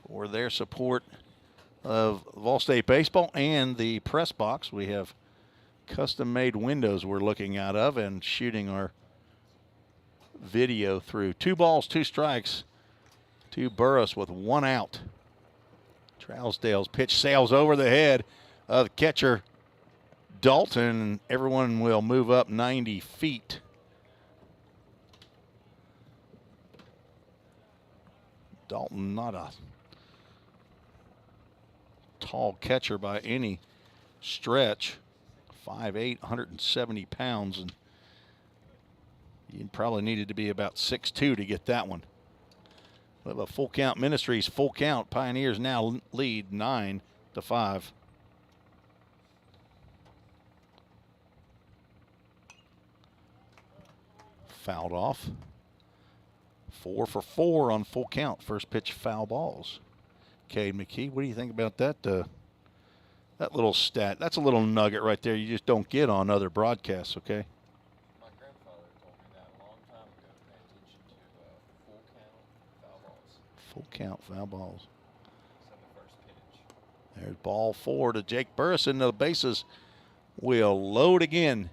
for their support of Vol State Baseball and the press box. We have custom-made windows we're looking out of and shooting our video through. 2 balls, 2 strikes to Burris with 1 out. Trousdale's pitch sails over the head of catcher Dalton. Everyone will move up 90 feet. Dalton, not a tall catcher by any stretch. 5'8", 170 pounds, and you probably needed to be about 6'2" to get that one. We have a full count Ministries, full count. Pioneers now lead 9-5. Fouled off. 4 for 4 on full count. First pitch foul balls. Cade McKee, what do you think about that? That little stat. That's a little nugget right there you just don't get on other broadcasts, okay? My grandfather told me that a long time ago to pay attention to full count foul balls. Full count foul balls. So the first pitch. There's ball 4 to Jake Burris, and the bases will load again.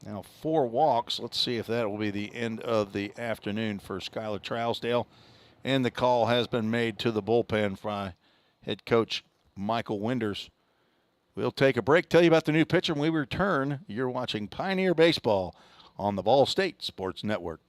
Now 4 walks. Let's see if that will be the end of the afternoon for Skylar Trousdale. And the call has been made to the bullpen by head coach Michael Winders. We'll take a break, tell you about the new pitcher. When we return, you're watching Pioneer Baseball on the Vol State Sports Network.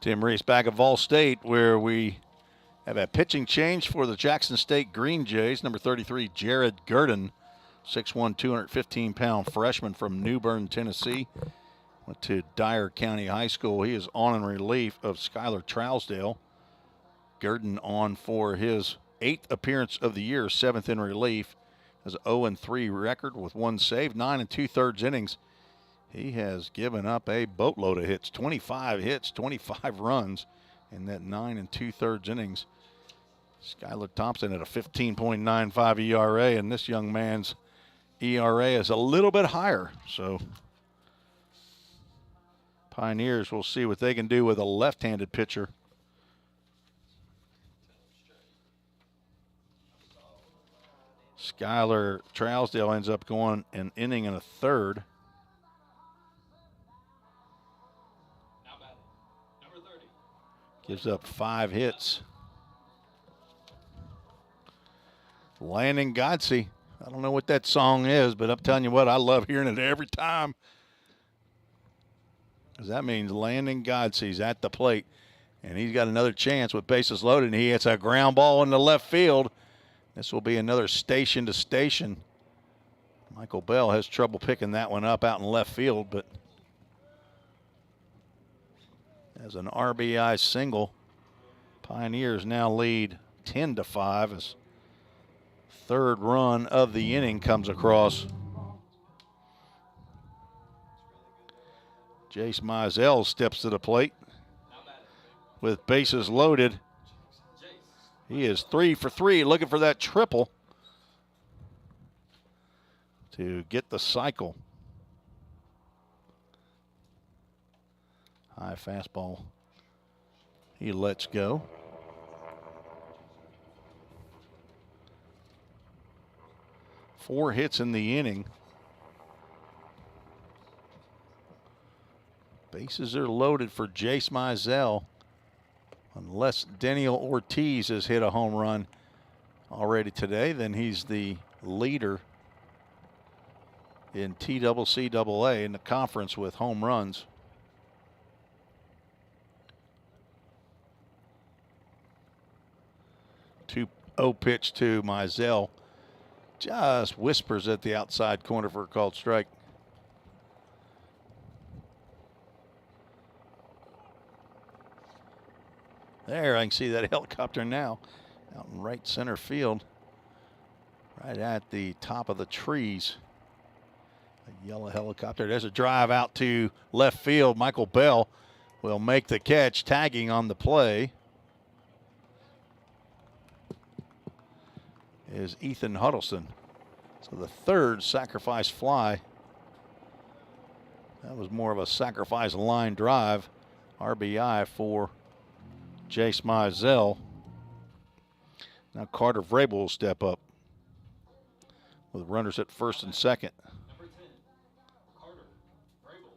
Tim Reese back at Vol State, where we have a pitching change for the Jackson State Green Jays. Number 33, Jared Gurdon, 6'1", 215-pound freshman from New Bern, Tennessee. Went to Dyer County High School. He is on in relief of Skylar Trousdale. Gurdon on for his 8th appearance of the year, 7th in relief. Has an 0-3 record with 1 save, 9 2/3 innings. He has given up a boatload of hits, 25 hits, 25 runs in that 9 2/3 innings. Skylar Thompson at a 15.95 ERA, and this young man's ERA is a little bit higher. So Pioneers will see what they can do with a left-handed pitcher. Skylar Trousdale ends up going an inning and a third. Gives up 5 hits. Landon Godsey. I don't know what that song is, but I'm telling you what, I love hearing it every time. Because that means Landon Godsey's at the plate. And he's got another chance with bases loaded. And he hits a ground ball in the left field. This will be another station to station. Michael Bell has trouble picking that one up out in left field, but as an RBI single, Pioneers now lead 10-5 as third run of the inning comes across. Jace Mizell steps to the plate with bases loaded. He is 3 for 3, looking for that triple to get the cycle. High fastball. He lets go. Four hits in the inning. Bases are loaded for Jace Mizell. Unless Daniel Ortiz has hit a home run already today, then he's the leader in TCCAA in the conference with home runs. Two 0 pitch to Mizell. Just whispers at the outside corner for a called strike. There, I can see that helicopter now out in right center field, right at the top of the trees. A yellow helicopter. There's a drive out to left field. Michael Bell will make the catch, tagging on the play is Ethan Huddleston. So the third sacrifice fly. That was more of a sacrifice line drive. RBI for Jace Mizell. Now Carter Vrabel will step up with runners at first and second. Number 10, Carter Vrabel.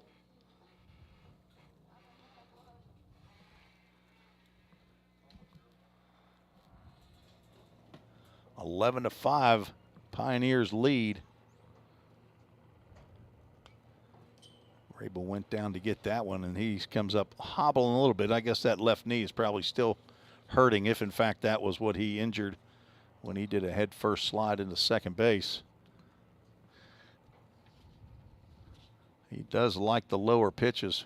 11-5, Pioneers lead. Vrabel went down to get that one, and he comes up hobbling a little bit. I guess that left knee is probably still hurting, if in fact that was what he injured when he did a head-first slide into second base. He does like the lower pitches.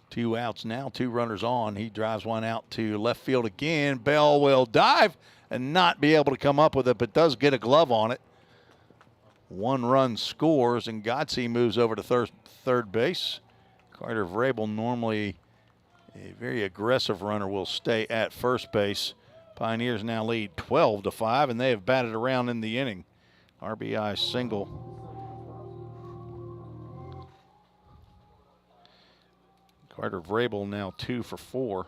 Two outs now, 2 runners on. He drives one out to left field again. Bell will dive and not be able to come up with it, but does get a glove on it. 1 run scores, and Godsey moves over to third base. Carter Vrabel, normally a very aggressive runner, will stay at first base. Pioneers now lead 12-5, and they have batted around in the inning. RBI single. Carter Vrabel now 2 for 4.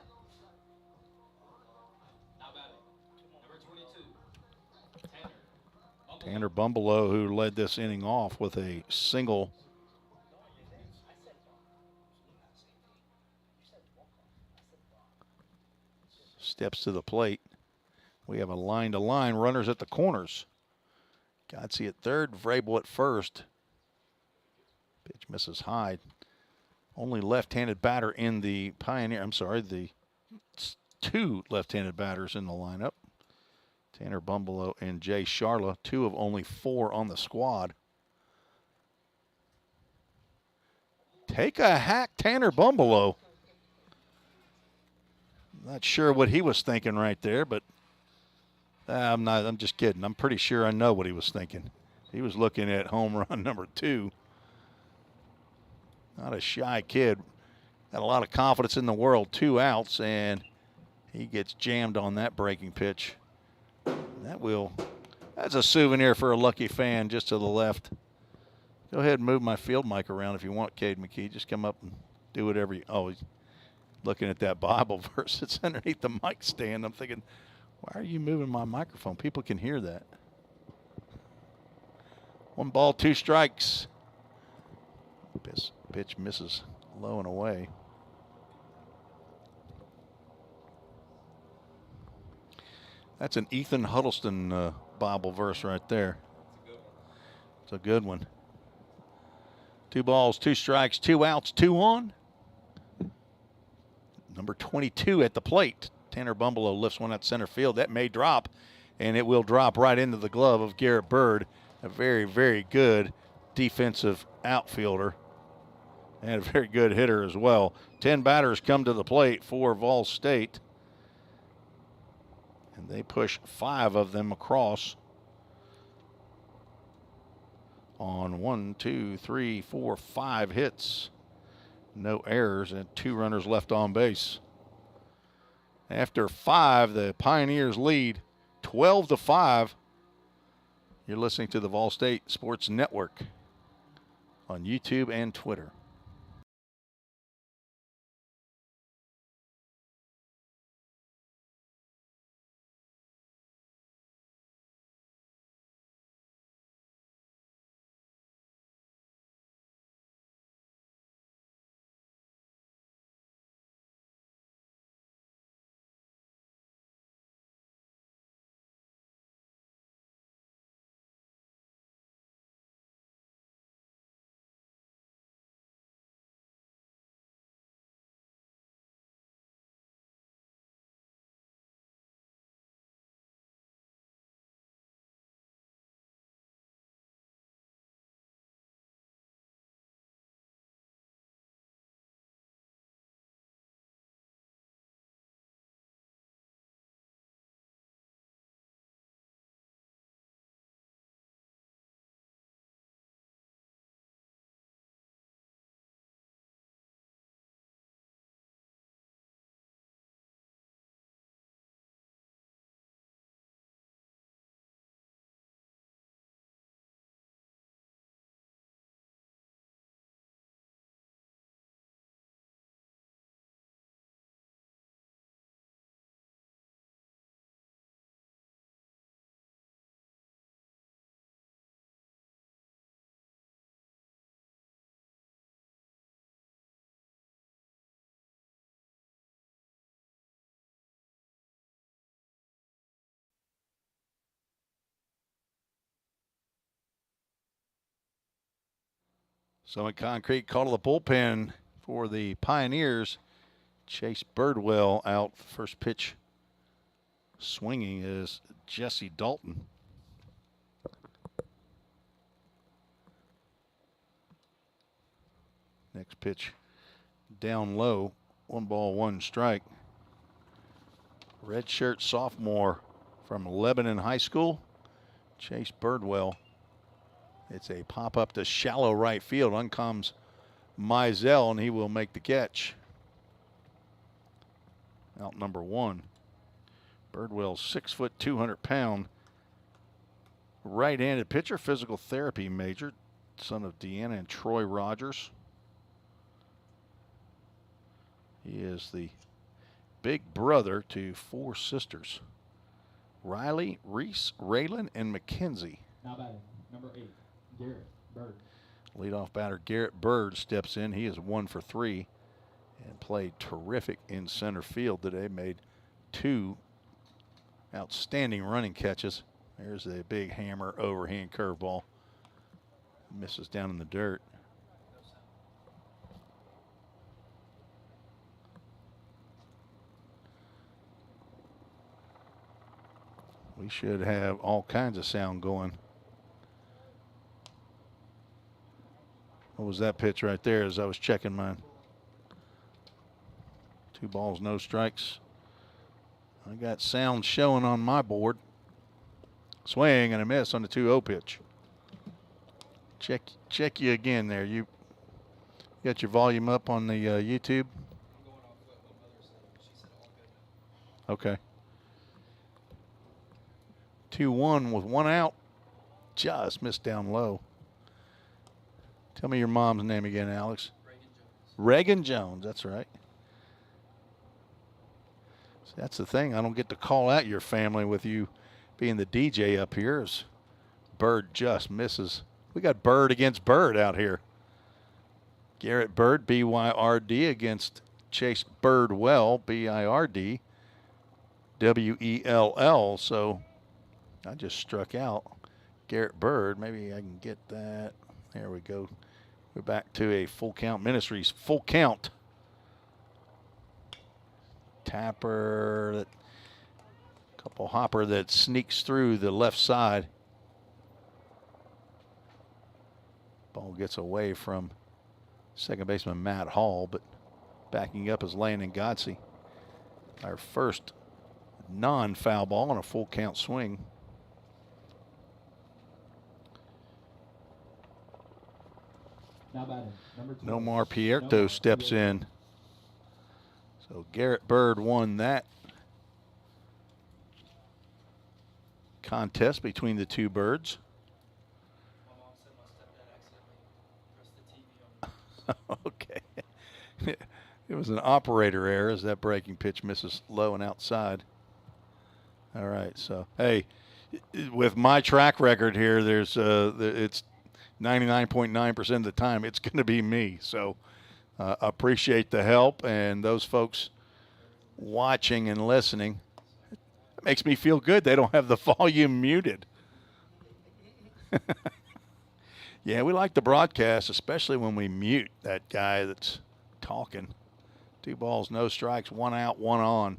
Tanner Bumbelow, who led this inning off with a single. Steps to the plate. We have a line-to-line, runners at the corners. Godsey at third, Vrabel at first. Pitch misses high. Only left-handed batter in the Pioneer. I'm sorry, the two left-handed batters in the lineup. Tanner Bumbleau and Jay Sharla, 2 of only 4 on the squad. Take a hack, Tanner Bumbleau. Not sure what he was thinking right there, but I'm just kidding. I'm pretty sure I know what he was thinking. He was looking at home run number 2. Not a shy kid. Got a lot of confidence in the world. 2 outs, and he gets jammed on that breaking pitch. That's a souvenir for a lucky fan just to the left. Go ahead and move my field mic around if you want, Cade McKee. Just come up and do whatever you. Oh, he's looking at that Bible verse that's underneath the mic stand. I'm thinking, why are you moving my microphone? People can hear that. 1 ball, 2 strikes. Pitch misses low and away. That's an Ethan Huddleston Bible verse right there. It's a good one. 2 balls, 2 strikes, 2 outs, 2 on. Number 22 at the plate. Tanner Bumbleau lifts one out center field. That may drop, and it will drop right into the glove of Garrett Bird, a very, very good defensive outfielder and a very good hitter as well. 10 batters come to the plate for Vol State, and they push 5 of them across on 1, 2, 3, 4, 5 hits. No errors and 2 runners left on base. After 5, the Pioneers lead 12-5. You're listening to the Vol State Sports Network on YouTube and Twitter. Summit Concrete call to the bullpen for the Pioneers. Chase Birdwell out. First pitch swinging is Jesse Dalton. Next pitch down low. 1 ball, 1 strike. Redshirt sophomore from Lebanon High School, Chase Birdwell. It's a pop up to shallow right field. On comes Mizell, and he will make the catch. Out number 1. Birdwell, 6 foot, 200 pound, right-handed pitcher, physical therapy major, son of Deanna and Troy Rogers. He is the big brother to 4 sisters, Riley, Reese, Raylan, and Mackenzie. Now batting, number 8, Garrett Bird. Leadoff batter Garrett Bird steps in. He is 1 for 3 and played terrific in center field today. Made 2 outstanding running catches. There's a big hammer overhand curveball. Misses down in the dirt. We should have all kinds of sound going. What was that pitch right there as I was checking mine? 2 balls, no strikes. I got sound showing on my board. Swing and a miss on the 2-0 pitch. Check you again there. You got your volume up on the YouTube? Okay. 2-1 with 1 out. Just missed down low. Tell me your mom's name again, Alex. Reagan Jones, that's right. See, that's the thing. I don't get to call out your family with you being the DJ up here. As Bird just misses. We got Bird against Bird out here. Garrett Bird, B-Y-R-D, against Chase Birdwell, B-I-R-D, W-E-L-L. So I just struck out Garrett Bird. Maybe I can get that. There we go. We're back to a Full Count Ministries full count. Tapper, that couple hopper that sneaks through the left side. Ball gets away from second baseman Matt Hall, but backing up is Landon Godsey. Our first non-foul ball on a full count swing. Now batting, number 2. Nomar Pierto steps in. So Garrett Bird won that contest between the 2 birds. My mom said my stepdad accidentally pressed the TV on. Okay. It was an operator error as that breaking pitch misses low and outside. All right, so hey, with my track record here, there's it's 99.9% of the time it's going to be me. So appreciate the help, and those folks watching and listening. It makes me feel good they don't have the volume muted. Yeah, we like the broadcast, especially when we mute that guy that's talking. 2 balls, no strikes, 1 out, 1 on.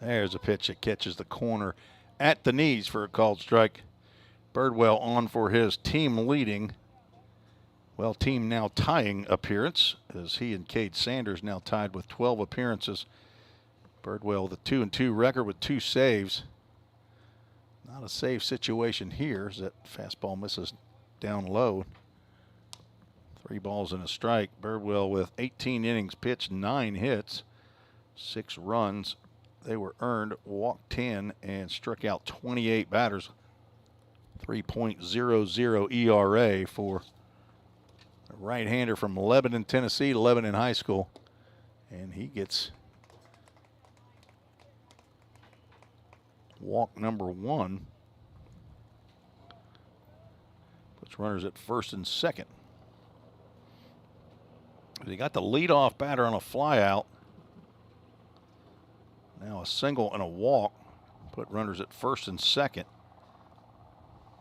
There's a pitch that catches the corner at the knees for a called strike. Birdwell on for his team leading, well, team now tying appearance, as he and Cade Sanders now tied with 12 appearances. Birdwell with a 2-2 record with 2 saves. Not a save situation here as that fastball misses down low. 3 balls and a strike. Birdwell with 18 innings pitched, 9 hits, 6 runs. They were earned, walked 10, and struck out 28 batters. 3.00 ERA for a right-hander from Lebanon, Tennessee, Lebanon High School. And he gets walk number 1. Puts runners at first and second. He got the leadoff batter on a flyout. Now a single and a walk. Put runners at first and second.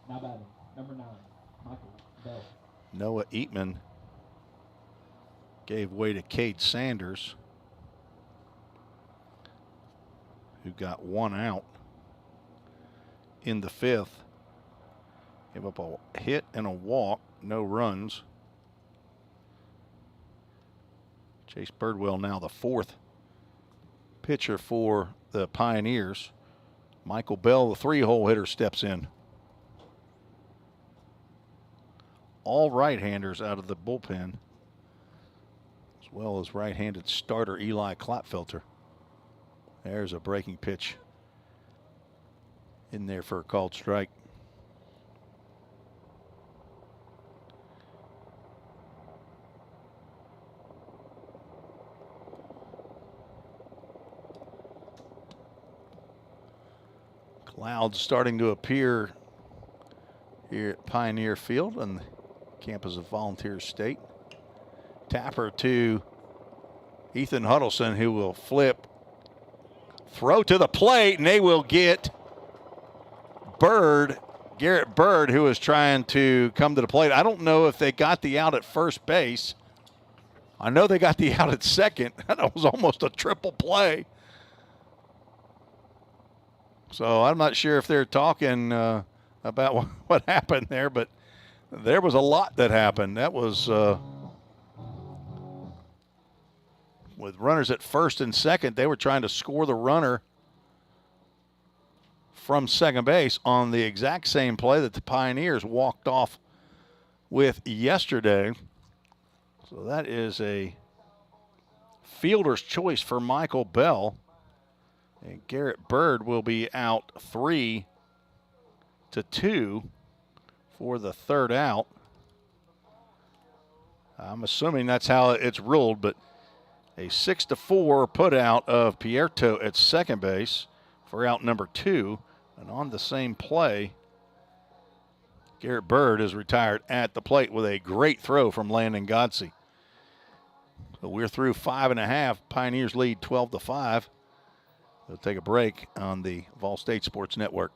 Now batting, number 9, Michael Bell. Noah Eatman gave way to Cade Sanders, who got 1 out in the 5th. Gave up a hit and a walk, no runs. Chase Birdwell now the 4th pitcher for the Pioneers. Michael Bell, the 3-hole hitter, steps in. All right-handers out of the bullpen, as well as right-handed starter Eli Klopfelter. There's a breaking pitch in there for a called strike. Clouds starting to appear here at Pioneer Field on the campus of Volunteer State. Tapper to Ethan Huddleston, who will flip, throw to the plate, and they will get Garrett Bird, who is trying to come to the plate. I don't know if they got the out at first base. I know they got the out at second. That was almost a triple play. So I'm not sure if they're talking about what happened there, but there was a lot that happened. That was with runners at first and second. They were trying to score the runner from second base on the exact same play that the Pioneers walked off with yesterday. So that is a fielder's choice for Michael Bell. And Garrett Bird will be out 3-2 for the third out. I'm assuming that's how it's ruled, but a 6-4 put out of Pierto at second base for out number 2. And on the same play, Garrett Bird is retired at the plate with a great throw from Landon Godsey. So we're through 5.5. Pioneers lead 12-5. We'll take a break on the Vol State Sports Network.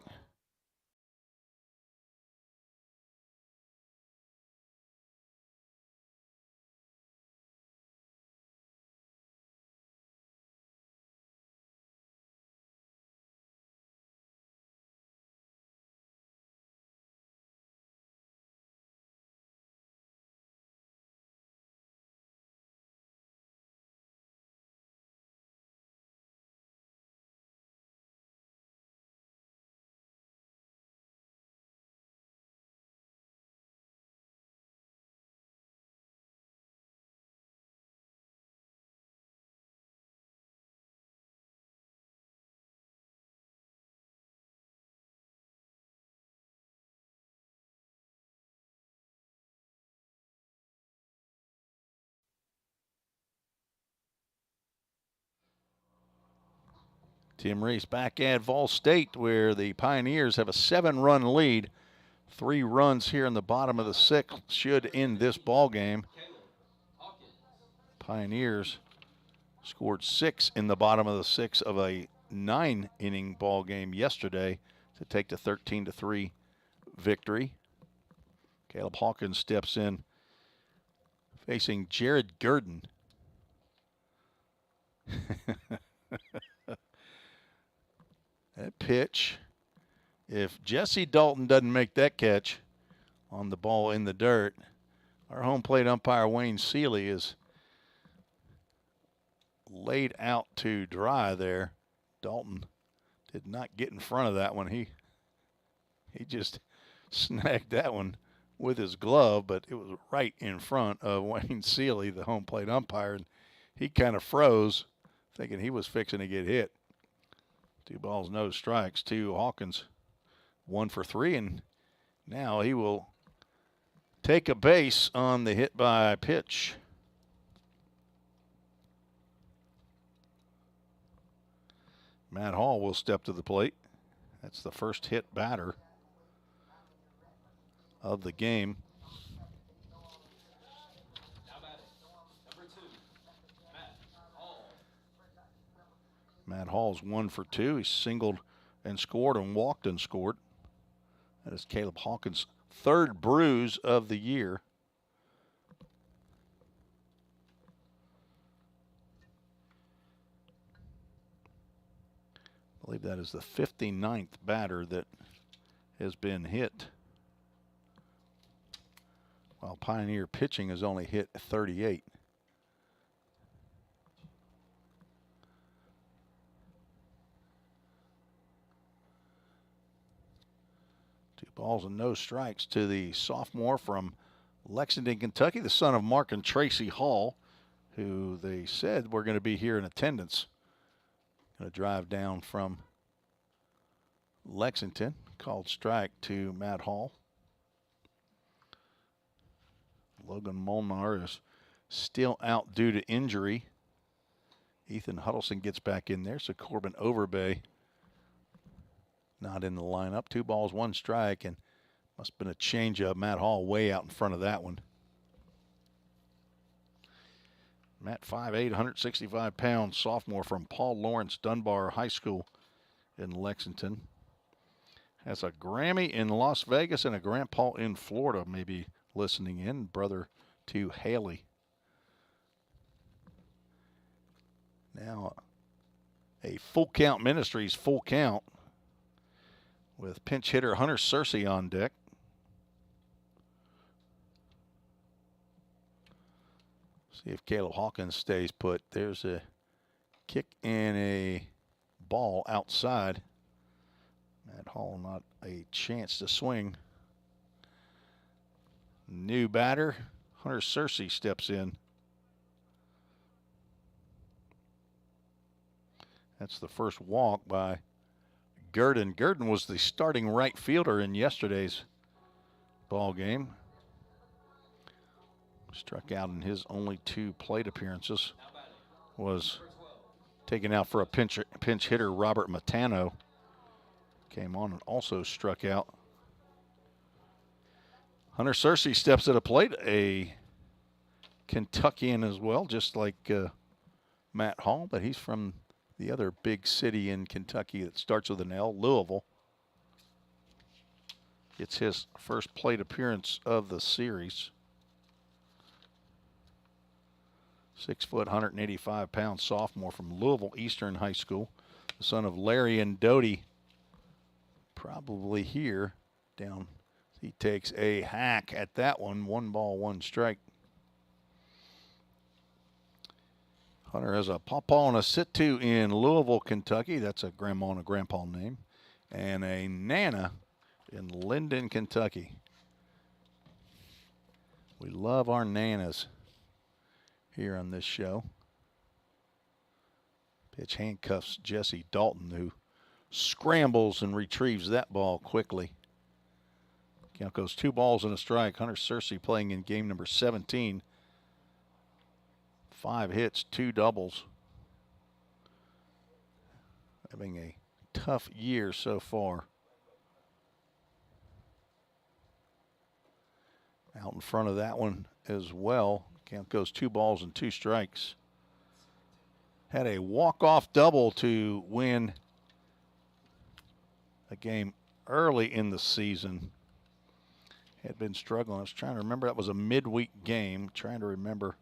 Tim Reese back at Vol State, where the Pioneers have a 7-run lead. 3 runs here in the bottom of the 6th should end this ball game. Pioneers scored 6 in the bottom of the 6th of a 9-inning ball game yesterday to take the 13-3 victory. Caleb Hawkins steps in facing Jared Gurdon. That pitch, if Jesse Dalton doesn't make that catch on the ball in the dirt, our home plate umpire Wayne Seeley is laid out to dry there. Dalton did not get in front of that one. He just snagged that one with his glove, but it was right in front of Wayne Seeley, the home plate umpire, and he kind of froze, thinking he was fixing to get hit. 2 balls, no strikes to Hawkins. 1 for 3, and now he will take a base on the hit by pitch. Matt Hall will step to the plate. That's the first hit batter of the game. Matt Hall's 1 for 2. He singled and scored and walked and scored. That is Caleb Hawkins' 3rd bruise of the year. I believe that is the 59th batter that has been hit, while Pioneer pitching has only hit 38. Balls and no strikes to the sophomore from Lexington, Kentucky, the son of Mark and Tracy Hall, who they said were going to be here in attendance. Going to drive down from Lexington. Called strike to Matt Hall. Logan Molnar is still out due to injury. Ethan Huddleston gets back in there, so Corbin Overbay not in the lineup. 2 balls, 1 strike, and must have been a changeup. Matt Hall way out in front of that one. Matt, 5'8", 165 pounds, sophomore from Paul Lawrence Dunbar High School in Lexington. Has a Grammy in Las Vegas and a grandpa in Florida, maybe listening in, brother to Haley. Now, a Full Count Ministries full count with pinch hitter Hunter Searcy on deck. See if Caleb Hawkins stays put. There's a kick and a ball outside. Matt Hall not a chance to swing. New batter, Hunter Searcy steps in. That's the first walk by Gurdon. Gurdon was the starting right fielder in yesterday's ball game. Struck out in his only 2 plate appearances. Was taken out for a pinch hitter, Robert Matano. Came on and also struck out. Hunter Searcy steps at a plate, a Kentuckian as well, just like Matt Hall, but he's from the other big city in Kentucky that starts with an L, Louisville. It's his first plate appearance of the series. 6 foot, 185 pound sophomore from Louisville Eastern High School. The son of Larry and Doty, probably here down. He takes a hack at that one. 1 ball, 1 strike. Hunter has a pawpaw and a sit-to in Louisville, Kentucky. That's a grandma and a grandpa name. And a nana in Linden, Kentucky. We love our nanas here on this show. Pitch handcuffs Jesse Dalton, who scrambles and retrieves that ball quickly. Count goes 2 balls and a strike. Hunter Searcy playing in game number 17. 5 hits, 2 doubles. Having a tough year so far. Out in front of that one as well. Count goes 2 balls and 2 strikes. Had a walk-off double to win a game early in the season. Had been struggling. I was trying to remember. That was a midweek game. Trying to remember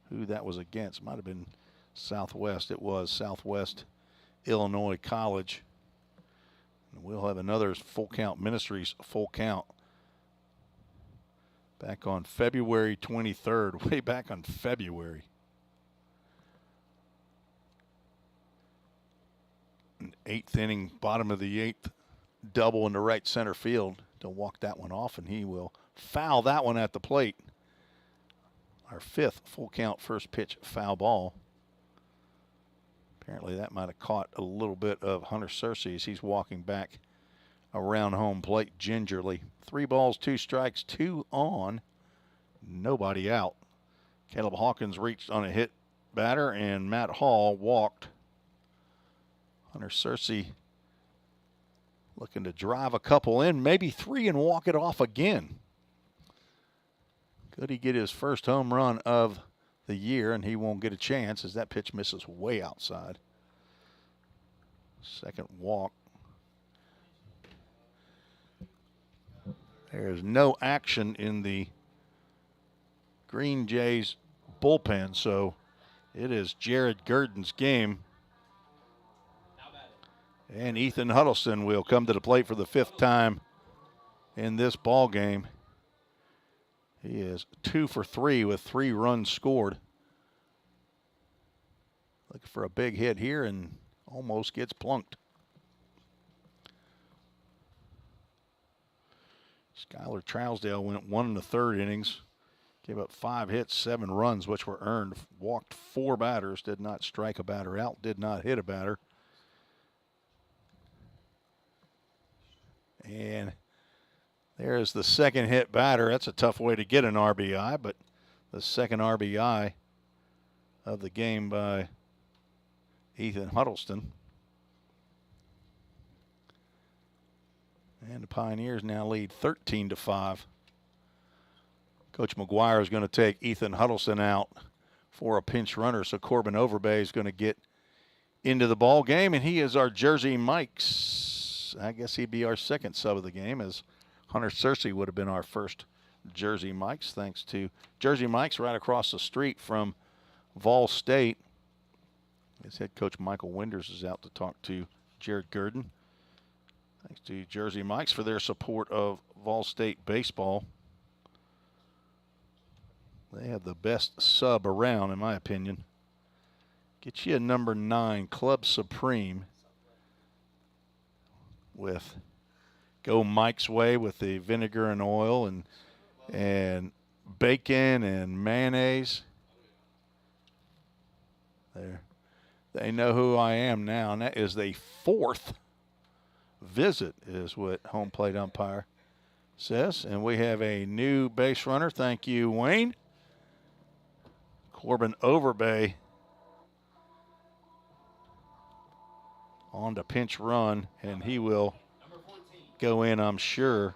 who that was against. Might have been Southwest. It was Southwest Illinois College. And we'll have another Full Count Ministries full count back on February 23rd, way back on February. An 8th inning, bottom of the 8th, double into right center field to walk that one off, and he will foul that one at the plate. Our 5th full count first pitch foul ball. Apparently that might have caught a little bit of Hunter Searcy as he's walking back around home plate gingerly. 3 balls, 2 strikes, 2 on, nobody out. Caleb Hawkins reached on a hit batter, and Matt Hall walked. Hunter Searcy looking to drive a couple in, maybe 3, and walk it off again. Could he get his first home run of the year, and he won't get a chance as that pitch misses way outside. Second walk. There's no action in the Green Jays bullpen, so it is Jared Gurdon's game. And Ethan Huddleston will come to the plate for the 5th time in this ball game. He is 2 for 3 with 3 runs scored. Looking for a big hit here and almost gets plunked. Skylar Trousdale went 1 1/3 innings. Gave up 5 hits, 7 runs, which were earned. Walked 4 batters, did not strike a batter out, did not hit a batter. And there's the second hit batter. That's a tough way to get an RBI, but the second RBI of the game by Ethan Huddleston. And the Pioneers now lead 13-5. Coach McGuire is going to take Ethan Huddleston out for a pinch runner. So Corbin Overbay is going to get into the ball game, and he is our Jersey Mike's. I guess he'd be our second sub of the game, as Hunter Searcy would have been our first Jersey Mike's, thanks to Jersey Mike's right across the street from Vol State. His head coach Michael Winders is out to talk to Jared Gurdon. Thanks to Jersey Mike's for their support of Vol State baseball. They have the best sub around, in my opinion. Get you a number 9, Club Supreme, with go Mike's way with the vinegar and oil and bacon and mayonnaise. There, they know who I am now, and that is the 4th visit, is what home plate umpire says. And we have a new base runner. Thank you, Wayne. Corbin Overbay on to pinch run, and he will go in, I'm sure.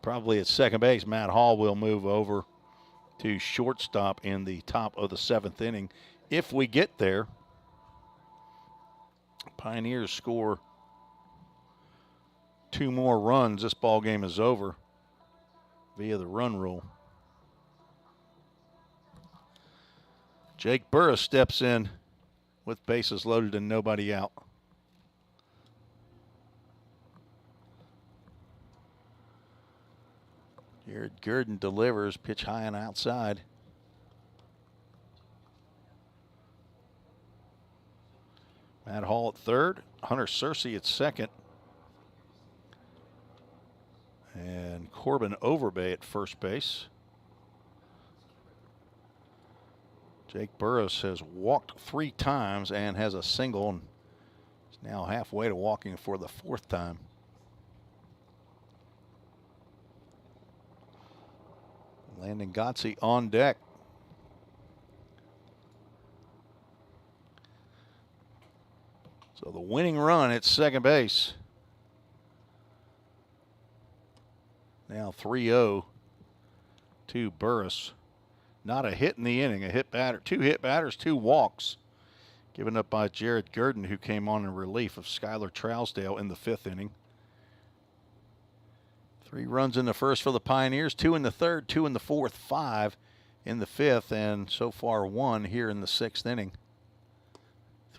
Probably at second base. Matt Hall will move over to shortstop in the top of the 7th inning. If we get there, Pioneers score 2 more runs, this ball game is over via the run rule. Jake Burris steps in with bases loaded and nobody out. Jared Gurdon delivers, pitch high and outside. Matt Hall at third, Hunter Searcy at second, and Corbin Overbay at first base. Jake Burris has walked 3 times and has a single, and is now halfway to walking for the 4th time. Landon Gotze on deck. So the winning run at second base. Now 3-0 to Burris. Not a hit in the inning, a hit batter, 2 hit batters, 2 walks given up by Jared Gurdon, who came on in relief of Skylar Trousdale in the 5th inning. 3 runs in the first for the Pioneers, 2 in the 3rd, 2 in the 4th, 5 in the 5th, and so far 1 here in the 6th inning.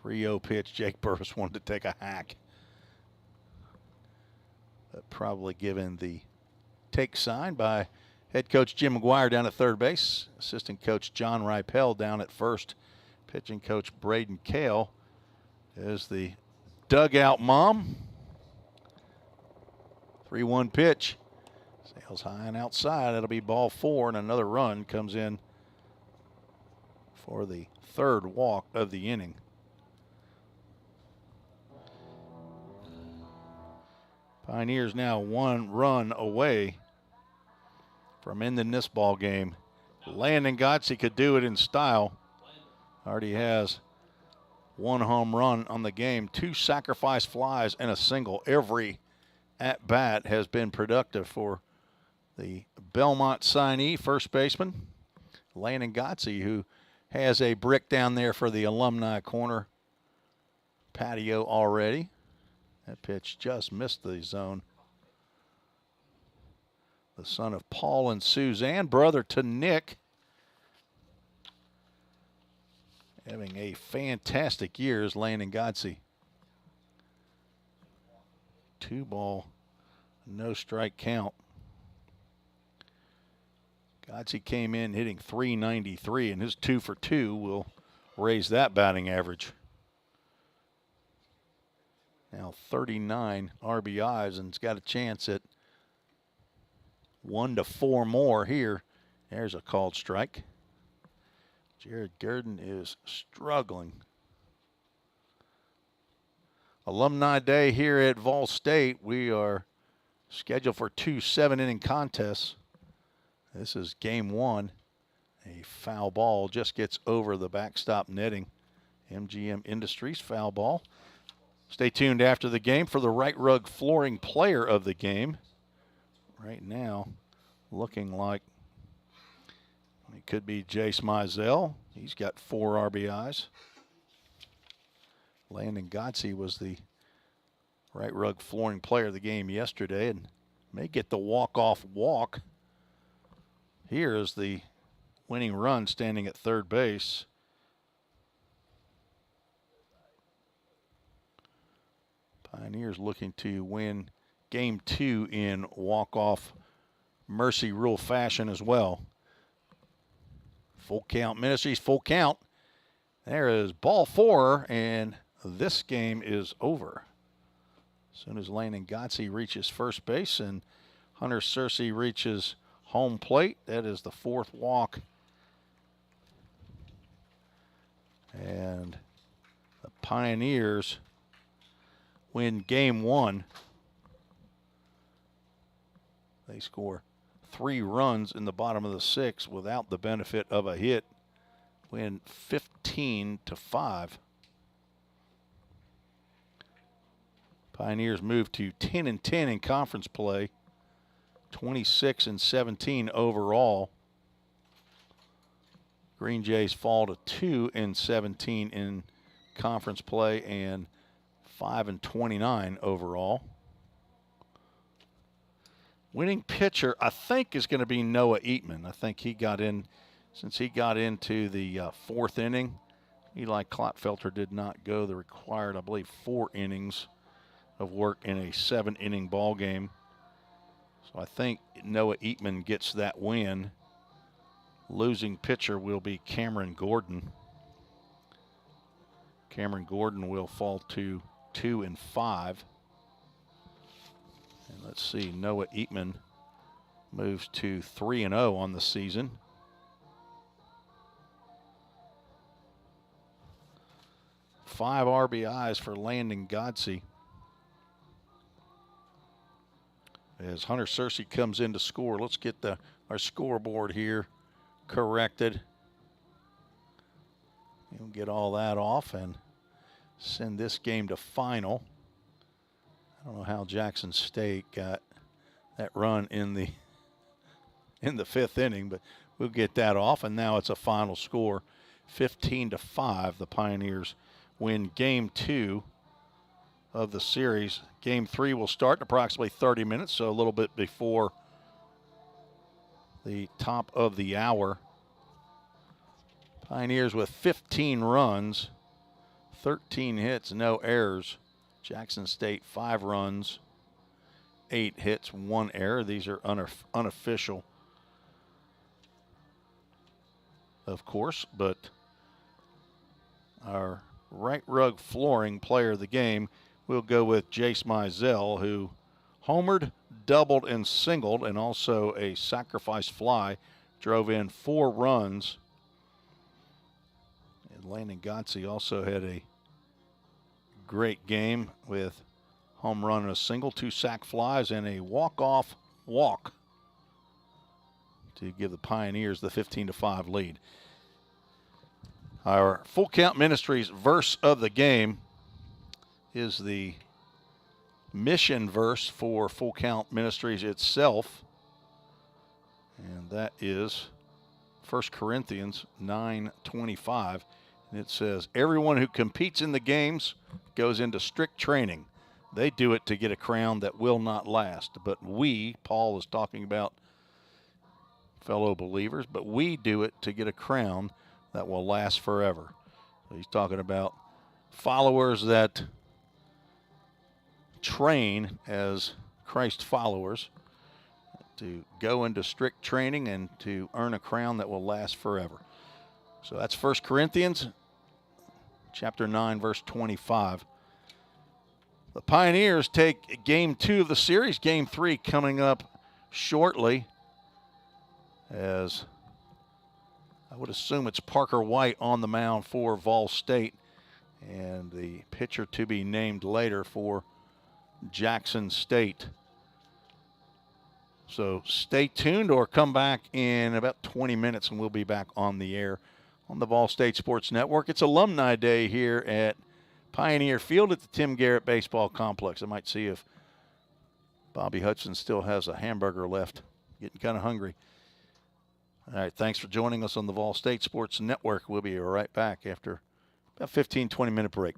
3-0 pitch. Jake Burris wanted to take a hack, but probably given the take sign by head coach Jim McGuire down at third base, assistant coach John Ripel down at first, pitching coach Braden Kale is the dugout mom. 3-1 pitch. Sails high and outside. It'll be ball 4, and another run comes in for the 3rd walk of the inning. Pioneers now 1 run away from ending this ball game. Landon Gotze could do it in style. Already has 1 home run on the game, 2 sacrifice flies, and a single. Every at bat has been productive for the Belmont signee, first baseman Landon Gotze, who has a brick down there for the alumni corner patio already. That pitch just missed the zone. The son of Paul and Suzanne, brother to Nick, having a fantastic year is Landon Gotze. 2 ball, no strike count. Gotze came in hitting .393, and his 2 for 2 will raise that batting average. Now 39 RBIs, and it's got a chance at 1 to 4 more here. There's a called strike. Jared Gurdon is struggling. Alumni Day here at Vol State. We are scheduled for 2 7-inning contests. This is game 1. A foul ball just gets over the backstop netting. MGM Industries foul ball. Stay tuned after the game for the Right Rug Flooring player of the game. Right now, looking like It could be Jace Mizell. He's got 4 RBIs. Landon Godsey was the right rug flooring player of the game yesterday and may get the walk-off walk. Here is the winning run standing at third base. Pioneers looking to win game 2 in walk-off mercy rule fashion as well. Full count Ministries, full count. There is ball 4, and this game is over. As soon as Landon Godsey reaches first base and Hunter Searcy reaches home plate, that is the 4th walk. And the Pioneers win game 1. They score 3 runs in the bottom of the 6th without the benefit of a hit. Win 15-5. Pioneers move to 10-10 in conference play, 26-17 overall. Green Jays fall to 2-17 in conference play and 5-29 overall. Winning pitcher, I think, is going to be Noah Eatman. I think he got in, since he got into the 4th inning. Eli Klotfelter did not go the required, I believe, 4 innings of work in a 7-inning ball game. So I think Noah Eatman gets that win. Losing pitcher will be Cameron Gordon. Cameron Gordon will fall to 2-5. And let's see, Noah Eatman moves to 3-0 on the season. Five RBIs for Landon Godsey. As Hunter Searcy comes in to score, let's get our scoreboard here corrected. We'll get all that off and send this game to final. I don't know how Jackson State got that run in the 5th inning, but we'll get that off. And now it's a final score, 15-5. The Pioneers win game 2 of the series. Game 3 will start in approximately 30 minutes, so a little bit before the top of the hour. Pioneers with 15 runs, 13 hits, no errors. Jackson State 5 runs, 8 hits, 1 error. These are unofficial, of course, but our right rug flooring player of the game, we'll go with Jace Mizell, who homered, doubled, and singled, and also a sacrifice fly, drove in 4 runs. And Landon Godsey also had a great game with home run and a single, 2 sac flies, and a walk-off walk to give the Pioneers the 15-5 lead. Our Full Count Ministries verse of the game is the mission verse for Full Count Ministries itself, and that is 1 Corinthians 9:25, and it says, "Everyone who competes in the games goes into strict training. They do it to get a crown that will not last. But we," Paul is talking about fellow believers, "but we do it to get a crown that will last forever." So he's talking about followers that train as Christ followers to go into strict training and to earn a crown that will last forever. So that's 1 Corinthians chapter 9, verse 25. The Pioneers take game 2 of the series, game 3 coming up shortly, as I would assume it's Parker White on the mound for Vol State, and the pitcher to be named later for Jackson State. So stay tuned or come back in about 20 minutes and we'll be back on the air on the Vol State Sports Network. It's Alumni Day here at Pioneer Field at the Tim Garrett Baseball Complex. I might see if Bobby Hudson still has a hamburger left. Getting kind of hungry. All right, thanks for joining us on the Vol State Sports Network. We'll be right back after about 15, 20-minute break.